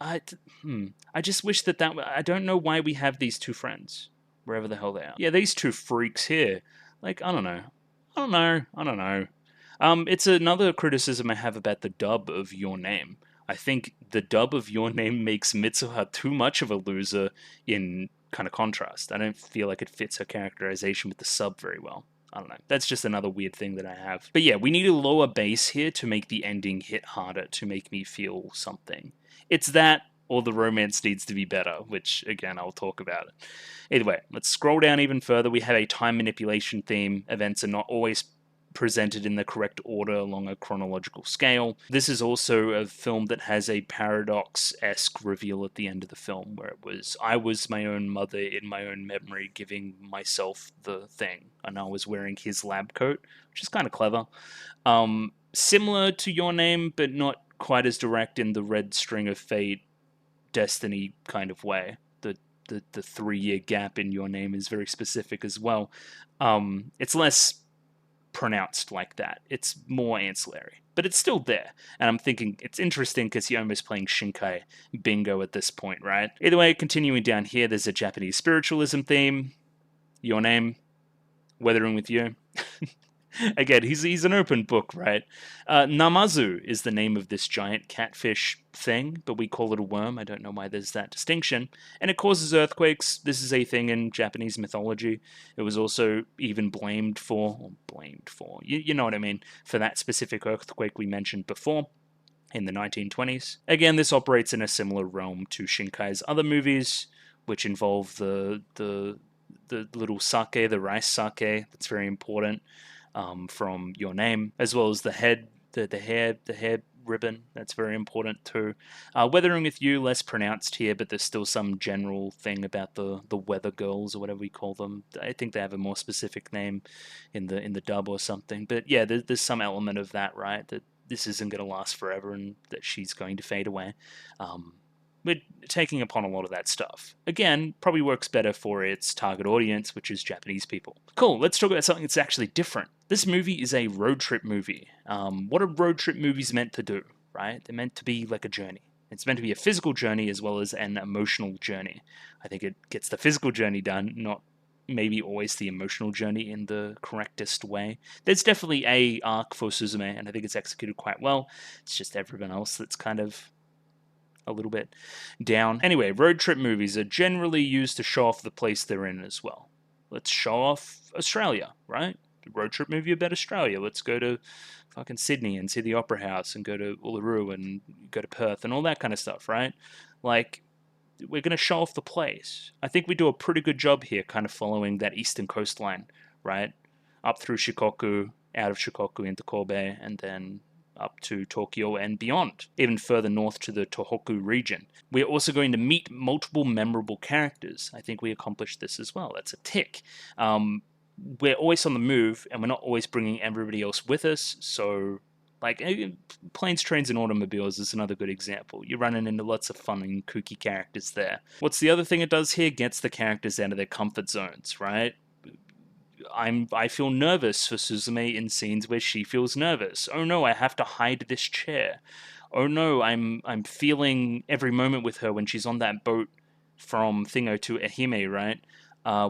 I just wish that I don't know why we have these two friends, wherever the hell they are. Yeah, these two freaks here. Like, I don't know. I don't know. It's another criticism I have about the dub of Your Name. I think the dub of Your Name makes Mitsuha too much of a loser in kind of contrast. I don't feel like it fits her characterization with the sub very well. I don't know. That's just another weird thing that I have. But yeah, we need a lower base here to make the ending hit harder, to make me feel something. It's that, or the romance needs to be better, which, again, I'll talk about it. Either way, let's scroll down even further. We have a time manipulation theme. Events are not always presented in the correct order along a chronological scale. This is also a film that has a paradox-esque reveal at the end of the film, where it was, I was my own mother in my own memory, giving myself the thing, and I was wearing his lab coat, which is kind of clever. Similar to Your Name, but not quite as direct in the red string of fate, destiny kind of way. The 3-year gap in Your Name is very specific as well. It's less pronounced like that. It's more ancillary, but it's still there. And I'm thinking it's interesting because you're almost playing Shinkai bingo at this point, right? Either way, continuing down here, there's a Japanese spiritualism theme. Your Name, Weathering with You. Again, he's an open book, right? Namazu is the name of this giant catfish thing, but we call it a worm. I don't know why there's that distinction. And it causes earthquakes. This is a thing in Japanese mythology. It was also even blamed for, you know what I mean, for that specific earthquake we mentioned before in the 1920s. Again, this operates in a similar realm to Shinkai's other movies, which involve the little sake, the rice sake. That's very important. From Your Name, as well as the hair ribbon. That's very important too. Weathering with You, less pronounced here, but there's still some general thing about the weather girls or whatever we call them. I think they have a more specific name in the dub or something. But yeah, there's some element of that, right? That this isn't going to last forever and that she's going to fade away. We're taking upon a lot of that stuff. Again, probably works better for its target audience, which is Japanese people. Cool, let's talk about something that's actually different. This movie is a road trip movie. What are road trip movies meant to do, right? They're meant to be like a journey. It's meant to be a physical journey as well as an emotional journey. I think it gets the physical journey done, not maybe always the emotional journey in the correctest way. There's definitely a arc for Suzume, and I think it's executed quite well. It's just everyone else that's kind of a little bit down. Anyway, road trip movies are generally used to show off the place they're in as well. Let's show off Australia, right? Road trip movie about Australia. Let's go to fucking Sydney and see the Opera House and go to Uluru and go to Perth and all that kind of stuff, right? Like, we're going to show off the place. I think we do a pretty good job here, kind of following that eastern coastline, right? Up through Shikoku, out of Shikoku into Kobe, and then up to Tokyo and beyond, even further north to the Tohoku region. We're also going to meet multiple memorable characters. I think we accomplished this as well. That's a tick. We're always on the move, and we're not always bringing everybody else with us, so like Planes, Trains, and Automobiles is another good example. You're running into lots of fun and kooky characters there. What's the other thing it does here? Gets the characters out of their comfort zones, right? I feel nervous for Suzume in scenes where she feels nervous. Oh no, I have to hide this chair. Oh no, I'm feeling every moment with her when she's on that boat from Thingo to Ehime, right?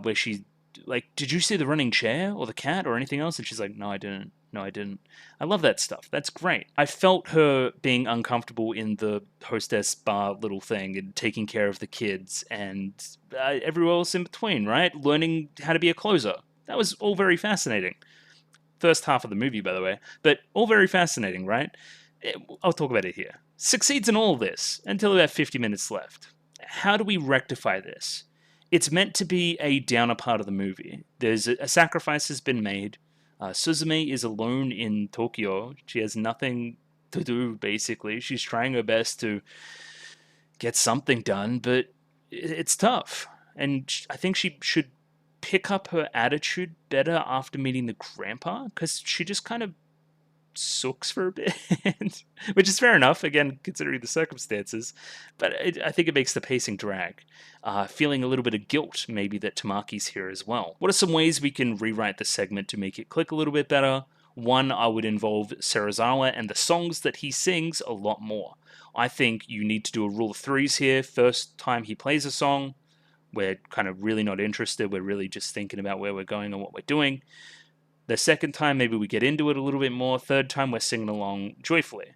Where she like, did you see the running chair or the cat or anything else? And she's like, no, I didn't. No, I didn't. I love that stuff. That's great. I felt her being uncomfortable in the hostess bar little thing and taking care of the kids and everywhere else in between, right? Learning how to be a closer. That was all very fascinating. First half of the movie, by the way, but all very fascinating, right? I'll talk about it here. Succeeds in all this until about 50 minutes left. How do we rectify this? It's meant to be a downer part of the movie. There's a sacrifice has been made. Suzume is alone in Tokyo. She has nothing to do, basically. She's trying her best to get something done, but it's tough. And I think she should pick up her attitude better after meeting the grandpa, because she just kind of sucks for a bit, which is fair enough, again, considering the circumstances, but I think it makes the pacing drag. Feeling a little bit of guilt, maybe, that Tamaki's here as well. What are some ways we can rewrite the segment to make it click a little bit better? One, I would involve Serizawa and the songs that he sings a lot more. I think you need to do a rule of threes here. First time he plays a song, we're kind of really not interested. We're really just thinking about where we're going and what we're doing. The second time, maybe we get into it a little bit more. Third time, we're singing along joyfully.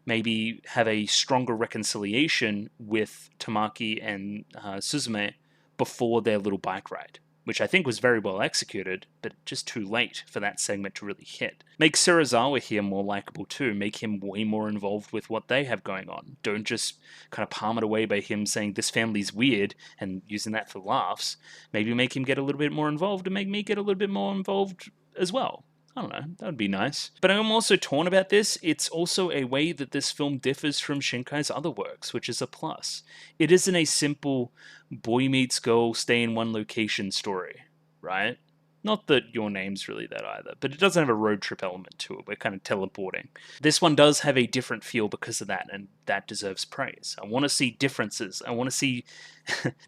Maybe have a stronger reconciliation with Tamaki and Suzume before their little bike ride, which I think was very well executed, but just too late for that segment to really hit. Make Serizawa here more likable too. Make him way more involved with what they have going on. Don't just kind of palm it away by him saying this family's weird and using that for laughs. Maybe make him get a little bit more involved and make me get a little bit more involved as well. I don't know, that would be nice. But I'm also torn about this. It's also a way that this film differs from Shinkai's other works, which is a plus. It isn't a simple boy meets girl, stay in one location story, right? Not that Your Name's really that either, but it doesn't have a road trip element to it. We're kind of teleporting. This one does have a different feel because of that, and that deserves praise. I want to see differences. I want to see...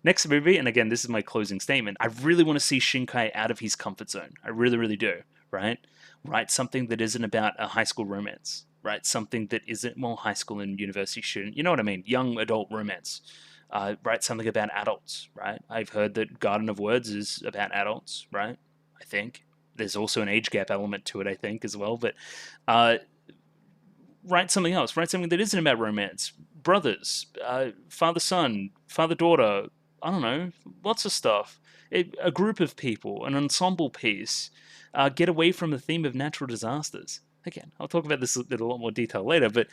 Next movie, and again, this is my closing statement, I really want to see Shinkai out of his comfort zone. I really, really do, right? Write something that isn't about a high school romance. Write something that isn't, well, high school and university student. You know what I mean? Young adult romance. Write something about adults, right? I've heard that Garden of Words is about adults, right? I think. There's also an age gap element to it, I think, as well. But write something else. Write something that isn't about romance. Brothers, father-son, father-daughter, I don't know, lots of stuff. A group of people, an ensemble piece. Get away from the theme of natural disasters. Again, I'll talk about this in a lot more detail later, but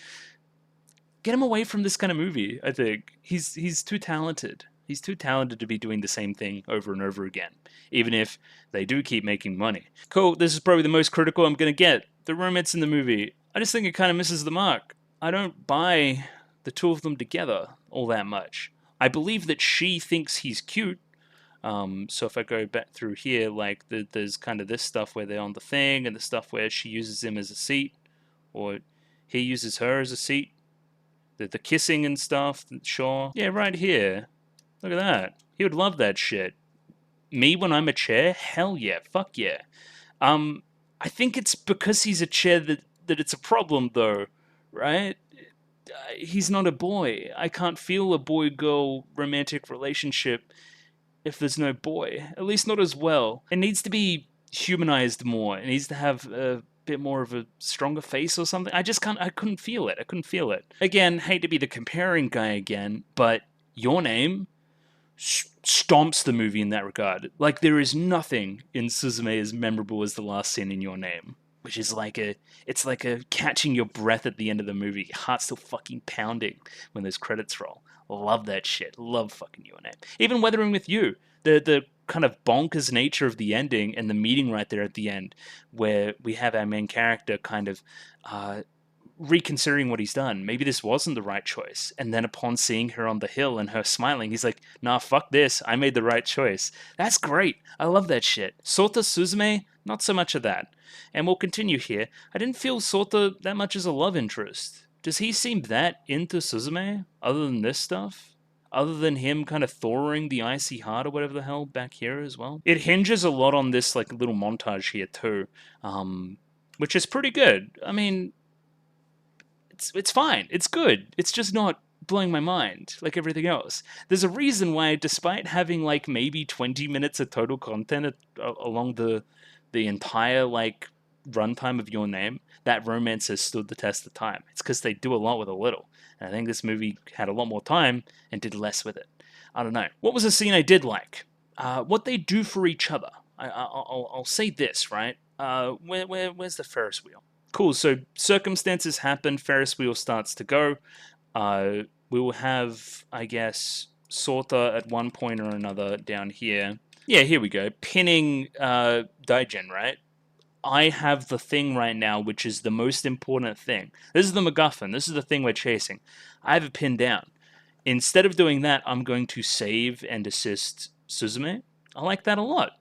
get him away from this kind of movie, I think. He's too talented. He's too talented to be doing the same thing over and over again, even if they do keep making money. Cool, this is probably the most critical I'm going to get. The romance in the movie. I just think it kind of misses the mark. I don't buy the two of them together all that much. I believe that she thinks he's cute. So if I go back through here, like there's kind of this stuff where they're on the thing, and the stuff where she uses him as a seat, or he uses her as a seat. The kissing and stuff, sure. Yeah, right here. Look at that. He would love that shit. Me when I'm a chair? Hell yeah. Fuck yeah. I think it's because he's a chair that it's a problem, though, right? He's not a boy. I can't feel a boy-girl romantic relationship if there's no boy. At least not as well. It needs to be humanized more. It needs to have a bit more of a stronger face or something. I couldn't feel it. I couldn't feel it. Again, hate to be the comparing guy again, but Your Name stomps the movie in that regard. Like, there is nothing in Suzume as memorable as the last scene in Your Name. which is it's like a catching your breath at the end of the movie. Your heart's still fucking pounding when those credits roll. Love that shit. Love fucking Your Name. Even Weathering with You, the kind of bonkers nature of the ending and the meeting right there at the end, where we have our main character kind of reconsidering what he's done. Maybe this wasn't the right choice. And then upon seeing her on the hill and her smiling, he's like, nah, fuck this. I made the right choice. That's great. I love that shit. Sota Suzume, not so much of that. And we'll continue here. I didn't feel Sota that much as a love interest. Does he seem that into Suzume, other than this stuff? Other than him kind of thawing the icy heart or whatever the hell back here as well? It hinges a lot on this like little montage here too, which is pretty good. I mean, it's fine. It's good. It's just not blowing my mind like everything else. There's a reason why, despite having like maybe 20 minutes of total content along the entire like runtime of Your Name, that romance has stood the test of time. It's because they do a lot with a little. And I think this movie had a lot more time and did less with it. I don't know. What was a scene I did like? What they do for each other. I'll say this, right? Where's the Ferris wheel? Cool, so circumstances happen, Ferris wheel starts to go. We will have, I guess, Sota at one point or another down here. Yeah, here we go. Pinning Daijin, right? I have the thing right now, which is the most important thing. This is the MacGuffin. This is the thing we're chasing. I have it pinned down. Instead of doing that, I'm going to save and assist Suzume. I like that a lot.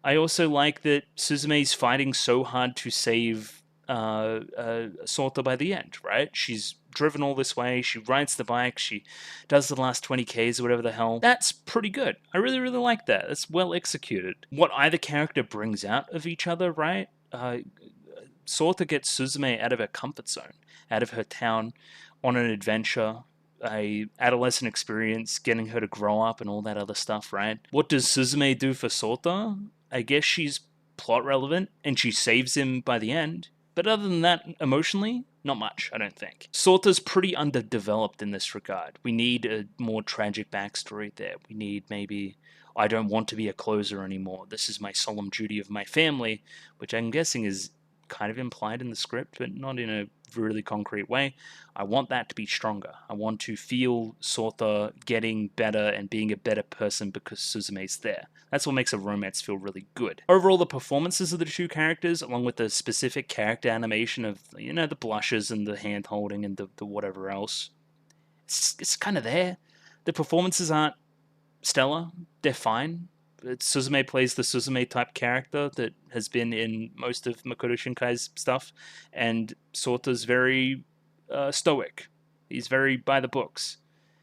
I also like that Suzume's fighting so hard to save Sota by the end, right? She's driven all this way, she rides the bike, she does the last 20Ks or whatever the hell. That's pretty good. I really, really like that. That's well executed. What either character brings out of each other, right? Sota gets Suzume out of her comfort zone, out of her town, on an adventure, a adolescent experience, getting her to grow up and all that other stuff, right? What does Suzume do for Sota? I guess she's plot relevant and she saves him by the end. But other than that, emotionally, not much, I don't think. Sota's pretty underdeveloped in this regard. We need a more tragic backstory there. We need maybe, I don't want to be a closer anymore. This is my solemn duty of my family, which I'm guessing is kind of implied in the script, but not in a really concrete way. I want that to be stronger. I want to feel Sota getting better and being a better person because Suzume's there. That's what makes a romance feel really good. Overall, the performances of the two characters, along with the specific character animation of, you know, the blushes and the hand holding and the whatever else, it's kind of there. The performances aren't stellar. They're fine. Suzume plays the Suzume type character that has been in most of Makoto Shinkai's stuff, and Sota's very stoic. He's very by the books.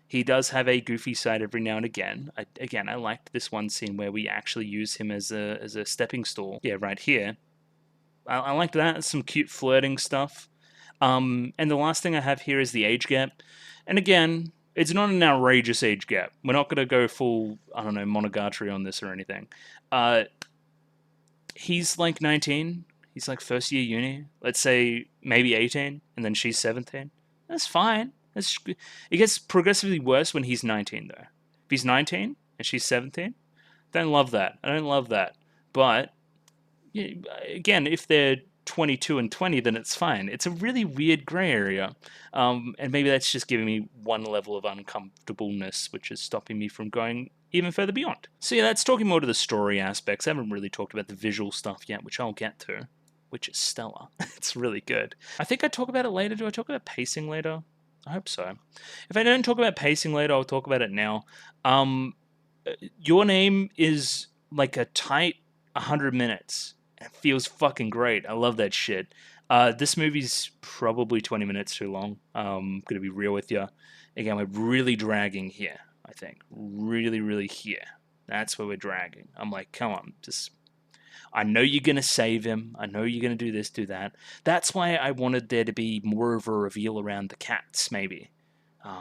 He does have a goofy side every now and again. I liked this one scene where we actually use him as a stepping stool. Yeah, right here. I liked that. Some cute flirting stuff. And the last thing I have here is the age gap. And again, it's not an outrageous age gap. We're not going to go full, I don't know, Monogatari on this or anything. He's like 19. He's like first year uni. Let's say maybe 18, and then she's 17. That's fine. It gets progressively worse when he's 19, though. If he's 19 and she's 17, don't love that. I don't love that. But, yeah, again, if they're 22 and 20, then it's fine. It's a really weird gray area. And maybe that's just giving me one level of uncomfortableness, which is stopping me from going even further beyond. So yeah, that's talking more to the story aspects. I haven't really talked about the visual stuff yet, which I'll get to, which is stellar. It's really good. I think I talk about it later. Do I talk about pacing later? I hope so. If I don't talk about pacing later, I'll talk about it now. Your Name is like a tight 100 minutes. It feels fucking great. I love that shit. This movie's probably 20 minutes too long. I'm going to be real with you. Again, we're really dragging here, I think. Really, really here. That's where we're dragging. I'm like, come on, just... I know you're going to save him. I know you're going to do this, do that. That's why I wanted there to be more of a reveal around the cats, maybe.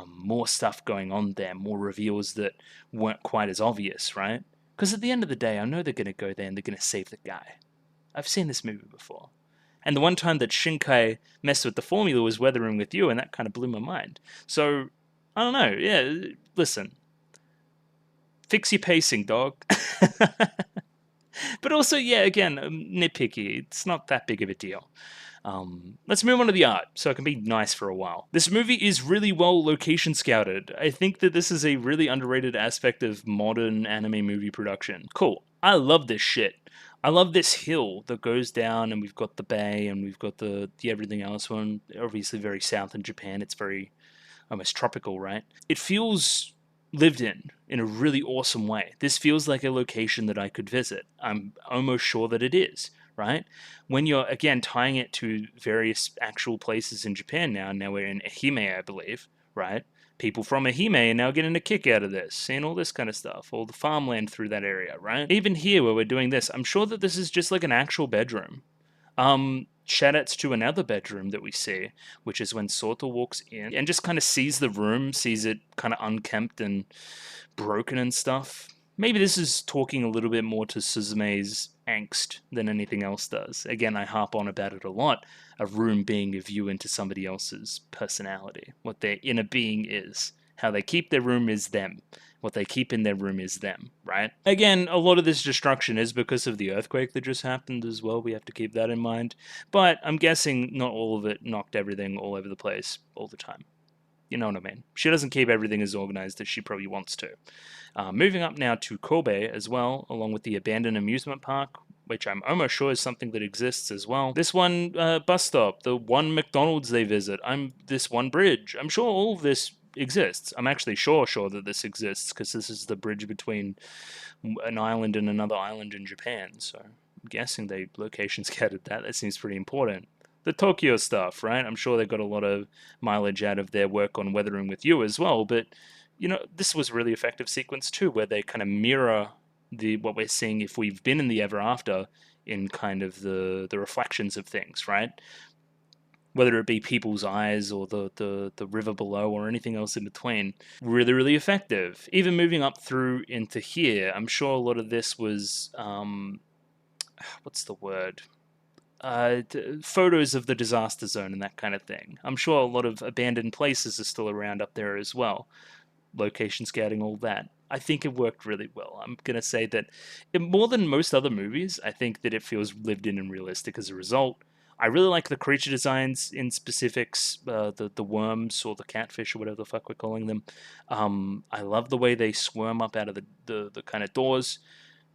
More stuff going on there. More reveals that weren't quite as obvious, right? Because at the end of the day, I know they're going to go there and they're going to save the guy. I've seen this movie before. And the one time that Shinkai messed with the formula was Weathering with You, and that kind of blew my mind. So, I don't know. Yeah, listen. Fix your pacing, dog. But also, yeah, again, nitpicky. It's not that big of a deal. Let's move on to the art, so it can be nice for a while. This movie is really well location scouted. I think that this is a really underrated aspect of modern anime movie production. Cool. I love this shit. I love this hill that goes down, and we've got the bay, and we've got the everything else one. Obviously, very south in Japan. It's very almost tropical, right? It feels lived in a really awesome way. This feels like a location that I could visit. I'm almost sure that it is, right? When you're again tying it to various actual places in Japan now we're in Ehime, I believe, right? People from Ehime are now getting a kick out of this, seeing all this kind of stuff, all the farmland through that area, right? Even here where we're doing this, I'm sure that this is just like an actual bedroom. Shoutouts to another bedroom that we see, which is when Sota walks in and just kind of sees the room, sees it kind of unkempt and broken and stuff. Maybe this is talking a little bit more to Suzume's angst than anything else does. Again, I harp on about it a lot. A room being a view into somebody else's personality, what their inner being is. How they keep their room is them. What they keep in their room is them, right? Again, a lot of this destruction is because of the earthquake that just happened as well. We have to keep that in mind. But I'm guessing not all of it knocked everything all over the place all the time. You know what I mean? She doesn't keep everything as organized as she probably wants to. Moving up now to Kobe as well, along with the abandoned amusement park, which I'm almost sure is something that exists as well. This one bus stop, the one McDonald's they visit, this one bridge. I'm sure all of this exists. I'm actually sure that this exists because this is the bridge between an island and another island in Japan. So I'm guessing they location scattered that. That seems pretty important. The Tokyo stuff, right? I'm sure they got a lot of mileage out of their work on Weathering with You as well. But this was a really effective sequence too, where they kind of mirror what we're seeing if we've been in the ever after in kind of the reflections of things, right? Whether it be people's eyes or the river below or anything else in between. Really, really effective. Even moving up through into here, I'm sure a lot of this was, what's the word? Photos of the disaster zone and that kind of thing. I'm sure a lot of abandoned places are still around up there as well. Location scouting, all that. I think it worked really well. I'm going to say that more than most other movies, I think that it feels lived in and realistic as a result. I really like the creature designs in specifics, the worms or the catfish or whatever the fuck we're calling them. I love the way they squirm up out of the kind of doors,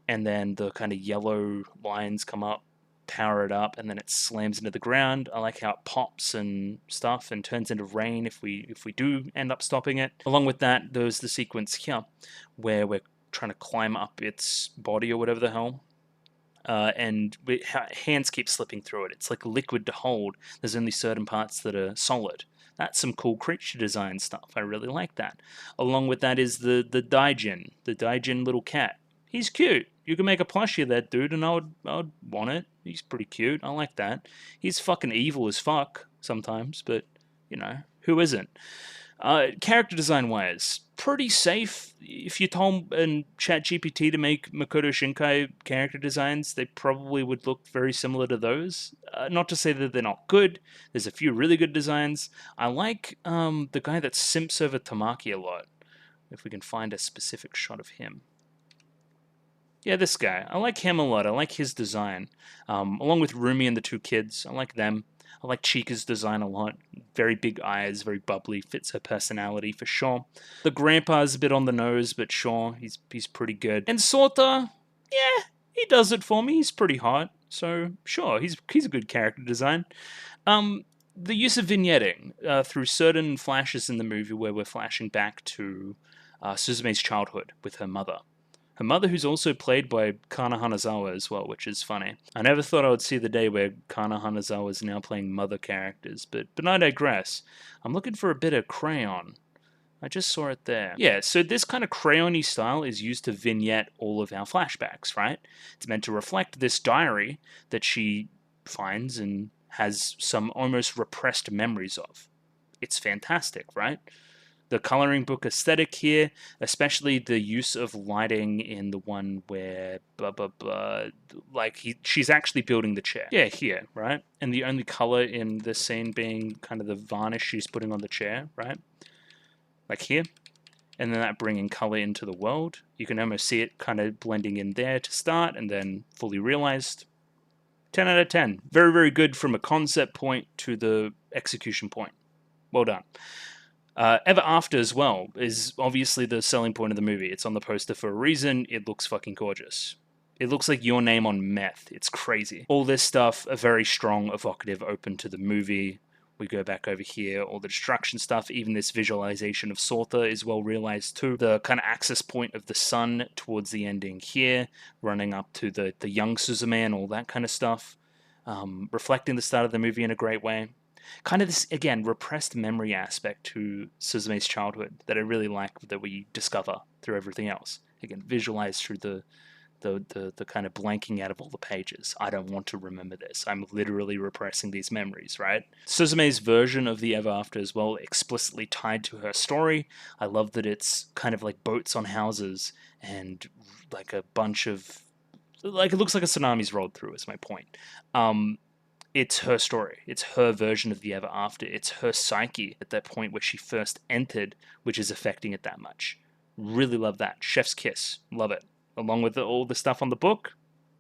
and then the kind of yellow lines come up, power it up, and then it slams into the ground. I like how it pops and stuff and turns into rain if we do end up stopping it. Along with that, there's the sequence here where we're trying to climb up its body or whatever the hell. And hands keep slipping through it. It's like liquid to hold. There's only certain parts that are solid. That's some cool creature design stuff. I really like that. Along with that is the Daijin little cat. He's cute. You can make a plushie of that dude, and I would want it. He's pretty cute. I like that. He's fucking evil as fuck sometimes, but who isn't? Character design wise, pretty safe. If you told ChatGPT to make Makoto Shinkai character designs, they probably would look very similar to those. Not to say that they're not good. There's a few really good designs. I like the guy that simps over Tamaki a lot. If we can find a specific shot of him. Yeah, this guy. I like him a lot. I like his design. Along with Rumi and the two kids. I like them. I like Chica's design a lot. Very big eyes, very bubbly, fits her personality for sure. The grandpa's a bit on the nose, but sure, he's pretty good. And Sota, yeah, he does it for me. He's pretty hot, so sure, he's a good character design. The use of vignetting through certain flashes in the movie where we're flashing back to Suzume's childhood with her mother. Her mother, who's also played by Kana Hanazawa as well, which is funny. I never thought I would see the day where Kana Hanazawa is now playing mother characters, but I digress. I'm looking for a bit of crayon. I just saw it there. Yeah, so this kind of crayon-y style is used to vignette all of our flashbacks, right? It's meant to reflect this diary that she finds and has some almost repressed memories of. It's fantastic, right? The coloring book aesthetic here, especially the use of lighting in the one where she's actually building the chair. Yeah, here, right? And the only color in this scene being kind of the varnish she's putting on the chair, right? Like here. and then that bringing color into the world. You can almost see it kind of blending in there to start and then fully realized. 10 out of 10. Very, very good from a concept point to the execution point. Well done. Ever After as well is obviously the selling point of the movie. It's on the poster for a reason. It looks fucking gorgeous. It looks like Your Name on meth. It's crazy. All this stuff, a very strong, evocative open to the movie. We go back over here, all the destruction stuff, even this visualization of Sortha is well realized too. The kind of axis point of the sun towards the ending here, running up to the young Suzume and all that kind of stuff, reflecting the start of the movie in a great way. Kind of this, again, repressed memory aspect to Suzume's childhood that I really like that we discover through everything else. Again, visualized through the kind of blanking out of all the pages. I don't want to remember this. I'm literally repressing these memories, right? Suzume's version of the Ever After as well, explicitly tied to her story. I love that it's kind of like boats on houses and like a bunch of, like, it looks like a tsunami's rolled through, is my point. It's her story. It's her version of the Ever After. It's her psyche at that point where she first entered, which is affecting it that much. Really love that. Chef's kiss. Love it. Along with all the stuff on the book,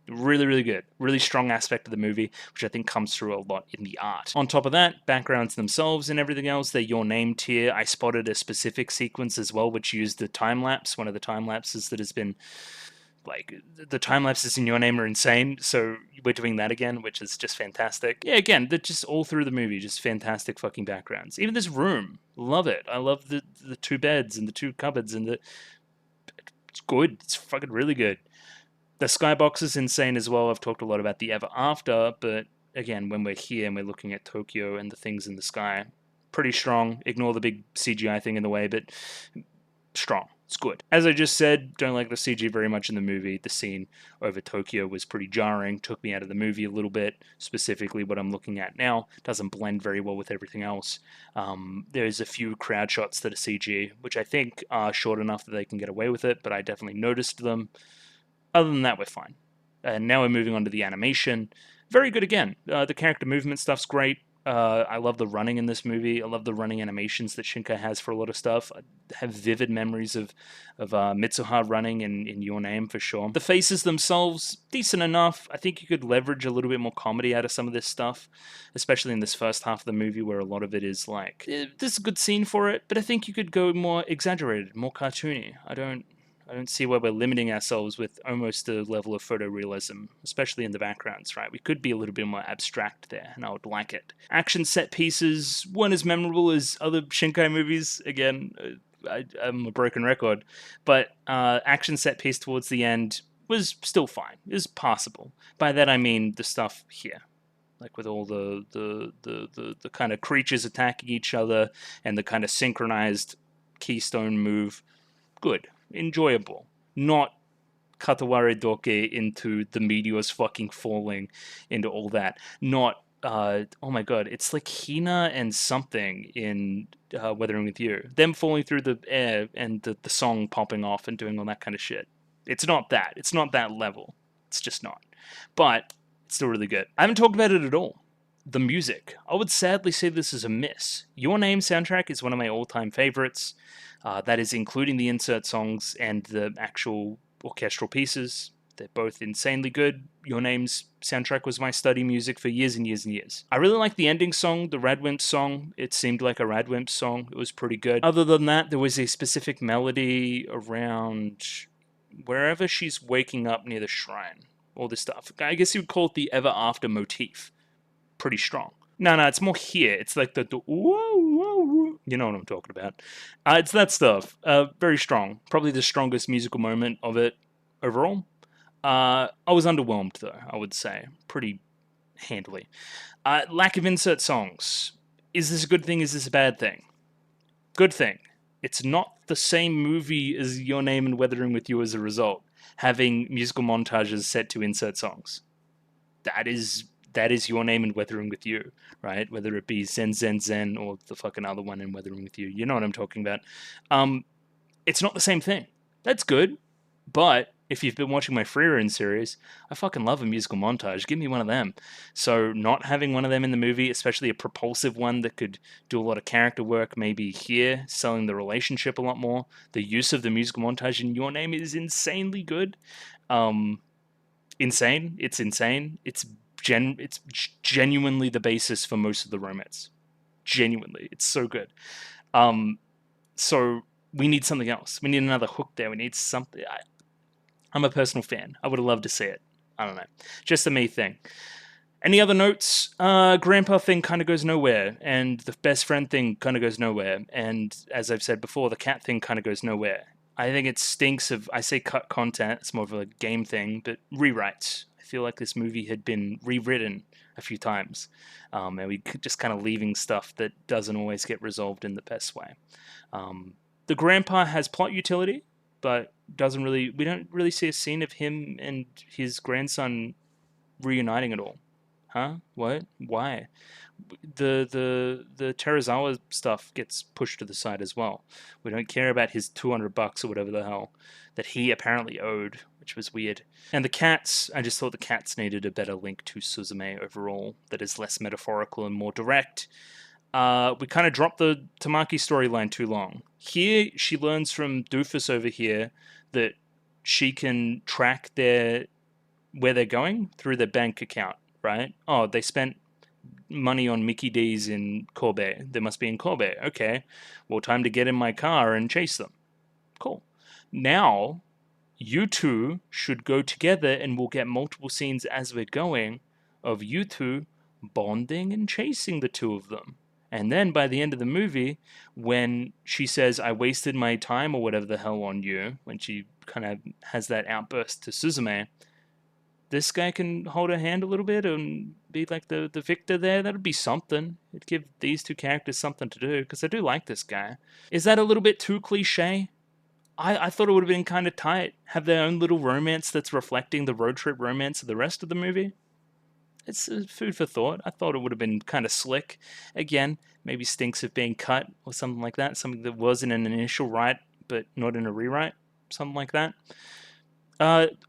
really, really good. Really strong aspect of the movie, which I think comes through a lot in the art. On top of that, backgrounds themselves and everything else, they're Your Name tier. I spotted a specific sequence as well, which used the time lapse, one of the time lapses that has been, like, the time lapses in Your Name are insane, so we're doing that again, which is just fantastic. Yeah, again, they're just all through the movie, just fantastic fucking backgrounds. Even this room, love it. I love the two beds and the two cupboards and it's good. It's fucking really good. The skybox is insane as well. I've talked a lot about the Ever After, but again, when we're here and we're looking at Tokyo and the things in the sky, pretty strong. Ignore the big CGI thing in the way, but strong. It's good. As I just said, don't like the CG very much in the movie. The scene over Tokyo was pretty jarring, took me out of the movie a little bit. Specifically, what I'm looking at now doesn't blend very well with everything else. There's a few crowd shots that are CG, which I think are short enough that they can get away with it, but I definitely noticed them. Other than that, we're fine. And now we're moving on to the animation. Very good again. The character movement stuff's great. I love the running in this movie. I love the running animations that Shinkai has for a lot of stuff. I have vivid memories of Mitsuha running in Your Name for sure. The faces themselves, decent enough. I think you could leverage a little bit more comedy out of some of this stuff, especially in this first half of the movie where a lot of it is like, this is a good scene for it, but I think you could go more exaggerated, more cartoony. I don't see why we're limiting ourselves with almost a level of photorealism, especially in the backgrounds, right? We could be a little bit more abstract there, and I would like it. Action set pieces weren't as memorable as other Shinkai movies. Again, I'm a broken record, but action set piece towards the end was still fine. It was passable. By that I mean the stuff here, like with all the kind of creatures attacking each other and the kind of synchronized keystone move. Good. Enjoyable. Not Kataware Doke into the meteors fucking falling into all that. Not, oh my god, it's like Hina and something in Weathering With You. Them falling through the air and the song popping off and doing all that kind of shit. It's not that. It's not that level. It's just not. But it's still really good. I haven't talked about it at all. The music. I would sadly say this is a miss. Your Name soundtrack is one of my all-time favorites. That is including the insert songs and the actual orchestral pieces. They're both insanely good. Your Name's soundtrack was my study music for years and years and years. I really like the ending song, the Radwimp song. It seemed like a Radwimp song. It was pretty good. Other than that, there was a specific melody around wherever she's waking up near the shrine. All this stuff. I guess you would call it the Ever After motif. Pretty strong. No, it's more here. It's like the whoa, whoa, whoa. You know what I'm talking about. It's that stuff. Very strong. Probably the strongest musical moment of it overall. I was underwhelmed, though, I would say. Pretty handily. Lack of insert songs. Is this a good thing? Is this a bad thing? Good thing. It's not the same movie as Your Name and Weathering With You as a result, having musical montages set to insert songs. That is Your Name and Weathering With You, right? Whether it be Zen Zen Zen or the fucking other one in Weathering With You. You know what I'm talking about. It's not the same thing. That's good, but If you've been watching my Frieren series, I fucking love a musical montage. Give me one of them. So not having one of them in the movie, especially a propulsive one that could do a lot of character work, maybe here, selling the relationship a lot more. The use of the musical montage in Your Name is insanely good. Insane. It's insane. It's genuinely the basis for most of the romance. Genuinely. It's so good. So we need something else. We need another hook there. We need something. I'm a personal fan. I would have loved to see it. I don't know. Just a me thing. Any other notes? Grandpa thing kind of goes nowhere, and the best friend thing kind of goes nowhere, and as I've said before, the cat thing kind of goes nowhere. I think it stinks of, I say cut content, it's more of a game thing, but rewrites. I feel like this movie had been rewritten a few times, and we just kind of leaving stuff that doesn't always get resolved in the best way. The grandpa has plot utility, but we don't really see a scene of him and his grandson reuniting at all. Huh? What? Why? The Teruzawa stuff gets pushed to the side as well. We don't care about his $200 or whatever the hell that he apparently owed, which was weird. And the cats, I just thought the cats needed a better link to Suzume overall that is less metaphorical and more direct. We kind of dropped the Tamaki storyline too long. Here, she learns from Doofus over here that she can track where they're going through their bank account, right? Oh, they spent money on Mickey D's in Kobe. They must be in Kobe. Okay, well, time to get in my car and chase them. Cool. Now, you two should go together and we'll get multiple scenes as we're going of you two bonding and chasing the two of them. And then by the end of the movie, when she says, I wasted my time or whatever the hell on you, when she kind of has that outburst to Suzume, this guy can hold her hand a little bit and be like the victor there. That'd be something. It'd give these two characters something to do, because I do like this guy. Is that a little bit too cliche? I thought it would have been kind of tight. Have their own little romance that's reflecting the road trip romance of the rest of the movie. It's food for thought. I thought it would have been kind of slick. Again, maybe stinks of being cut or something like that. Something that was in an initial write, but not in a rewrite. Something like that.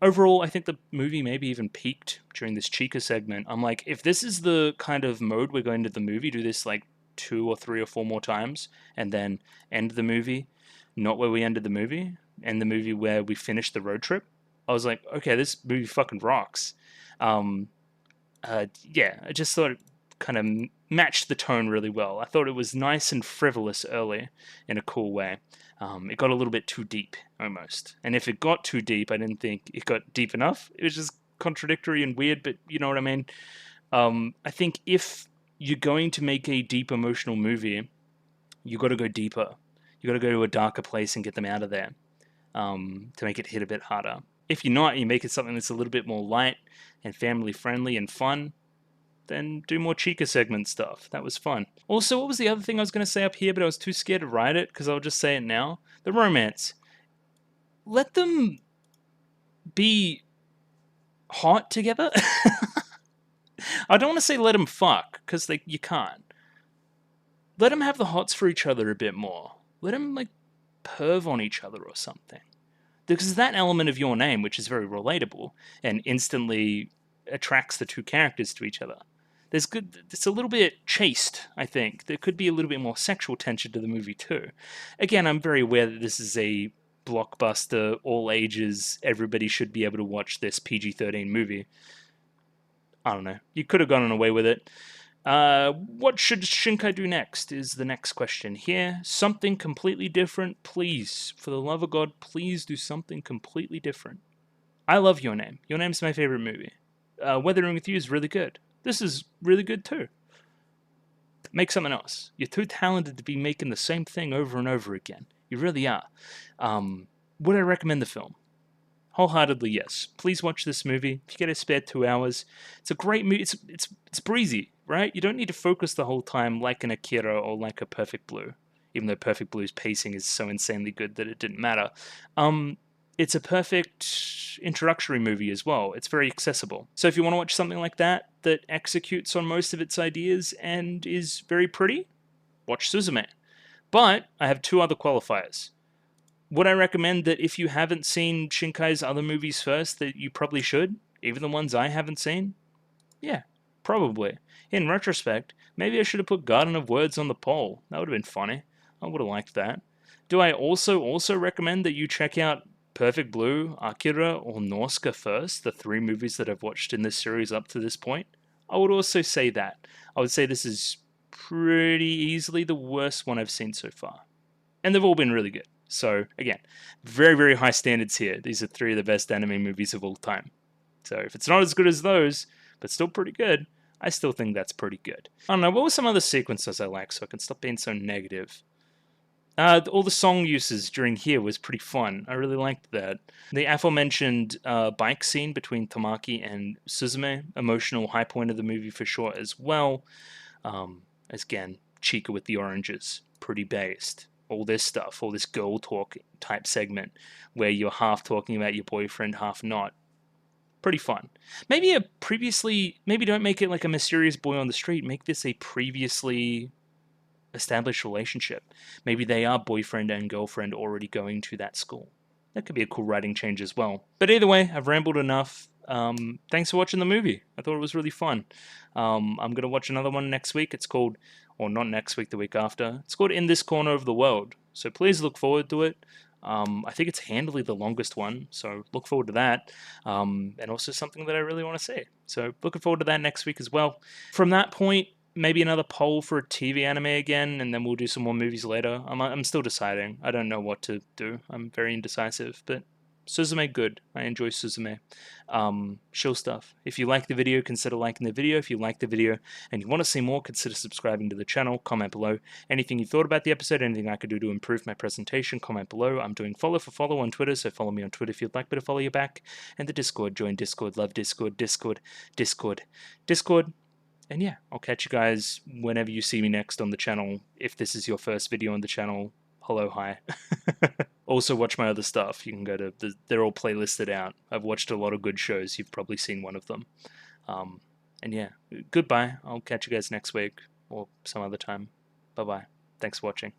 Overall, I think the movie maybe even peaked during this Chica segment. I'm like, if this is the kind of mode we're going to the movie, do this like 2 or 3 or 4 more times, and then end the movie, not where we ended the movie, end the movie where we finished the road trip. I was like, okay, this movie fucking rocks. Yeah, I just thought it kind of matched the tone really well. I thought it was nice and frivolous early in a cool way. It got a little bit too deep, almost. And if it got too deep, I didn't think it got deep enough. It was just contradictory and weird, but you know what I mean? I think if you're going to make a deep emotional movie, you got to go deeper. You got to go to a darker place and get them out of there to make it hit a bit harder. If you're not, you make it something that's a little bit more light and family friendly and fun, then do more Chica segment stuff. That was fun. Also, what was the other thing I was going to say up here, but I was too scared to write it because I'll just say it now? The romance. Let them be hot together. I don't want to say let them fuck, because you can't. Let them have the hots for each other a bit more. Let them like perv on each other or something. Because that element of Your Name, which is very relatable and instantly attracts the two characters to each other. It's a little bit chaste, I think. There could be a little bit more sexual tension to the movie too. Again, I'm very aware that this is a blockbuster, all ages, everybody should be able to watch this PG-13 movie. I don't know. You could have gotten away with it. What should Shinkai do next is the next question here. Something completely different, please. For the love of God, please do something completely different. I love Your Name. Your Name's my favorite movie. Weathering with You is really good. This is really good too. Make something else. You're too talented to be making the same thing over and over again. You really are. Would I recommend the film? Wholeheartedly, yes. Please watch this movie. If you get a spare 2 hours, it's a great movie. It's breezy, right? You don't need to focus the whole time like an Akira or like a Perfect Blue, even though Perfect Blue's pacing is so insanely good that it didn't matter. It's a perfect introductory movie as well. It's very accessible. So if you want to watch something like that executes on most of its ideas and is very pretty, watch Suzume. But I have 2 other qualifiers. Would I recommend that if you haven't seen Shinkai's other movies first, that you probably should? Even the ones I haven't seen? Yeah, probably. In retrospect, maybe I should have put Garden of Words on the poll. That would have been funny. I would have liked that. Do I also recommend that you check out Perfect Blue, Akira, or Norska first, the 3 movies that I've watched in this series up to this point? I would also say that. I would say this is pretty easily the worst one I've seen so far. And they've all been really good. So, again, very, very high standards here. These are 3 of the best anime movies of all time. So, if it's not as good as those, but still pretty good, I still think that's pretty good. I don't know, what were some other sequences I like so I can stop being so negative? All the song uses during here was pretty fun. I really liked that. The aforementioned bike scene between Tamaki and Suzume, emotional high point of the movie for sure as well. Again, Chica with the oranges, pretty based. All this stuff, all this girl talk type segment where you're half talking about your boyfriend, half not. Pretty fun. Maybe maybe don't make it like a mysterious boy on the street. Make this a previously established relationship. Maybe they are boyfriend and girlfriend already going to that school. That could be a cool writing change as well. But either way, I've rambled enough. Thanks for watching the movie. I thought it was really fun. I'm going to watch another one next week. It's called, or not next week, the week after. It's called In This Corner of the World. So please look forward to it. I think it's handily the longest one, so look forward to that. And also something that I really want to see. So looking forward to that next week as well. From that point, maybe another poll for a TV anime again, and then we'll do some more movies later. I'm still deciding. I don't know what to do. I'm very indecisive, but Suzume good. I enjoy Suzume. Chill stuff. If you like the video, consider liking the video. If you like the video and you want to see more, consider subscribing to the channel. Comment below anything you thought about the episode, anything I could do to improve my presentation. Comment below. I'm doing follow for follow on Twitter, so follow me on Twitter if you'd like me to follow you back. And the Discord. Join Discord. Love Discord. Discord. And yeah, I'll catch you guys whenever you see me next on the channel. If this is your first video on the channel, hello, hi. Also, watch my other stuff. You can go to, they're all playlisted out. I've watched a lot of good shows. You've probably seen one of them. And yeah, goodbye. I'll catch you guys next week or some other time. Bye-bye. Thanks for watching.